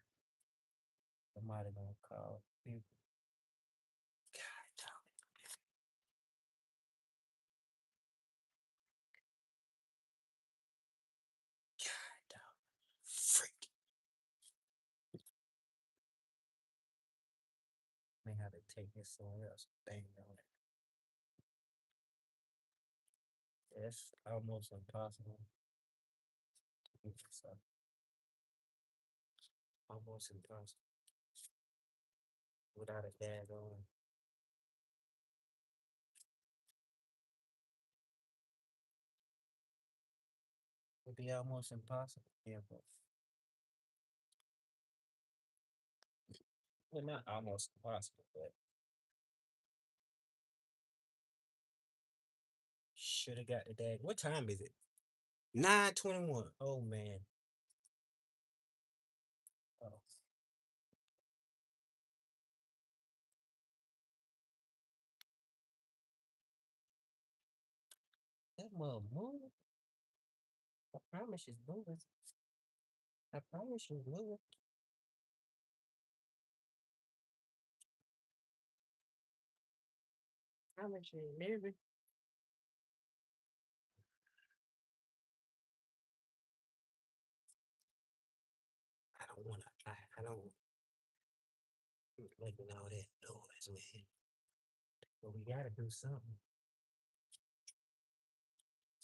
Somebody gonna call people. God dog. God dog. Freak. May have to take this somewhere else. Bang on it. It's almost impossible. So, almost impossible. Without a tag on. Would be almost impossible. Yeah, but well, not almost impossible, but should have got the tag. What time is it? 9:21. Oh man. Oh, that mother moving. I promise she's moving. I promise she's moving. I promise she's moving. I don't wanna. I don't making all that noise, man. But we gotta do something.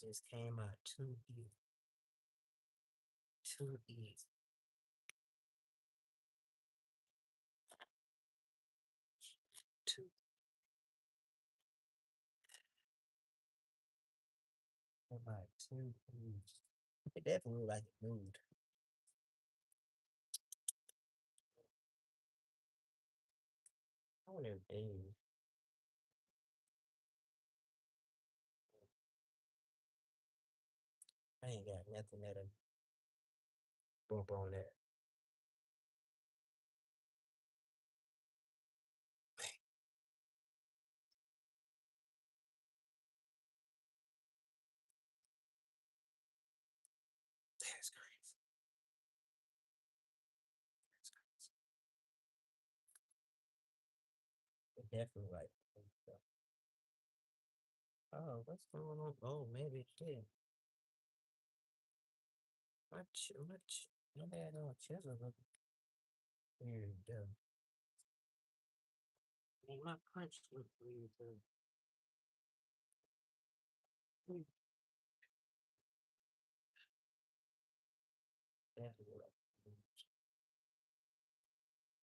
Just came out too easy. Too easy. Too about too easy. It definitely looked like it moved. I wonder if Dave. I ain't got nothing that'll bump on that. That's crazy. That's crazy. It definitely like. Oh, what's going on? Oh, maybe it did. Much. No bad on chisel. Weird. I mean, my punch looked weird too. Hmm. Definitely like.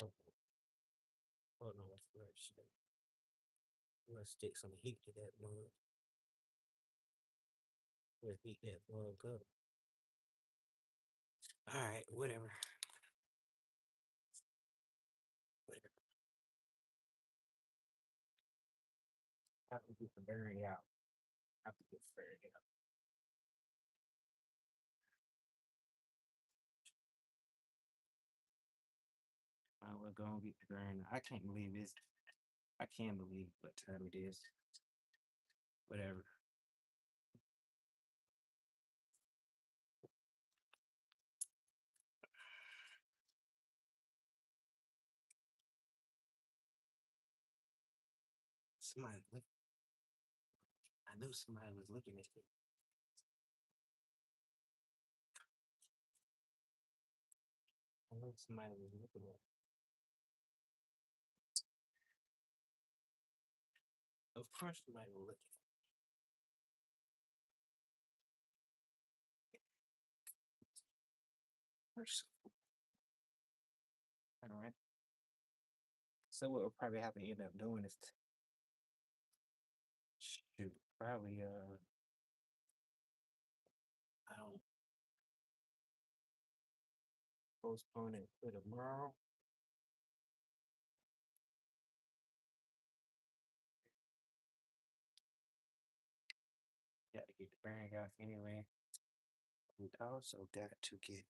Oh, oh no, that's weird shit. Let's stick some heat to that mug. Let's heat that mug up. All right, whatever. Whatever. I have to get the berry out. I have to get the berry out. I will go and get the berry. I can't believe this. I can't believe what time it is. Whatever. Somebody look. I knew somebody was looking at me. I knew somebody was looking at me. Of course, somebody will look at me. All right. So what we'll probably have to end up doing is shoot, probably I don't postpone it for tomorrow. Got to get the bearing off anyway. We also got to get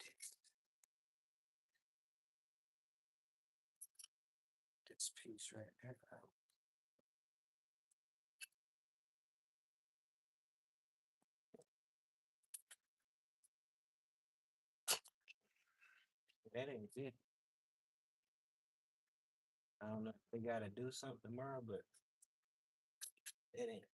this piece right there out. That ain't it. I don't know if they gotta do something tomorrow, but that ain't.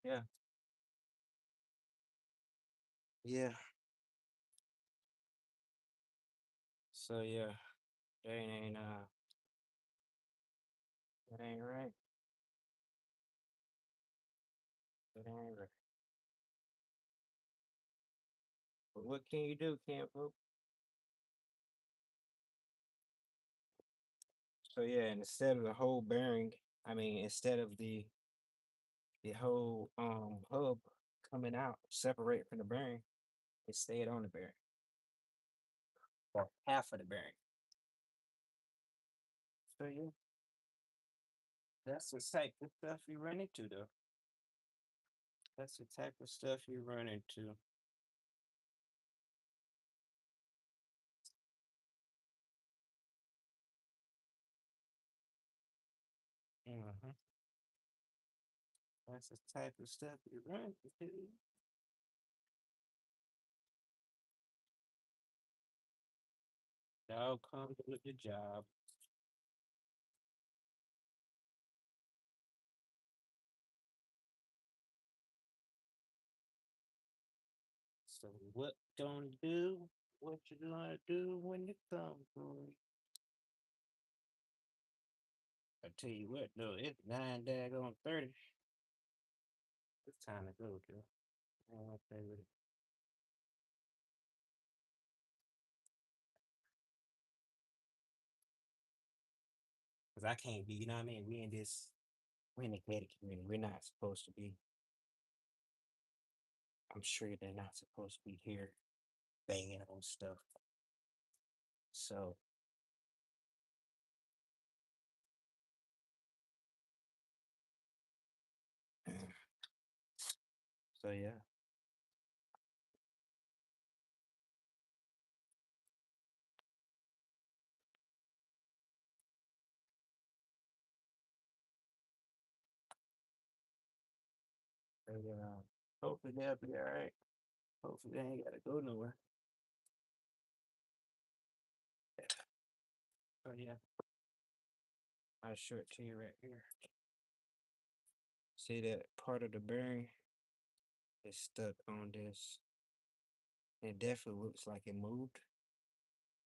Yeah. Yeah. So yeah, that ain't right. That ain't right. But what can you do, Campo? So yeah, and instead of the whole bearing, I mean instead of the whole hub coming out separate from the bearing, it stayed on the bearing. Or half of the bearing. So yeah. That's the type of stuff you run into though. That's the type of stuff you run into. Mm-hmm. That's the type of stuff you run into. Dog comes with the job. So what gonna do? What you gonna do when you come through? I tell you what, though, it's 9 daggone 30. It's time to go, Joe. I don't want to play with it. Cause I can't be, you know what I mean? We're in the gated community. We're not supposed to be. I'm sure they're not supposed to be here banging on stuff. So, so yeah. So, hopefully they'll be all right. Hopefully they ain't gotta go nowhere. So yeah, I'll show it to you right here. See that part of the bearing is stuck on this. It definitely looks like it moved.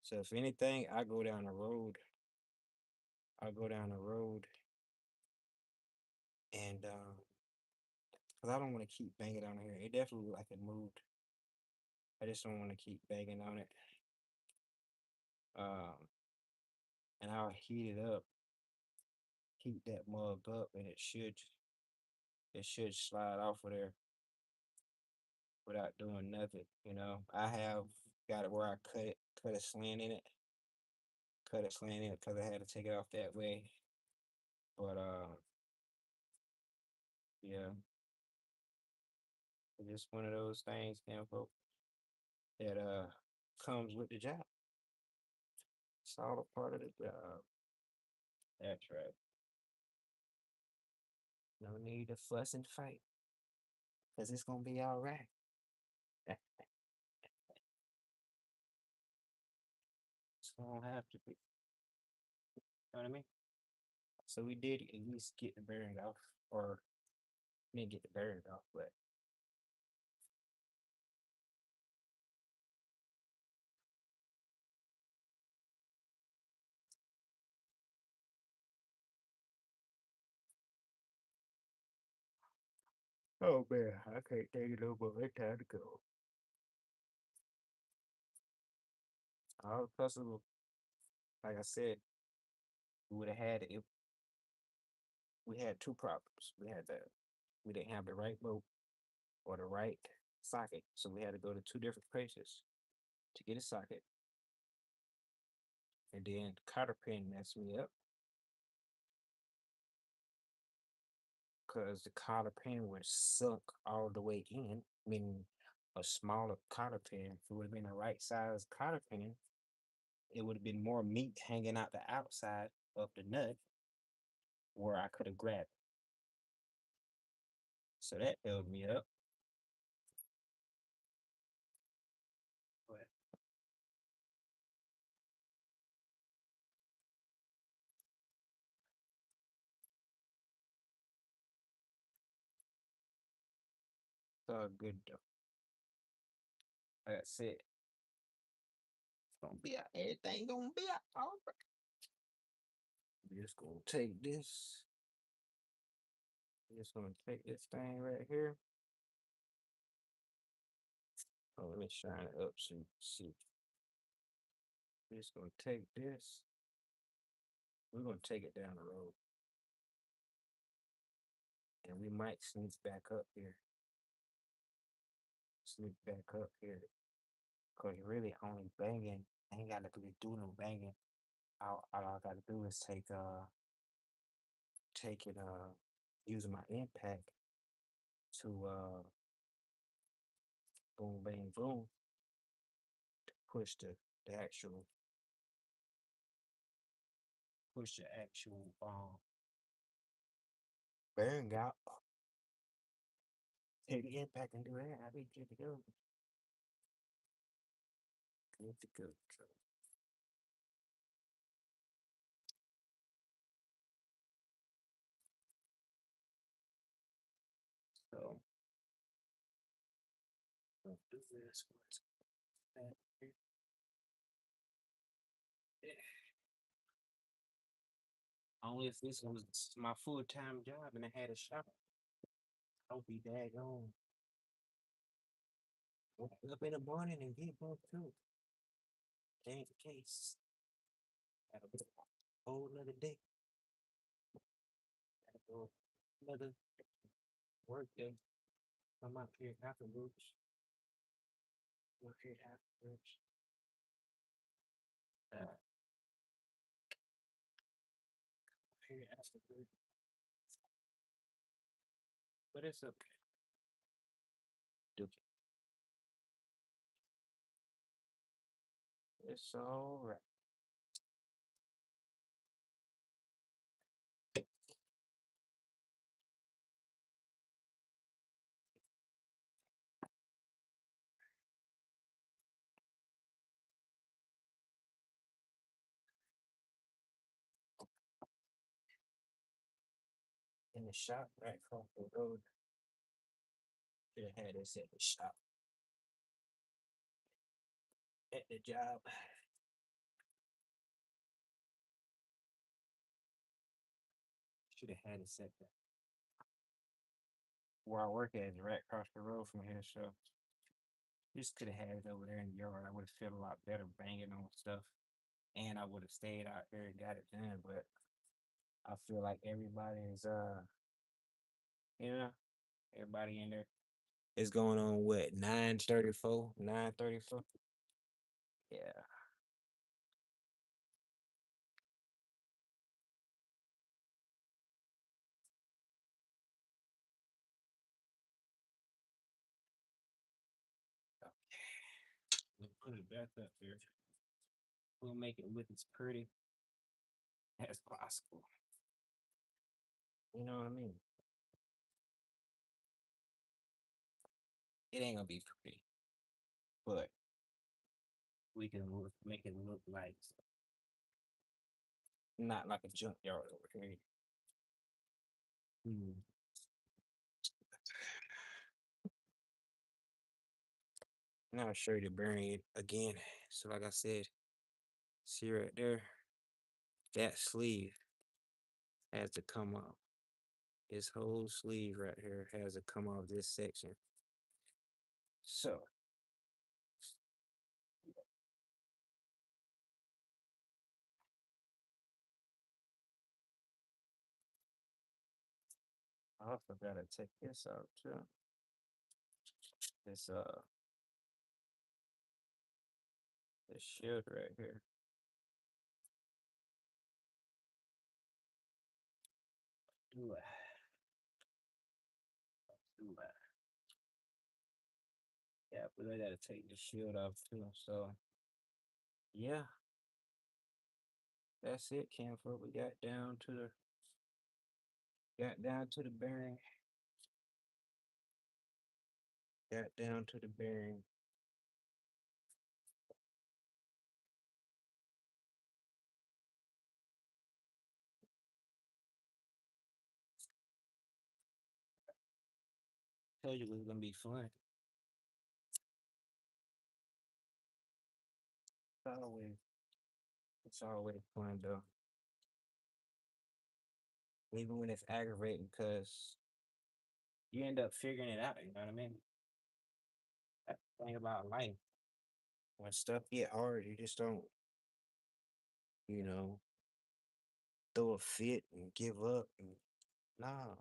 So if anything, I go down the road. I go down the road and cause I don't want to keep banging on here. It definitely looked like it moved. I just don't want to keep banging on it. Um, and I'll heat it up, heat that mug up, and it should slide off of there without doing nothing. I have got it where I cut a slant in it, cut it slanted because I had to take it off that way. But yeah, it's just one of those things, man, folks, that comes with the job. It's all a part of the job. That's right. No need to fuss and fight, cause it's gonna be all right. It's gonna have to be. You know what I mean? So we did at least get the bearing off, or didn't get the bearing off, but oh man, I can't take it no more. It's time to go. All possible. Like I said, we would have had it. We had two problems. We didn't have the right boat or the right socket, so we had to go to two different places to get a socket. And then the cotter pin messed me up because the cotter pin was sunk all the way in, meaning a smaller cotter pin. If it would have been the right size cotter pin, it would have been more meat hanging out the outside of the nut where I could have grabbed it. So that held me up. But it's all good though. Like I said, it's gonna be out. Everything gonna be out. All right. I'm just gonna take this. Just gonna take this thing right here. Oh, let me shine it up so you can see. We're just gonna take this. We're gonna take it down the road. And we might sneak back up here. Sneak back up here. Cause you're really only banging. I ain't gotta really do no banging. All I gotta do is take it using my impact to boom bang boom to push the actual bearing out. Take the impact and do that. I'll be good to go. Good to go. So let's do this. Only if this was my full-time job and I had a shop, I would be daggone. Wake up in the morning and get both too. Ain't the case. That'll be a whole nother day. That'll go another work day. I'm up here afterwards. Work here afterwards. Here afterwards. But it's okay. Duke it. It's all right. In the shop right across the road. Should have had this at the shop. At the job. Should have had it set there. Where I work at is right across the road from here, so just could have had it over there in the yard. I would have felt a lot better banging on stuff. And I would have stayed out there and got it done, but I feel like everybody is you know, everybody in there is going on what 9:34, 9:34. Yeah. put it back up here. We'll make it look as pretty as possible. You know what I mean? It ain't gonna be pretty, but we can make it look like not like a junkyard over here. Hmm. Now I'll show you the bearing it again. So like I said, see right there, that sleeve has to come off. This whole sleeve right here has to come off this section. So I also gotta take this out too. This this shield right here. Do it. Do it. Yeah, but I gotta take the shield off too. So yeah, that's it, Camphor. We got down to the bearing. Got down to the bearing. Told you it was gonna be fun. It's always fun though. Even when it's aggravating, because you end up figuring it out. You know what I mean? That's the thing about life. When stuff get hard, you just don't, you know, throw a fit and give up. And, nah,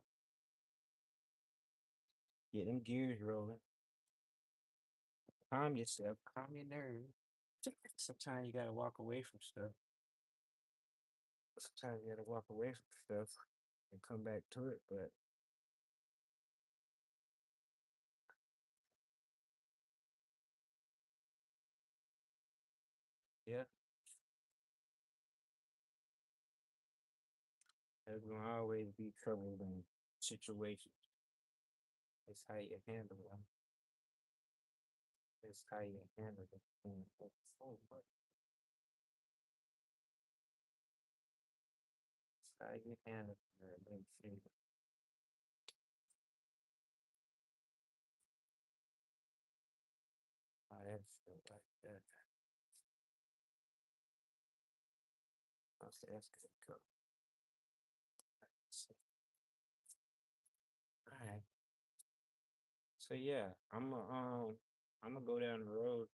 get them gears rolling. Calm yourself, calm your nerves. Sometimes you gotta walk away from stuff. Sometimes you gotta walk away from stuff and come back to it. But yeah, there's gonna always be trouble in situations. It's how you handle them. It's how you handle them. Oh, but it's how you handle them. Let me see. How that feel like that. I'll say that's good. Go. All right. So yeah, I'm gonna go down the road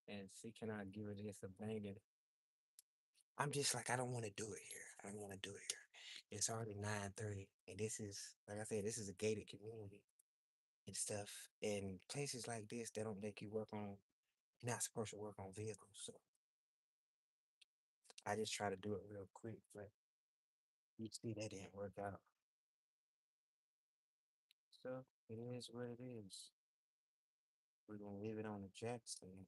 and see can I give it just a banging. I'm just like I don't want to do it here. I don't want to do it here. It's already 9:30, and this is like I said, this is a gated community and stuff. And places like this, they don't let you work on. You're not supposed to work on vehicles, so I just try to do it real quick. But you see, that didn't work out. So it is what it is. We're gonna leave it on the Jackson.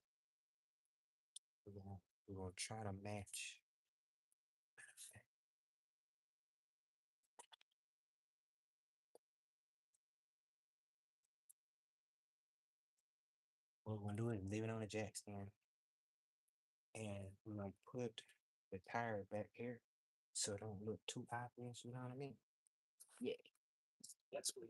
We're gonna we're gonna try to match. What we're gonna do is leave it on the jack stand, and we're gonna put the tire back here so it don't look too obvious. You know what I mean? Yeah, that's what.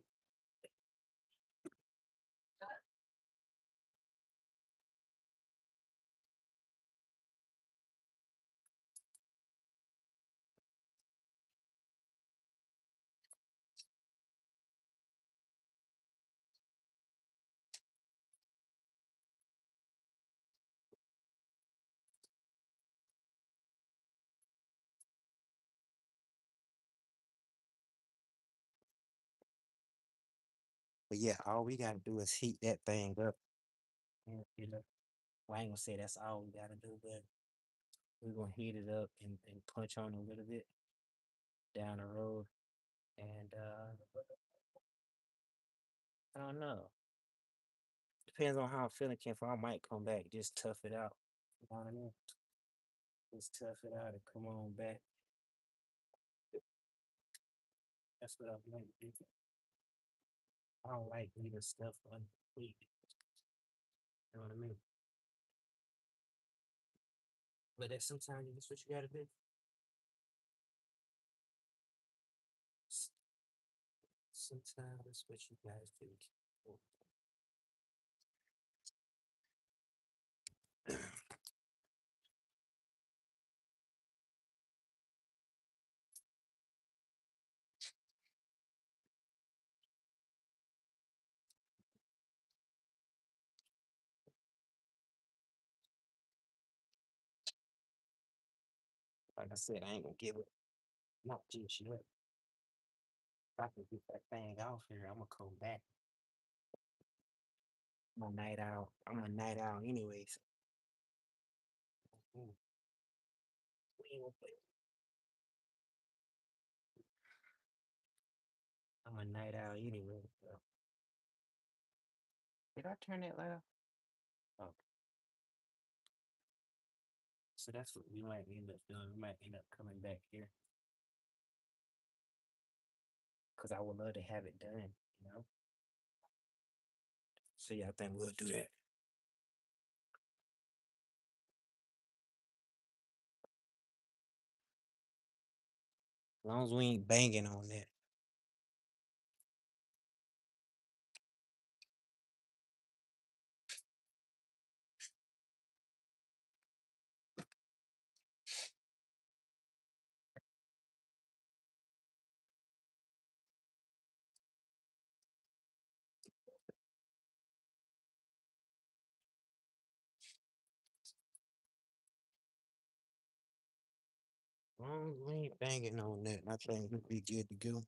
But yeah, all we gotta do is heat that thing up. And, you know, well, I ain't gonna say that's all we gotta do, but we're gonna heat it up and punch on a little bit down the road. And I don't know. depends on how I'm feeling, Ken. I might come back, just tough it out. You know what I mean? Just tough it out and come on back. That's what I'm like. I don't like leaving stuff uncomplete. You know what I mean? But that's sometimes that's what you gotta do. S- Sometimes that's what you guys do. Like I said, I ain't gonna give it. Not just yet. If I can get that thing off here, I'm gonna come back. I'm a night owl. I'm a night owl, anyways. Mm, we ain't gonna play. I'm a night owl anyway. So. Did I turn that light off? Oh, so that's what we might end up doing. We might end up coming back here because I would love to have it done. You know. So yeah, I think we'll do that. As long as we ain't banging on that. As long as we ain't banging on that, I think we'll be good to go.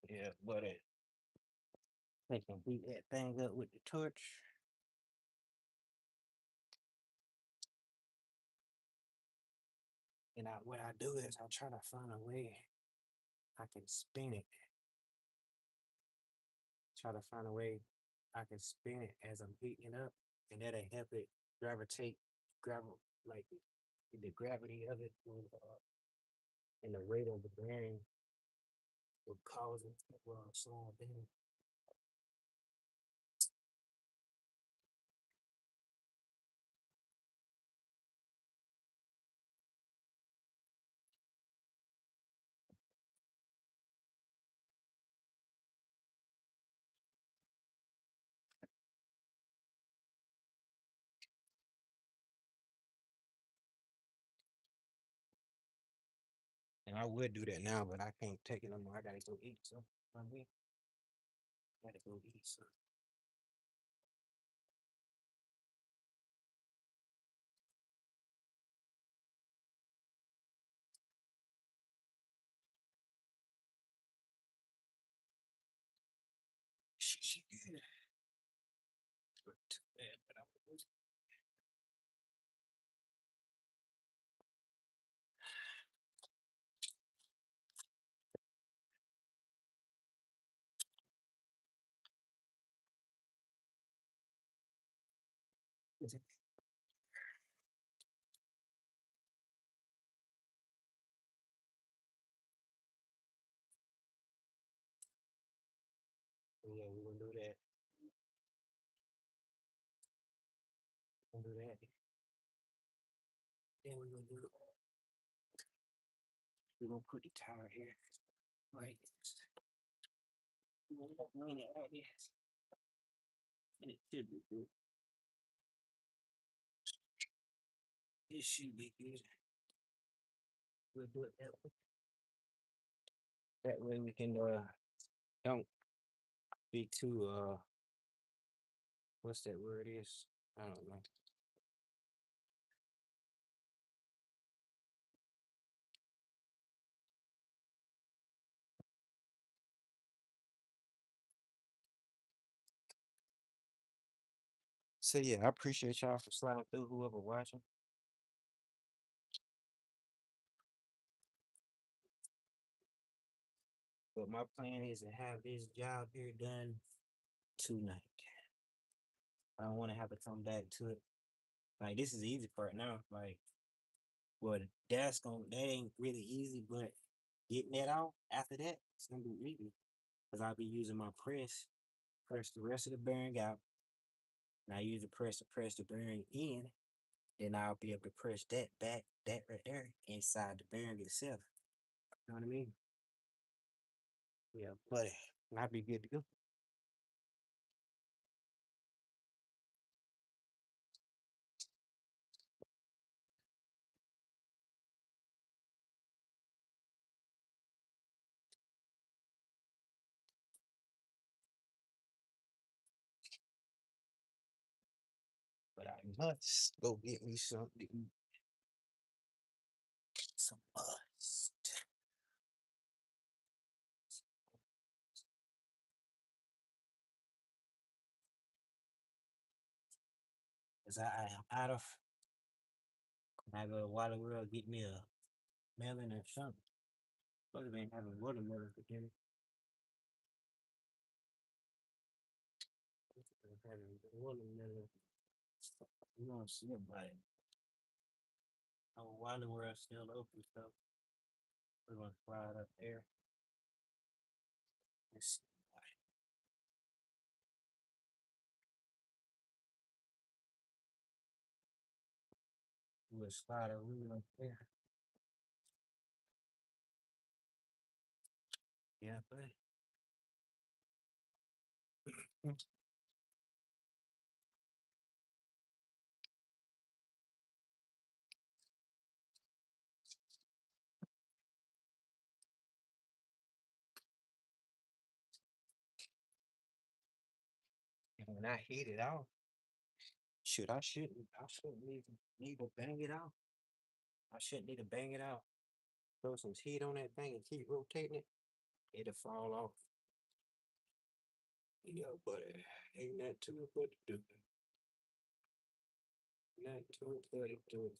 Yeah, but they can beat that thing up with the torch. And what I do is I try to find a way I can spin it. Try to find a way I can spin it as I'm heating it up, and that'll help it gravitate, gravel like the gravity of it will, and the rate of the bearing will cause it to slow down. And I would do that now, but I can't take it no more. I gotta go eat. So I mean, gotta go eat. So. She good. But, but I was yeah, we're gonna do that. We're gonna do that. Then we're gonna do. We're gonna put the tower here. Right. We're gonna lean it like this. And it should be good. It should be good. We'll do it that way. That way we can don't be too what's that word is? I don't know. So yeah, I appreciate y'all for sliding through, whoever watching. But my plan is to have this job here done tonight. I don't want to have to come back to it. Like this is the easy part now. Like, well, that ain't really easy, but getting that out after that, it's gonna be easy. Cause I'll be using my press the rest of the bearing out. And I use the press to press the bearing in. Then I'll be able to press that back, that right there, inside the bearing itself. You know what I mean? Yeah, but I'll be good to go. But I must go get me something to eat. Some must. Cause I am out of. I go to Water World get me a melon or something. Supposed to be having watermelon for dinner. Having watermelon. You don't see about it. Oh, Water World still open, so we're gonna fly it up there. Let's see. We'll slide a wheel up there. Yeah, but when I heat it out, shoot, I shouldn't need to bang it out. I shouldn't need to bang it out. Throw some heat on that thing and keep rotating it. It'll fall off. Yeah, but ain't that too much but to do. Not too much but to do.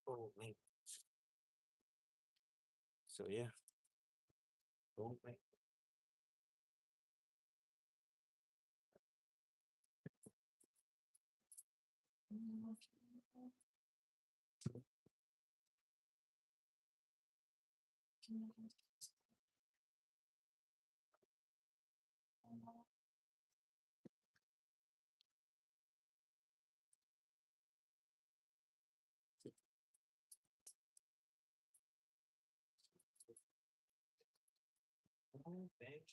Oh man. So yeah. Oh man. Oh, thanks.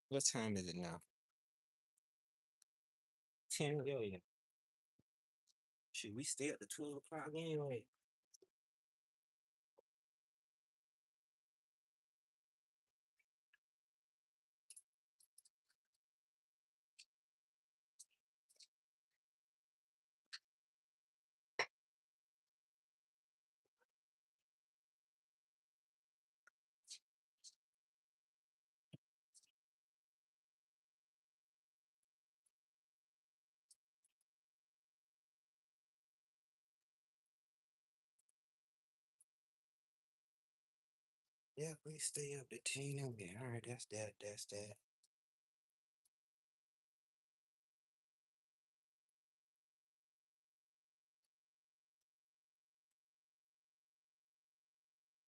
What time is it now? 10. Yo, yeah. Should we stay at the 12 o'clock anyway? Yeah, we stay up to 10. Okay, all right, that's that. That's that.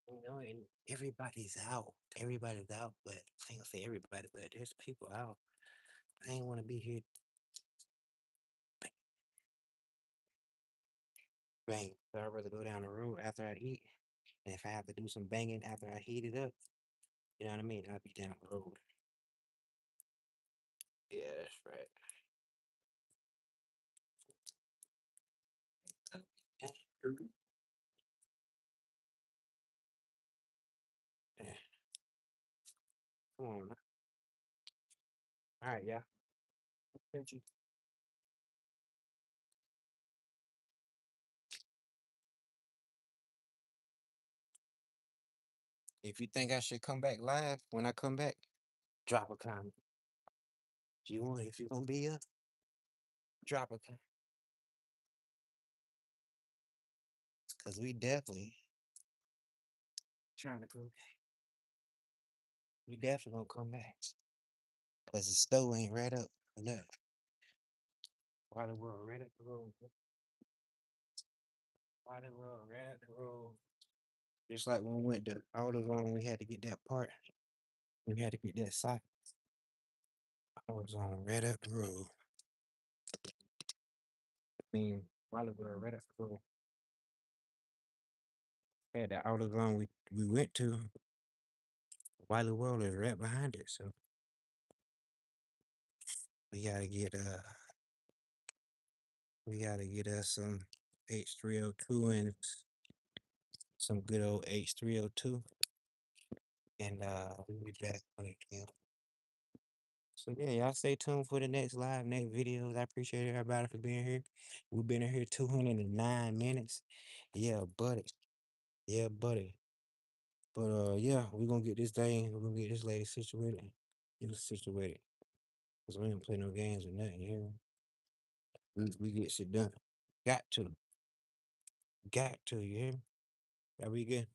You know, and everybody's out. Everybody's out, but I ain't gonna say everybody, but there's people out. I ain't want to be here. Bang. So I'd rather go down the road after I eat. And if I have to do some banging after I heat it up, you know what I mean? I'll be down the road. Yeah, that's right. Come on. All right, yeah. Thank you. If you think I should come back live when I come back, drop a comment. If you gonna be up, drop a comment. Cause we definitely trying to come back. We definitely gonna come back. Cause the stove ain't right up enough. Why the world right up the road? Why the world right up the road? Just like when we went to AutoZone, we had to get that part. We had to get that socket. AutoZone right up the road. I mean, why the world right up the road? Had that AutoZone we went to. Wiley World is right behind it, so we gotta get we gotta get us some H302 and some good old H302, and we'll be back on it again. So yeah, y'all stay tuned for the next next videos. I appreciate everybody for being here. We've been in here 209 minutes. Yeah, buddy. Yeah, buddy. But yeah, we're gonna get this thing. We're gonna get this lady situated. Get us situated. Cause we don't play no games or nothing here. We get shit done. Got to. Got to, you hear me? That we good?